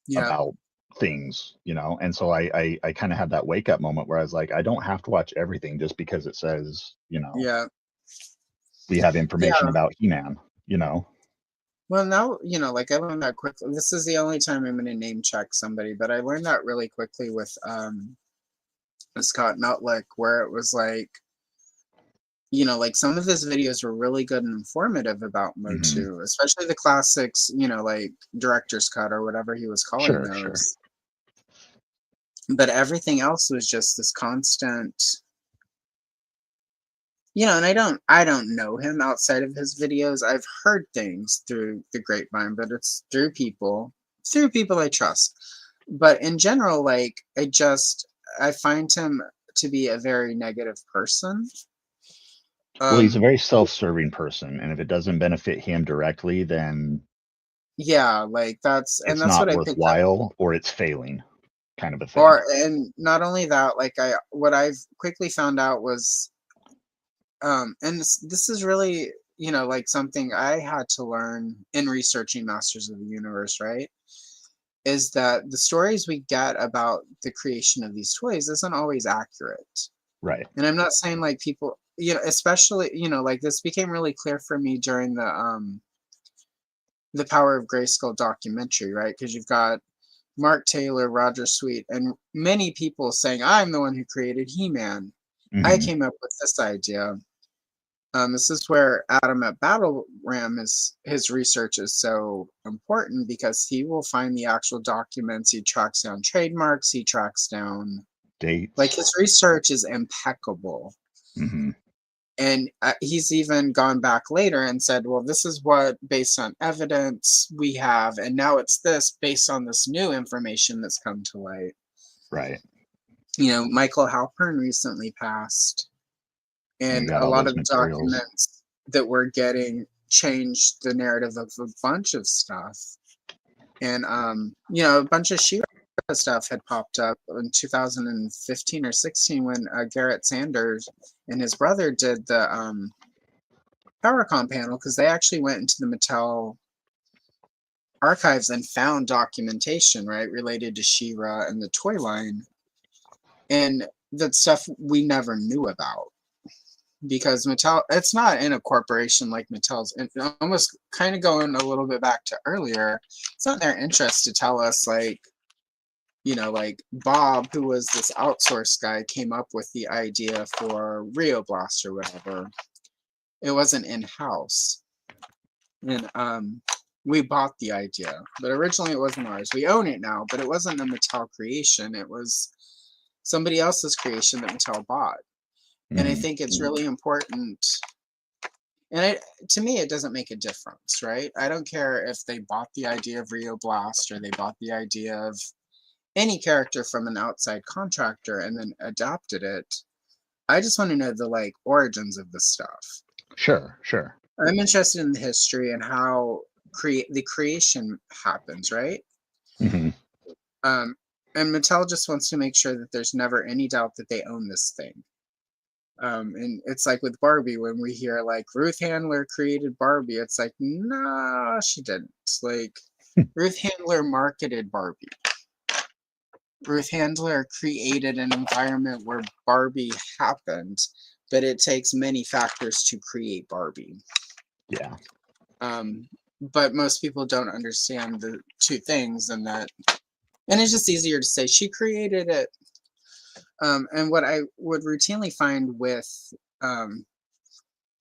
[SPEAKER 1] yeah,
[SPEAKER 2] about things, and so I kind of had that wake up moment where I was like, I don't have to watch everything just because it says,
[SPEAKER 1] yeah,
[SPEAKER 2] we have information
[SPEAKER 1] yeah.
[SPEAKER 2] about He-Man.
[SPEAKER 1] Well, now, like I learned that quickly. This is the only time I'm going to name check somebody, but I learned that really quickly with Scott Nutlick, where it was like, like some of his videos were really good and informative about
[SPEAKER 2] Hmm.
[SPEAKER 1] Motu, especially the classics, like director's cut or whatever he was calling
[SPEAKER 2] Sure, sure.
[SPEAKER 1] those. But everything else was just this constant, and I don't know him outside of his videos. I've heard things through the grapevine, but it's through people I trust. But in general, like I find him to be a very negative person.
[SPEAKER 2] Well, he's a
[SPEAKER 1] Um,
[SPEAKER 2] very self-serving person, and if it doesn't benefit him directly, then
[SPEAKER 1] yeah, like
[SPEAKER 2] it's
[SPEAKER 1] that's what
[SPEAKER 2] not
[SPEAKER 1] I picked up.
[SPEAKER 2] worthwhile, or it's failing, kind of a thing.
[SPEAKER 1] And not only that, like what I've quickly found out was, and this is really, like something I had to learn in researching Masters of the Universe, right? Is that the stories we get about the creation of these toys isn't always accurate.
[SPEAKER 2] Right.
[SPEAKER 1] And I'm not saying like people, especially, like this became really clear for me during the Power of Grayskull documentary, right? Because you've got Mark Taylor, Roger Sweet, and many people saying, I'm the one who created He-Man. I
[SPEAKER 2] Hmm.
[SPEAKER 1] came up with this idea. This is where Adam at Battle Ram his research is so important because he will find the actual documents. He tracks down trademarks. He tracks down, like,
[SPEAKER 2] Dates.
[SPEAKER 1] his research is impeccable.
[SPEAKER 2] Hmm.
[SPEAKER 1] And he's even gone back later and said, well, this is what, based on evidence, we have. And now it's this based on this new information that's come to light.
[SPEAKER 2] Right.
[SPEAKER 1] Michael Halpern recently passed.
[SPEAKER 2] And you
[SPEAKER 1] And
[SPEAKER 2] got
[SPEAKER 1] a
[SPEAKER 2] all
[SPEAKER 1] lot
[SPEAKER 2] those
[SPEAKER 1] of the
[SPEAKER 2] materials.
[SPEAKER 1] documents that we're getting changed the narrative of a bunch of stuff. And, a bunch of She stuff had popped up in 2015 or 16 when Garrett Sanders and his brother did PowerCon panel because they actually went into the Mattel archives and found documentation, right, related to She-Ra and the toy line, and that stuff we never knew about because Mattel, it's not in a corporation like Mattel's, and almost kind of going a little bit back to earlier, it's not in their interest to tell us, like, you know, like Bob, who was this outsourced guy, came up with the idea for Rio Blast or whatever. It wasn't in-house. And we bought the idea, but originally it wasn't ours. We own it now, but it wasn't a Mattel creation. It was somebody else's creation that Mattel bought. And I think it's really important. And to me, it doesn't make a difference, right? I don't care if they bought the idea of Rio Blast or they bought the idea of any character from an outside contractor and then adapted it. I just want to know the like origins of the stuff.
[SPEAKER 2] Sure.
[SPEAKER 1] I'm interested in the history and how the creation happens, right?
[SPEAKER 2] Mm-hmm.
[SPEAKER 1] And Mattel just wants to make sure that there's never any doubt that they own this thing. And it's like with Barbie, when we hear like Ruth Handler created Barbie, it's like, nah, she didn't. Like Ruth Handler marketed Barbie. Ruth Handler created an environment where Barbie happened, but it takes many factors to create Barbie.
[SPEAKER 2] Yeah.
[SPEAKER 1] But most people don't understand the two things, and it's just easier to say she created it. And what I would routinely find with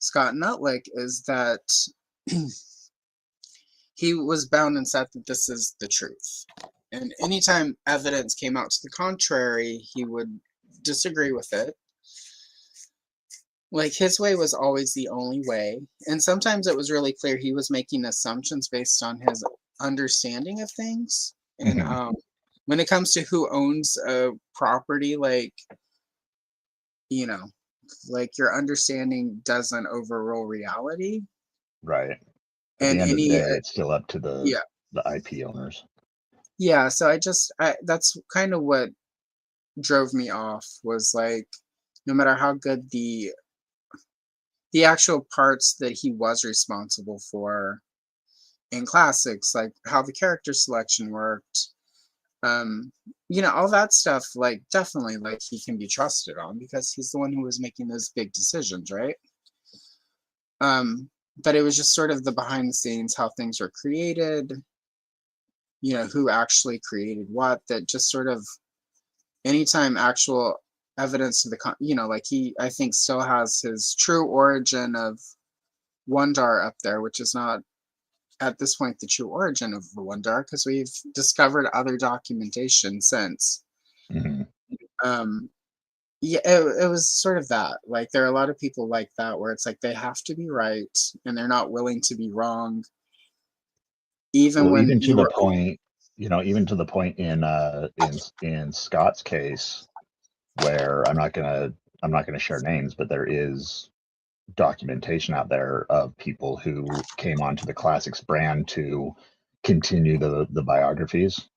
[SPEAKER 1] Scott Nutlick is that he was bound and said that this is the truth. And anytime evidence came out to the contrary, he would disagree with it. Like his way was always the only way. And sometimes it was really clear he was making assumptions based on his understanding of things. And when it comes to who owns a property, like, you know, like your understanding doesn't overrule reality.
[SPEAKER 2] Right. At
[SPEAKER 1] And
[SPEAKER 2] the end of the day, it's still up to the IP owners.
[SPEAKER 1] Yeah, so that's kind of what drove me off, was like, no matter how good the actual parts that he was responsible for in classics, like how the character selection worked, you know, all that stuff, like definitely like he can be trusted on because he's the one who was making those big decisions, right? But it was just sort of the behind the scenes, how things were created, you know, who actually created what, that just sort of anytime actual evidence to the, you know, like I think still has his true origin of Wondar up there, which is not at this point the true origin of the Wondar because we've discovered other documentation since. Yeah, it was sort of that. Like there are a lot of people like that where it's like they have to be right and they're not willing to be wrong. Even to the point,
[SPEAKER 2] you know, even to the point in Scott's case, where I'm not gonna share names, but there is documentation out there of people who came onto the Classics brand to continue the biographies.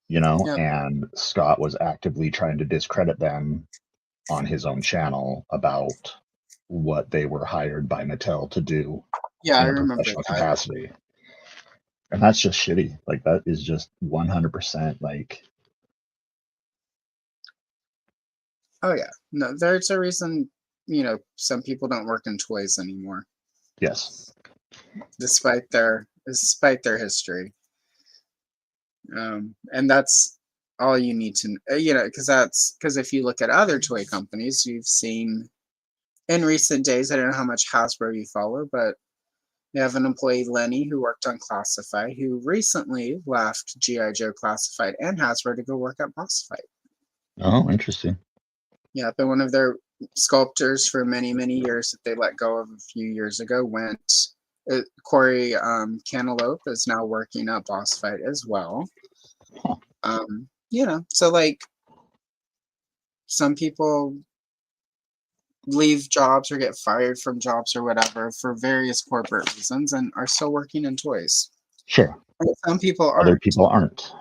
[SPEAKER 2] You know, and Scott was actively trying to discredit them on his own channel about what they were hired by Mattel to do
[SPEAKER 1] in
[SPEAKER 2] a professional capacity. And that's just shitty. Like that is just 100% like.
[SPEAKER 1] Oh yeah, no, there's a reason, you know, some people don't work in toys anymore.
[SPEAKER 2] Yes.
[SPEAKER 1] Despite their history. And that's all you need to, you know, because if you look at other toy companies, you've seen in recent days, I don't know how much Hasbro you follow, but they have an employee, Lenny, who worked on Classified, who recently left G.I. Joe Classified and Hasbro to go work at Bossified. Oh,
[SPEAKER 2] interesting.
[SPEAKER 1] Yeah, but one of their sculptors for many, many years that they let go of a few years ago went. Corey Cantaloupe is now working at Bossified as well. You know, so like some people leave jobs or get fired from jobs or whatever for various corporate reasons and are still working in toys.
[SPEAKER 2] Sure.
[SPEAKER 1] And some people aren't.
[SPEAKER 2] Other people aren't.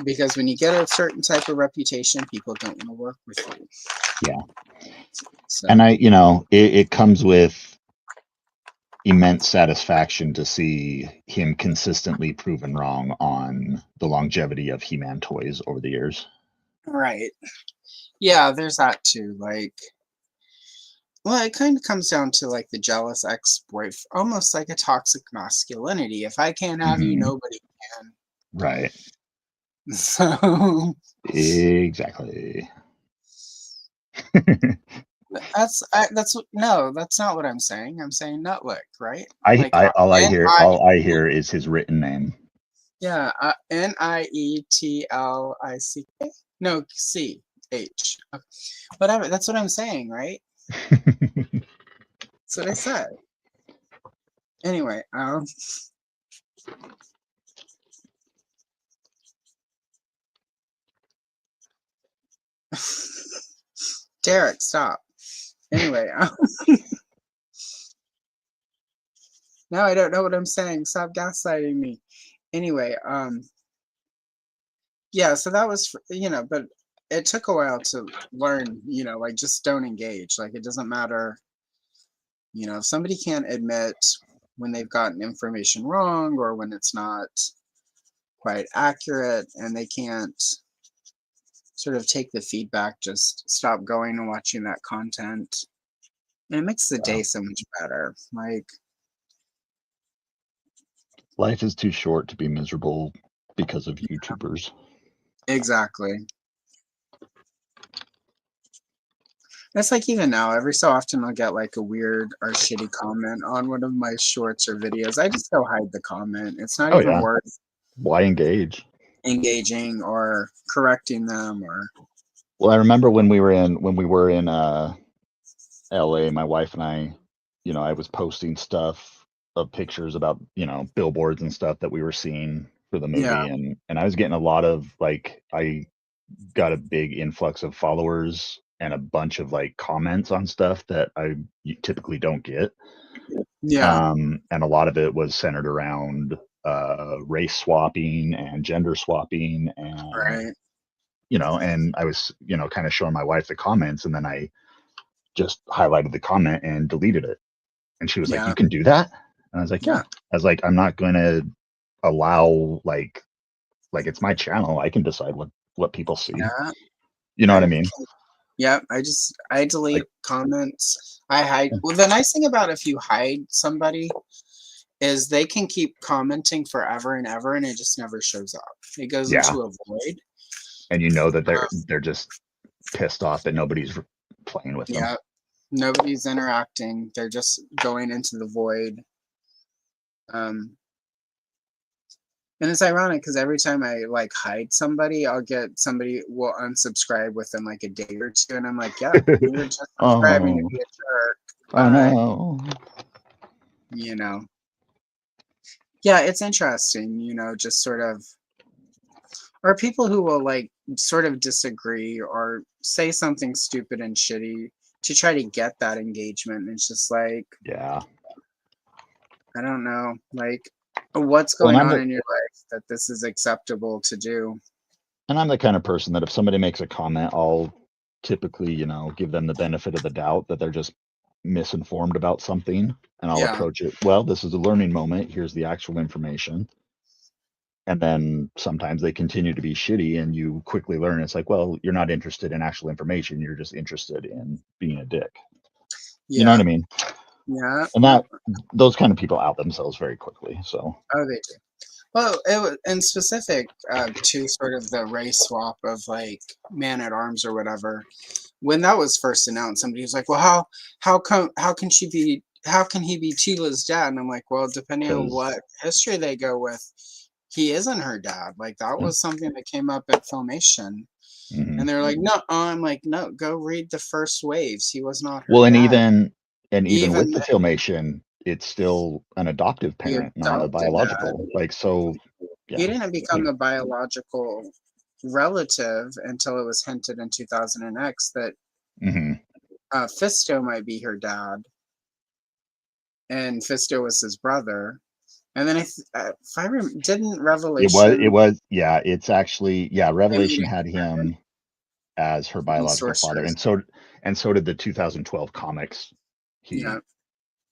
[SPEAKER 1] Because when you get a certain type of reputation, people don't want to work with you.
[SPEAKER 2] Yeah. So. And you know, it comes with immense satisfaction to see him consistently proven wrong on the longevity of He-Man toys over the years.
[SPEAKER 1] Right. Yeah, there's that too. Like, well, it kind of comes down to like the jealous ex-boyfriend, almost like a toxic masculinity. If I can't have you,
[SPEAKER 2] Mhm.
[SPEAKER 1] nobody
[SPEAKER 2] Right.
[SPEAKER 1] can. So
[SPEAKER 2] Exactly.
[SPEAKER 1] that's not what I'm saying. I'm saying nutlick, right? Like
[SPEAKER 2] All I
[SPEAKER 1] N-I-E,
[SPEAKER 2] hear is his written name.
[SPEAKER 1] yeah, Nietlick. No, C-H. Okay. Whatever. That's what I'm saying, right? That's what I said. Anyway, Derek, stop. Anyway, now I don't know what I'm saying. Stop gaslighting me. Anyway, yeah, so that was, but it took a while to learn, like just don't engage. Like it doesn't matter, if somebody can't admit when they've gotten information wrong or when it's not quite accurate and they can't sort of take the feedback, just stop going and watching that content. And it makes the day so much better. Like,
[SPEAKER 2] Life is too short to be miserable because of YouTubers.
[SPEAKER 1] exactly. It's like even now, every so often I'll get like a weird or shitty comment on one of my shorts or videos. I just go hide the comment. It's not even worth
[SPEAKER 2] Why engage?
[SPEAKER 1] engaging or correcting them or.
[SPEAKER 2] Well, I remember when we were in LA, my wife and I, I was posting stuff of pictures about, billboards and stuff that we were seeing for the movie,
[SPEAKER 1] Yeah.
[SPEAKER 2] and I was getting a lot of I got a big influx of followers and a bunch of comments on stuff that I typically don't get.
[SPEAKER 1] Yeah.
[SPEAKER 2] And a lot of it was centered around race swapping and gender swapping, and
[SPEAKER 1] Right.
[SPEAKER 2] and I was kind of showing my wife the comments, and then I just highlighted the comment and deleted it, and she was like, "You can do that?" And I was like, "Yeah." I was like, "I'm not going to allow like it's my channel. I can decide what people see."
[SPEAKER 1] Yeah.
[SPEAKER 2] You know what I mean?
[SPEAKER 1] Yeah, I delete comments. I hide. Well, the nice thing about if you hide somebody is they can keep commenting forever and ever, and it just never shows up. It goes into a void.
[SPEAKER 2] And that they're just pissed off that nobody's playing with them.
[SPEAKER 1] Yeah, nobody's interacting. They're just going into the void. And it's ironic because every time I hide somebody, I'll get somebody will unsubscribe within like a day or two, and I'm like, yeah, you were just subscribing to be a jerk.
[SPEAKER 2] Oh no.
[SPEAKER 1] Yeah, it's interesting, just sort of, or people who will sort of disagree or say something stupid and shitty to try to get that engagement. And it's just like,
[SPEAKER 2] yeah,
[SPEAKER 1] I don't know, what's going on in your life that this is acceptable to do.
[SPEAKER 2] And I'm the kind of person that if somebody makes a comment, I'll typically, give them the benefit of the doubt that they're just misinformed about something, and I'll approach it, well, this is a learning moment, here's the actual information. And then sometimes they continue to be shitty, and you quickly learn it's like, well, you're not interested in actual information, you're just interested in being a dick. You know what I mean?
[SPEAKER 1] Yeah.
[SPEAKER 2] And those kind of people out themselves very quickly. So
[SPEAKER 1] they do. Well, it was in specific to sort of the race swap of Man at Arms or whatever. When that was first announced, somebody was like, "Well, how can he be Tila's dad?" And I'm like, "Well, depending on what history they go with, he isn't her dad." Like that was something that came up at Filmation, and they're like, "No," I'm like, "No, go read the first waves. He was not her dad."
[SPEAKER 2] And even with the Filmation, it's still an adoptive parent, not a biological.
[SPEAKER 1] He didn't become a biological relative until it was hinted in 2000X that Fisto might be her dad, and Fisto was his brother. And then didn't Revelation?
[SPEAKER 2] It's actually Revelation had him as her biological father, and so did the 2012 comics.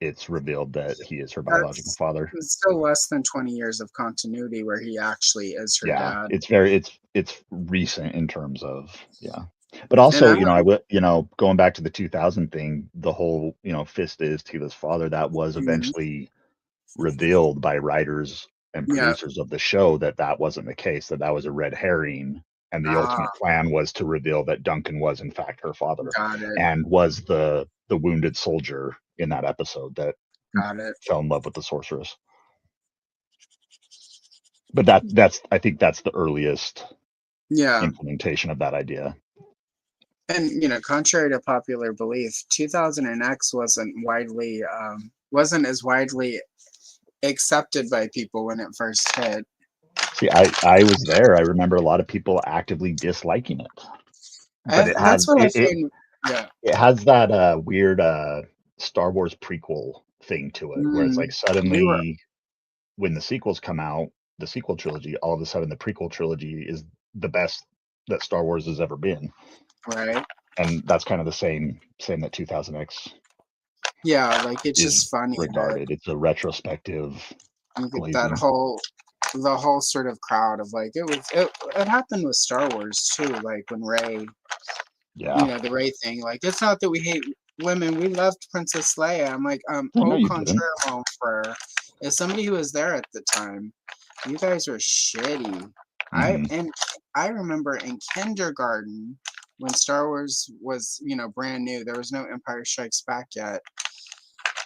[SPEAKER 2] it's revealed that he is her biological father.
[SPEAKER 1] It's still less than 20 years of continuity where he actually is her
[SPEAKER 2] Yeah,
[SPEAKER 1] dad.
[SPEAKER 2] it's recent in terms of, yeah. But also,
[SPEAKER 1] And
[SPEAKER 2] going back to the 2000 thing, the whole, Fist is Tila's father, that was eventually revealed by writers and
[SPEAKER 1] Yeah.
[SPEAKER 2] producers of the show that wasn't the case, that was a red herring, and the ultimate plan was to reveal that Duncan was in fact her father
[SPEAKER 1] Got it.
[SPEAKER 2] and was the wounded soldier in that episode that
[SPEAKER 1] Got it.
[SPEAKER 2] fell in love with the sorceress. But I think that's the earliest implementation of that idea.
[SPEAKER 1] And contrary to popular belief, 2000X wasn't as widely accepted by people when it first hit.
[SPEAKER 2] See, I was there. I remember a lot of people actively disliking it. But it has it has that weird Star Wars prequel thing to it, where it's like suddenly when the sequels come out, the sequel trilogy, all of a sudden the prequel trilogy is the best that Star Wars has ever been.
[SPEAKER 1] Right.
[SPEAKER 2] And that's kind of the same that 2000X.
[SPEAKER 1] Yeah, like it's just funny.
[SPEAKER 2] Regarded. It's a retrospective.
[SPEAKER 1] You get that the whole sort of crowd of like it happened with Star Wars too, like when Rey, the Rey thing. Like it's not that we hate women, we loved Princess Leia. I'm like, au contraire, mon frere. As somebody who was there at the time, you guys were shitty. I remember in kindergarten when Star Wars was, brand new, there was no Empire Strikes Back yet.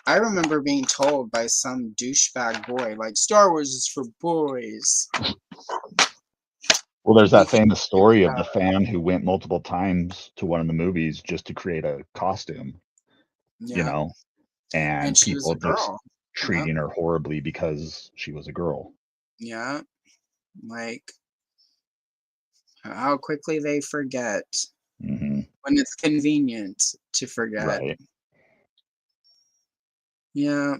[SPEAKER 1] I remember being told by some douchebag boy, like, Star Wars is for boys.
[SPEAKER 2] Well, there's that famous story of the fan who went multiple times to one of the movies just to create a costume, and people just treating her horribly because she was a girl.
[SPEAKER 1] Yeah. Like, how quickly they forget when it's convenient to forget.
[SPEAKER 2] Right.
[SPEAKER 1] Yeah,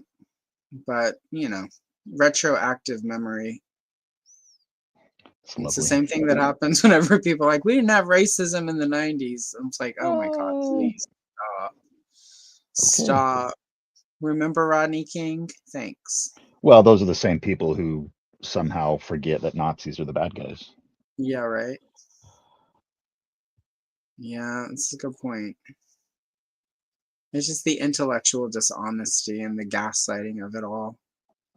[SPEAKER 1] but retroactive memory. It's the same thing that happens whenever people are like, we didn't have racism in the 90s. I'm like, oh my God, please stop. Remember Rodney King? Thanks.
[SPEAKER 2] Well, those are the same people who somehow forget that Nazis are the bad guys.
[SPEAKER 1] Yeah, right. Yeah, that's a good point. It's just the intellectual dishonesty and the gaslighting of it all.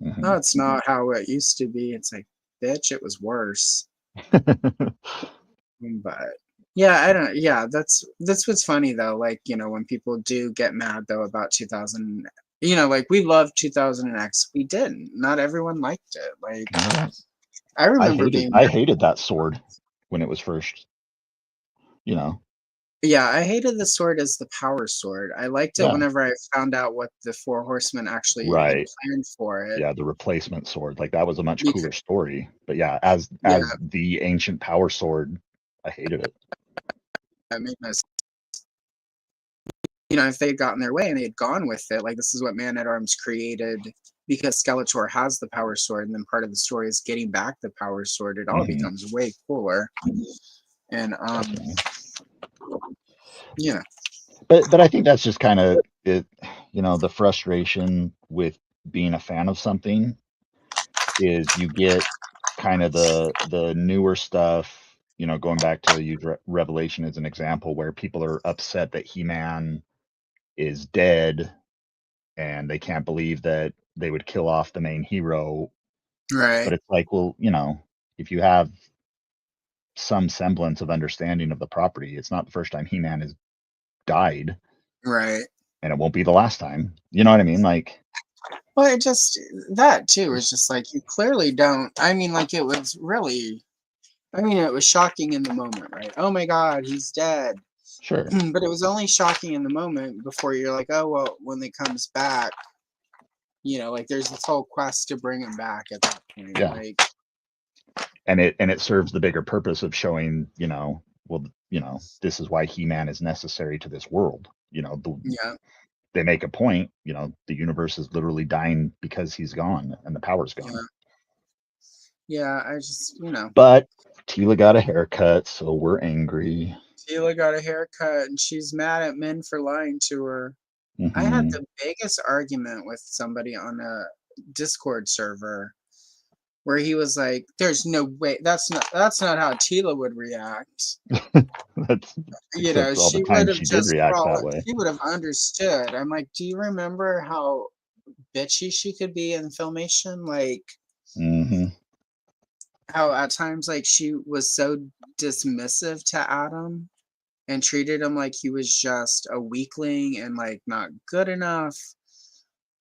[SPEAKER 1] No, it's not how it used to be. It's like, bitch, it was worse. But yeah, I don't. Yeah, that's what's funny though. Like when people do get mad though about 2000, like we loved 2000X. We didn't. Not everyone liked it. Like I remember
[SPEAKER 2] I hated that sword when it was first.
[SPEAKER 1] Yeah, I hated the sword as the power sword. I liked it whenever I found out what the Four Horsemen actually had planned for it.
[SPEAKER 2] Yeah, the replacement sword. Like that was a much cooler story. But yeah, as the ancient power sword, I hated it.
[SPEAKER 1] That made no sense. If they had gotten their way and they had gone with it, like this is what Man-at-Arms created because Skeletor has the power sword, and then part of the story is getting back the power sword. It all becomes way cooler. And yeah.
[SPEAKER 2] But I think that's just kind of it, the frustration with being a fan of something is you get kind of the newer stuff, going back to Revelation as an example, where people are upset that He-Man is dead and they can't believe that they would kill off the main hero.
[SPEAKER 1] Right.
[SPEAKER 2] But it's like, well, if you have some semblance of understanding of the property, it's not the first time He-Man has died.
[SPEAKER 1] Right.
[SPEAKER 2] And it won't be the last time. You know what I mean? Like,
[SPEAKER 1] well, it just that too is just like you clearly don't. I mean, like it was really. I mean, it was shocking in the moment, right? Oh my God, he's dead.
[SPEAKER 2] Sure.
[SPEAKER 1] But it was only shocking in the moment before you're like, oh well, when he comes back, like there's this whole quest to bring him back at that point.
[SPEAKER 2] Yeah.
[SPEAKER 1] Like,
[SPEAKER 2] and it serves the bigger purpose of showing, well, this is why He-Man is necessary to this world. They make a point, the universe is literally dying because he's gone and the power's gone.
[SPEAKER 1] Yeah, I just,
[SPEAKER 2] But Tila got a haircut, so we're angry.
[SPEAKER 1] Tila got a haircut and she's mad at men for lying to her. I had
[SPEAKER 2] Mhm.
[SPEAKER 1] the biggest argument with somebody on a Discord server where he was like, "There's no way. That's not how Tila would react."
[SPEAKER 2] That's
[SPEAKER 1] You know,
[SPEAKER 2] except for all the
[SPEAKER 1] she would
[SPEAKER 2] times
[SPEAKER 1] have
[SPEAKER 2] she did
[SPEAKER 1] just
[SPEAKER 2] react that
[SPEAKER 1] crawled.
[SPEAKER 2] way.
[SPEAKER 1] She would have understood. I'm like, "Do you remember how bitchy she could be in Filmation? Like
[SPEAKER 2] Mhm.
[SPEAKER 1] how at times like she was so dismissive to Adam and treated him like he was just a weakling and like not good enough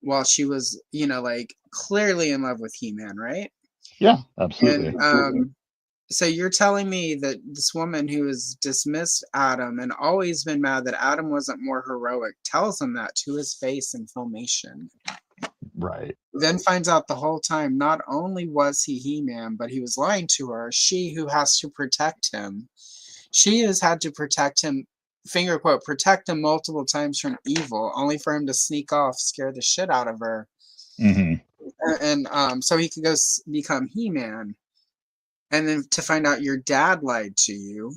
[SPEAKER 1] while she was, like clearly in love with He-Man, right?"
[SPEAKER 2] Yeah,
[SPEAKER 1] And
[SPEAKER 2] absolutely.
[SPEAKER 1] so you're telling me that this woman who has dismissed Adam and always been mad that Adam wasn't more heroic tells him that to his face in Filmation.
[SPEAKER 2] Right.
[SPEAKER 1] Then finds out the whole time not only was he He-Man, but he was lying to her. She who has to protect him. She has had to protect him, finger quote, protect him multiple times from evil, only for him to sneak off, scare the shit out of her,
[SPEAKER 2] Mhm.
[SPEAKER 1] and so he could go become He-Man. And then to find out your dad lied to you.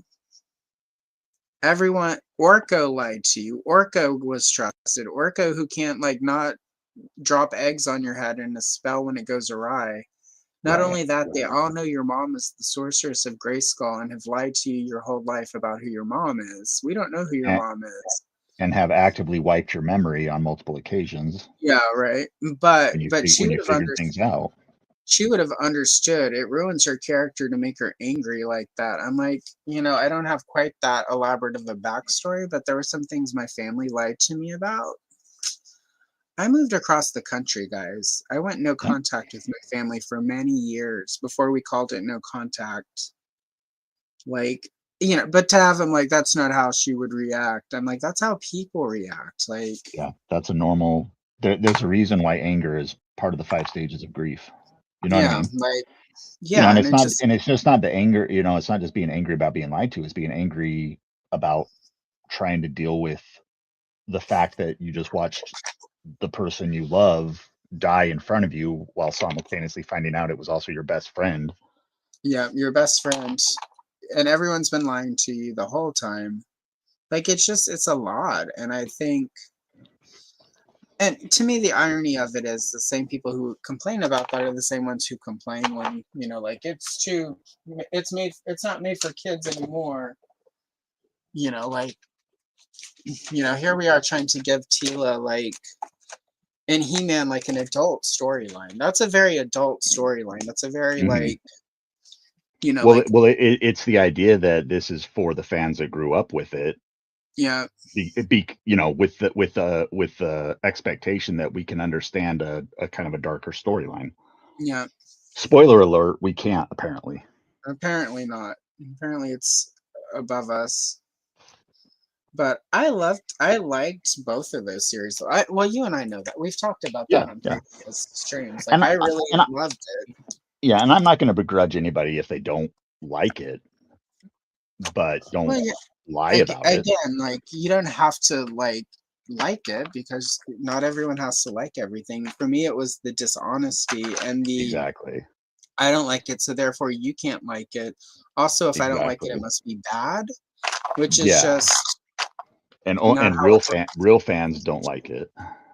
[SPEAKER 1] Everyone, Orko lied to you. Orko was trusted. Orko who can't like not drop eggs on your head in a spell when it goes awry. Not
[SPEAKER 2] Right.
[SPEAKER 1] only that, they all know your mom is the sorceress of Grayskull and have lied to you your whole life about who your mom is. We don't know who your
[SPEAKER 2] And,
[SPEAKER 1] mom is.
[SPEAKER 2] and have actively wiped your memory on multiple occasions
[SPEAKER 1] Yeah, right. But
[SPEAKER 2] when
[SPEAKER 1] she
[SPEAKER 2] when
[SPEAKER 1] would
[SPEAKER 2] you
[SPEAKER 1] have
[SPEAKER 2] figured things out.
[SPEAKER 1] she would have understood. It ruins her character to make her angry like that. I'm like, I don't have quite that elaborate of a backstory, but there were some things my family lied to me about. I moved across the country, guys. I went no
[SPEAKER 2] Yeah.
[SPEAKER 1] contact with my family for many years before we called it no contact. Like, but to have him like, that's not how she would react. I'm like, that's how people react. Like,
[SPEAKER 2] Yeah. That's a normal. There's a reason why anger is part of the 5 stages of grief. You know what I
[SPEAKER 1] yeah,
[SPEAKER 2] mean?
[SPEAKER 1] like, yeah.
[SPEAKER 2] And
[SPEAKER 1] And it just,
[SPEAKER 2] it's just not the anger. It's not just being angry about being lied to. It's being angry about trying to deal with the fact that you just watched the person you love die in front of you while simultaneously finding out it was also your best friend.
[SPEAKER 1] yeah, your best friend. And everyone's been lying to you the whole time. Like, it's a lot. And I think, and to me, the irony of it is the same people who complain about that are the same ones who complain when, like it's not made for kids anymore. Like, here we are trying to give Tila, like, and He-Man, like an adult storyline. That's a very adult storyline. That's a very,
[SPEAKER 2] Hmm.
[SPEAKER 1] like,
[SPEAKER 2] Well,
[SPEAKER 1] like,
[SPEAKER 2] it's the idea that this is for the fans that grew up with it.
[SPEAKER 1] yeah,
[SPEAKER 2] With the expectation that we can understand a kind of a darker storyline.
[SPEAKER 1] yeah.
[SPEAKER 2] Spoiler alert: we can't apparently.
[SPEAKER 1] Apparently not. Apparently it's above us. But I liked both of those series. Well, you and I know that. We've talked about that
[SPEAKER 2] Yeah,
[SPEAKER 1] on
[SPEAKER 2] yeah,
[SPEAKER 1] previous streams. Like
[SPEAKER 2] and
[SPEAKER 1] I really
[SPEAKER 2] and I,
[SPEAKER 1] loved it.
[SPEAKER 2] yeah, and I'm not going to begrudge anybody if they don't like it, but don't
[SPEAKER 1] Well, yeah,
[SPEAKER 2] lie about it.
[SPEAKER 1] again, like you don't have to like it because not everyone has to like everything. For me, it was the dishonesty and the
[SPEAKER 2] Exactly,
[SPEAKER 1] I don't like it, so therefore you can't like it. Also, if I don't like it, it
[SPEAKER 2] exactly.
[SPEAKER 1] must be bad, which is
[SPEAKER 2] Yeah,
[SPEAKER 1] just not
[SPEAKER 2] and
[SPEAKER 1] how it works.
[SPEAKER 2] real fans don't like it.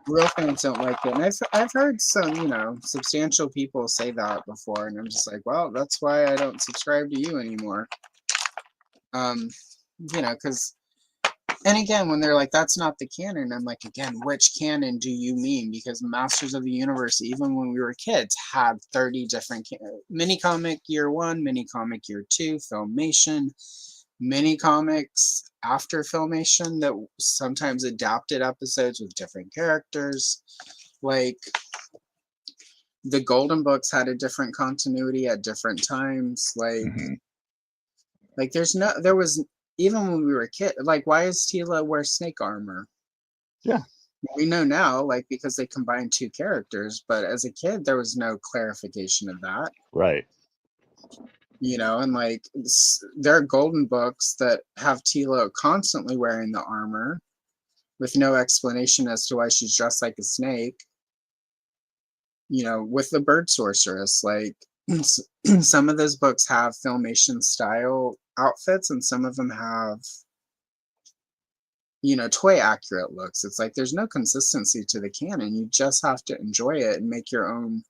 [SPEAKER 1] Real fans don't like it. And I've heard some, substantial people say that before, and I'm just like, well, that's why I don't subscribe to you anymore. Um, because and again, when they're like, that's not the canon, I'm like, again, which canon do you mean? Because Masters of the Universe, even when we were kids, had 30 different mini comic year one, mini comic year two, Filmation, mini comics after Filmation that sometimes adapted episodes with different characters. Like the Golden Books had a different continuity at different times.
[SPEAKER 2] Hmm.
[SPEAKER 1] Like there was even when we were kid. Like why is Tila wear snake armor?
[SPEAKER 2] Yeah,
[SPEAKER 1] We know now, like because they combined two characters. But as a kid, there was no clarification of that.
[SPEAKER 2] right.
[SPEAKER 1] And like there are Golden Books that have Tila constantly wearing the armor with no explanation as to why she's dressed like a snake. With the bird sorceress, like some of those books have Filmation style outfits and some of them have toy accurate looks. It's like there's no consistency to the canon. You just have to enjoy it and make your own.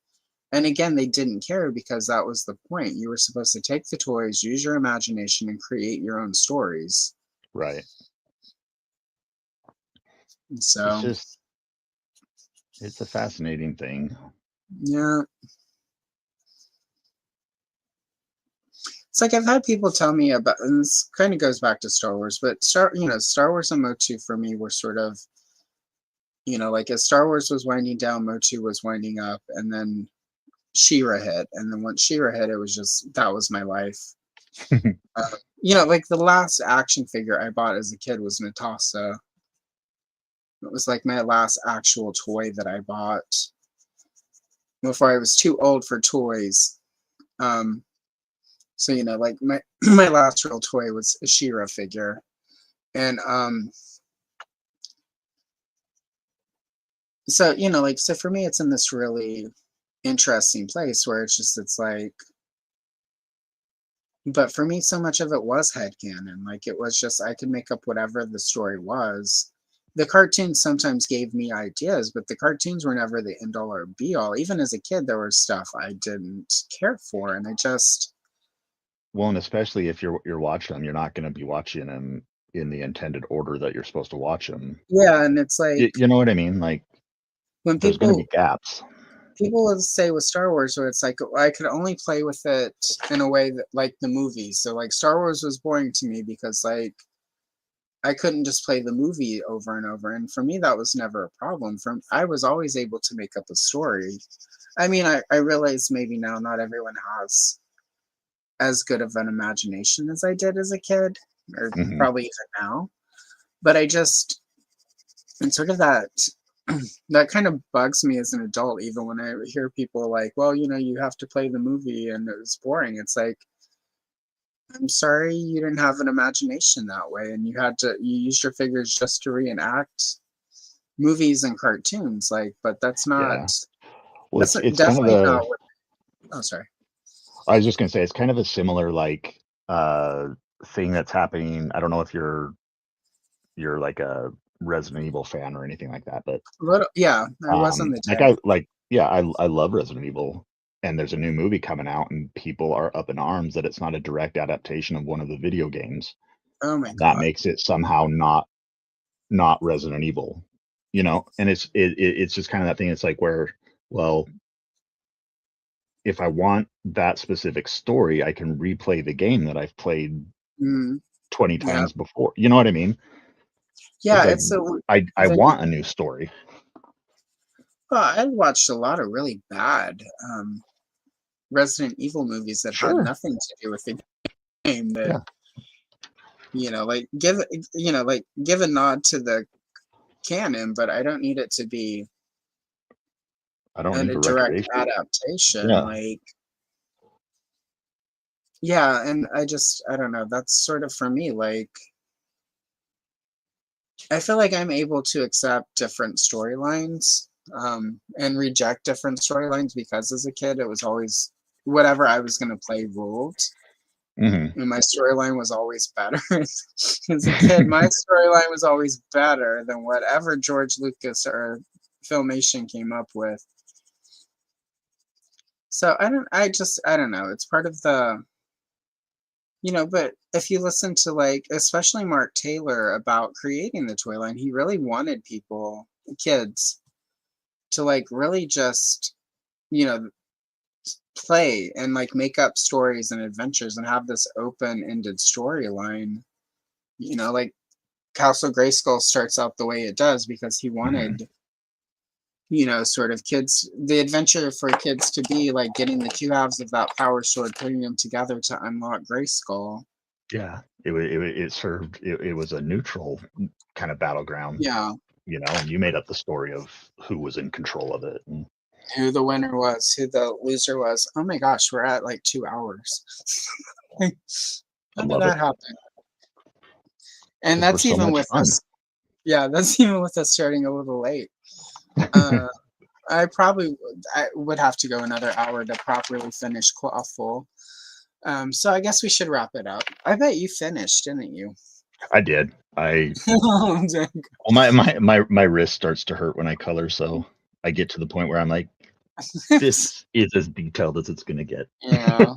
[SPEAKER 1] And again, they didn't care because that was the point. You were supposed to take the toys, use your imagination, and create your own stories.
[SPEAKER 2] Right.
[SPEAKER 1] So
[SPEAKER 2] it's a fascinating thing.
[SPEAKER 1] yeah. It's like I've had people tell me about, and this kind of goes back to Star Wars, but Star Wars and Motu for me were sort of, like as Star Wars was winding down, Motu was winding up, and then She-Ra hit, and then once She-Ra hit, it was just, that was my life. Like the last action figure I bought as a kid was Natasha. It was like my last actual toy that I bought before I was too old for toys. So like my my last real toy was a She-Ra figure, and so so for me it's in this really interesting place where it's like, but for me so much of it was headcanon. Like it was just I could make up whatever the story was. The cartoons sometimes gave me ideas, but the cartoons were never the end all or be all. Even as a kid, there was stuff I didn't care for, and I just.
[SPEAKER 2] Well, and especially if you're watching them, you're not going to be watching them in the intended order that you're supposed to watch them.
[SPEAKER 1] Yeah, and it's like
[SPEAKER 2] you know what I mean. Like
[SPEAKER 1] when
[SPEAKER 2] there's going to be gaps.
[SPEAKER 1] People would say with Star Wars, where it's like I could only play with it in a way that like the movies. So like Star Wars was boring to me because like I couldn't just play the movie over and over. And for me, that was never a problem. I was always able to make up a story. I mean, I realize maybe now not everyone has as good of an imagination as I did as a kid, or probably even now. But it's sort of that kind of bugs me as an adult, even when I hear people like, well, you have to play the movie and it was boring. It's like, I'm sorry, you didn't have an imagination that way, and you use your figures just to reenact movies and cartoons. Like, but that's not.
[SPEAKER 2] Yeah. Well, it's
[SPEAKER 1] definitely
[SPEAKER 2] kind of
[SPEAKER 1] not. Oh, sorry.
[SPEAKER 2] I was just gonna say it's kind of a similar like thing that's happening. I don't know if you're like a Resident Evil fan or anything like that, but
[SPEAKER 1] yeah, I was on the
[SPEAKER 2] I love Resident Evil, and there's a new movie coming out, and people are up in arms that it's not a direct adaptation of one of the video games.
[SPEAKER 1] Oh my god,
[SPEAKER 2] that makes it somehow not Resident Evil, and it's just kind of that thing. It's like where, well, if I want that specific story, I can replay the game that I've played 20 times before. You know what I mean?
[SPEAKER 1] Yeah,
[SPEAKER 2] I want a new story.
[SPEAKER 1] Well, I watched a lot of really bad Resident Evil movies that had nothing to do with the game. That like give a nod to the canon, but I don't need it to be.
[SPEAKER 2] I don't need
[SPEAKER 1] a direct adaptation. And I don't know. That's sort of for me. Like, I feel like I'm able to accept different storylines and reject different storylines because as a kid, it was always whatever I was going to play ruled. And my storyline was always better. As a kid, my storyline was always better than whatever George Lucas or Filmation came up with. So I don't know. It's part of the, but if you listen to like, especially Mark Taylor about creating the toy line, he really wanted kids to like really just, play and like make up stories and adventures and have this open-ended storyline. Like Castle Grayskull starts out the way it does because he wanted sort of the adventure for kids to be like getting the two halves of that power sword, putting them together to unlock Grayskull.
[SPEAKER 2] Yeah, it served. It was a neutral kind of battleground.
[SPEAKER 1] Yeah,
[SPEAKER 2] and you made up the story of who was in control of it, and
[SPEAKER 1] who the winner was, who the loser was. Oh my gosh, we're at like 2 hours. How did that happen? And that's even with us. Yeah, that's even with us starting a little late. I would have to go another hour to properly finish Clawful. So I guess we should wrap it up. I bet you finished, didn't you?
[SPEAKER 2] I did. Well,
[SPEAKER 1] Oh,
[SPEAKER 2] my wrist starts to hurt when I color, so I get to the point where I'm like, this is as detailed as it's gonna get.
[SPEAKER 1] Yeah.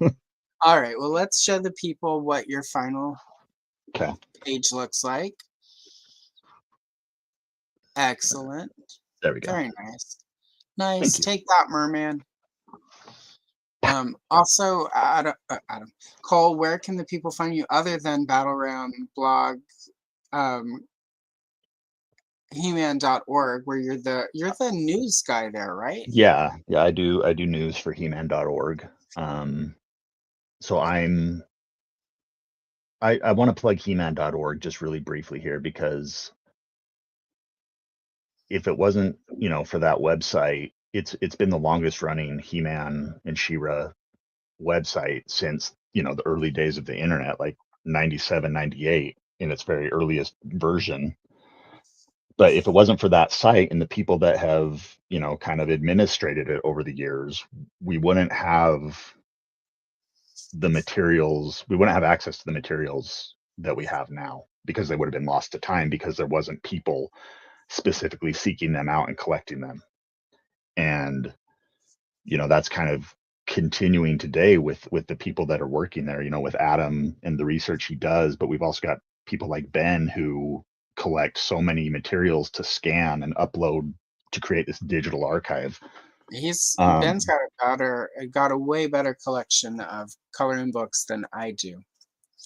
[SPEAKER 1] All right. Well, let's show the people what your final
[SPEAKER 2] Okay.
[SPEAKER 1] page looks like. Excellent.
[SPEAKER 2] There we go.
[SPEAKER 1] Very nice. Nice.
[SPEAKER 2] Thank you.
[SPEAKER 1] Take that, merman. Also, Adam, Cole, where can the people find you other than Battleground blog, He-Man.org, where you're the news guy there, right?
[SPEAKER 2] Yeah, I do news for He-Man.org. So I want to plug He-Man.org just really briefly here, because if it wasn't, for that website, it's been the longest running He-Man and She-Ra website since, the early days of the internet, like 97, 98 in its very earliest version. But if it wasn't for that site and the people that have, kind of administrated it over the years, we wouldn't have the materials, we wouldn't have access to the materials that we have now, because they would have been lost to time, because there wasn't people specifically seeking them out and collecting them. And that's kind of continuing today with the people that are working there, with Adam and the research he does. But we've also got people like Ben who collect so many materials to scan and upload to create this digital archive.
[SPEAKER 1] Ben's got a way better collection of coloring books than I do.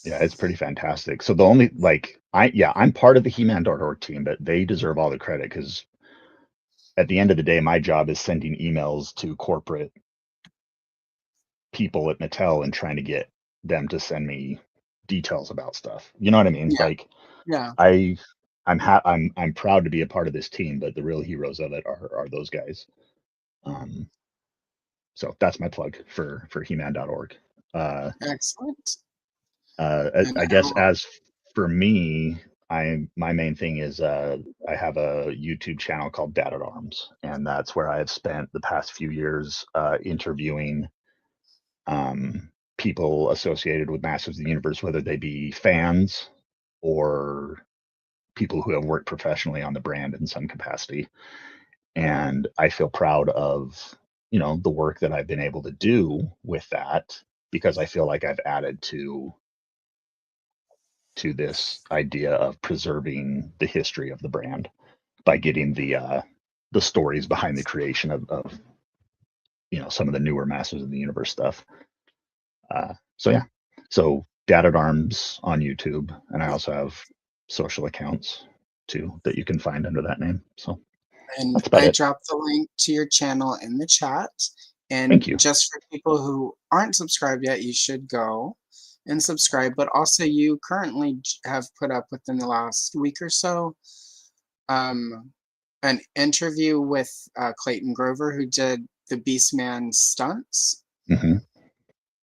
[SPEAKER 2] Yeah, it's pretty fantastic. So the only I'm part of the He-Man.org team, but they deserve all the credit, because at the end of the day, my job is sending emails to corporate people at Mattel and trying to get them to send me details about stuff. You know what I mean?
[SPEAKER 1] Yeah.
[SPEAKER 2] Like,
[SPEAKER 1] Yeah.
[SPEAKER 2] I'm proud to be a part of this team, but the real heroes of it are those guys. So that's my plug for He-Man.org.
[SPEAKER 1] Excellent.
[SPEAKER 2] I guess as for me, my main thing is I have a YouTube channel called Dad at Arms, and that's where I have spent the past few years interviewing people associated with Masters of the Universe, whether they be fans or people who have worked professionally on the brand in some capacity. And I feel proud of, the work that I've been able to do with that, because I feel like I've added to this idea of preserving the history of the brand by getting the stories behind the creation of some of the newer Masters of the Universe stuff. So Dad at Arms on YouTube, and I also have social accounts too that you can find under that name. So
[SPEAKER 1] and
[SPEAKER 2] that's about
[SPEAKER 1] I
[SPEAKER 2] it.
[SPEAKER 1] dropped the link to your channel in the chat. And
[SPEAKER 2] Thank you.
[SPEAKER 1] just for people who aren't subscribed yet, you should go and subscribe. But also, you currently have put up within the last week or so an interview with Clayton Grover, who did the Beastman stunts.
[SPEAKER 2] Mm-hmm.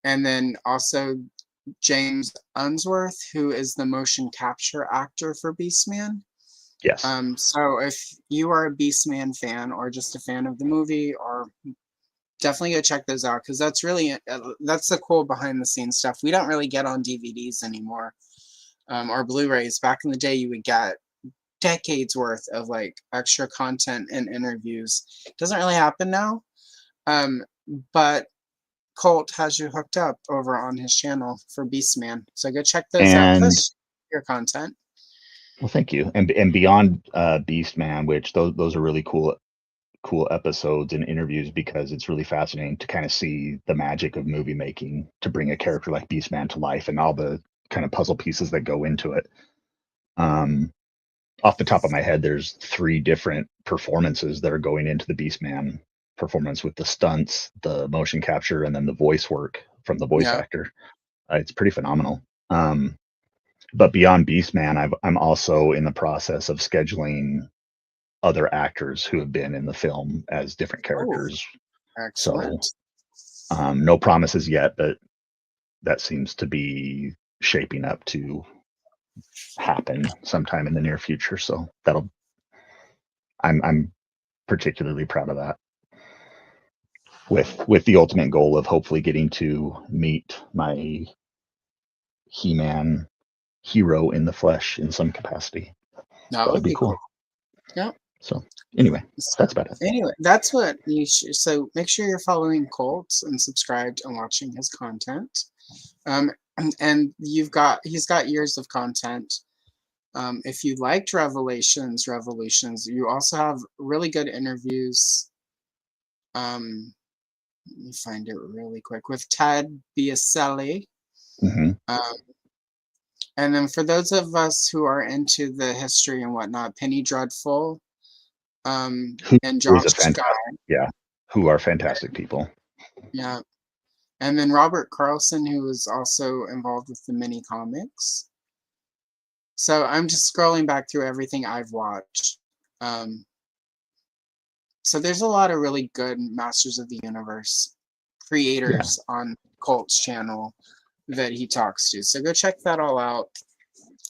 [SPEAKER 1] And then also James Unsworth, who is the motion capture actor for Beastman.
[SPEAKER 2] Yes.
[SPEAKER 1] So if you are a Beastman fan or just a fan of the movie, or definitely go check those out, because that's really that's the cool behind the scenes stuff we don't really get on DVDs anymore, or Blu-rays. Back in the day, you would get decades worth of like extra content and interviews. Doesn't really happen now, but Colt has you hooked up over on his channel for Beastman, so go check those out. Plus your content.
[SPEAKER 2] Well, thank you. And beyond Beastman, which those are really cool episodes and interviews, because it's really fascinating to kind of see the magic of movie making to bring a character like Beastman to life and all the kind of puzzle pieces that go into it. Off the top of my head, there's 3 different performances that are going into the Beastman performance, with the stunts, the motion capture, and then the voice work from the voice actor. It's pretty phenomenal. But beyond Beastman, I'm also in the process of scheduling other actors who have been in the film as different characters.
[SPEAKER 1] Oh, excellent.
[SPEAKER 2] So no promises yet, but that seems to be shaping up to happen sometime in the near future. So I'm particularly proud of that, with the ultimate goal of hopefully getting to meet my He-Man hero in the flesh in some capacity.
[SPEAKER 1] That would be cool. Yeah.
[SPEAKER 2] So anyway, that's about it.
[SPEAKER 1] Anyway, that's what you should. So make sure you're following Colt and subscribed and watching his content. And he's got years of content. If you liked Revolutions, you also have really good interviews. Let me find it really quick with Ted Biaselli.
[SPEAKER 2] Mm-hmm.
[SPEAKER 1] And then for those of us who are into the history and whatnot, Penny Dreadful, and Josh Guy.
[SPEAKER 2] Yeah, who are fantastic people.
[SPEAKER 1] Yeah. And then Robert Carlson, who is also involved with the mini comics. So I'm just scrolling back through everything I've watched. So there's a lot of really good Masters of the Universe creators on Colt's channel that he talks to. So go check that all out.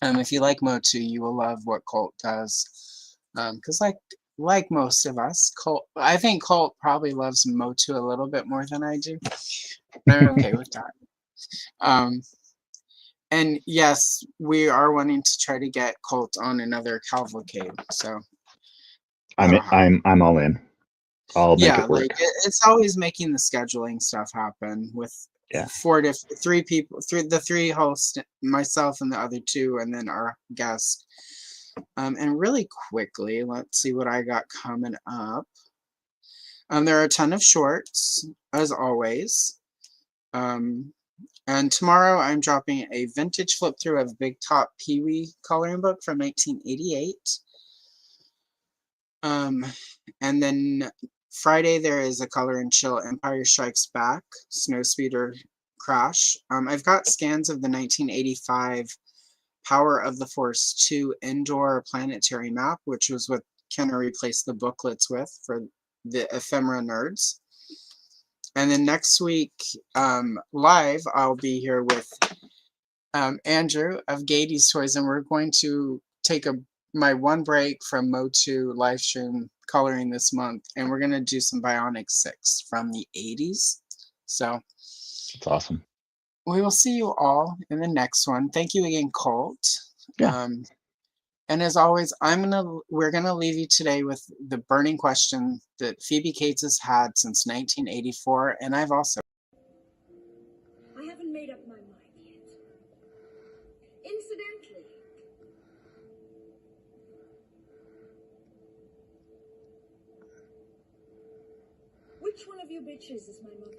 [SPEAKER 1] If you like Motu, you will love what Colt does. Because like most of us, I think Colt probably loves Motu a little bit more than I do. I'm okay with that. And yes, we are wanting to try to get Colt on another cavalcade. So
[SPEAKER 2] I'm all in. I'll make it work.
[SPEAKER 1] Like it's always making the scheduling stuff happen with three hosts, myself and the other two, and then our guest. And really quickly, let's see what I got coming up. There are a ton of shorts, as always. And tomorrow I'm dropping a vintage flip through of Big Top Pee Wee coloring book from 1988. And then Friday there is a Color and Chill Empire Strikes Back Snowspeeder Crash. I've got scans of the 1985 Power of the Force 2 indoor planetary map, which was what Kenner replaced the booklets with for the ephemera nerds. And then next week, live, I'll be here with Andrew of Gady's Toys, and we're going to take my one break from Motu Livestream coloring this month, and we're going to do some Bionic 6 from the 80s. So
[SPEAKER 2] it's awesome.
[SPEAKER 1] We will see you all in the next one. Thank you again, Colt.
[SPEAKER 2] Yeah.
[SPEAKER 1] And as always, we're gonna leave you today with the burning question that Phoebe Cates has had since 1984, and I've also.
[SPEAKER 5] I haven't made up my mind yet. Incidentally, which one of you bitches is my mother?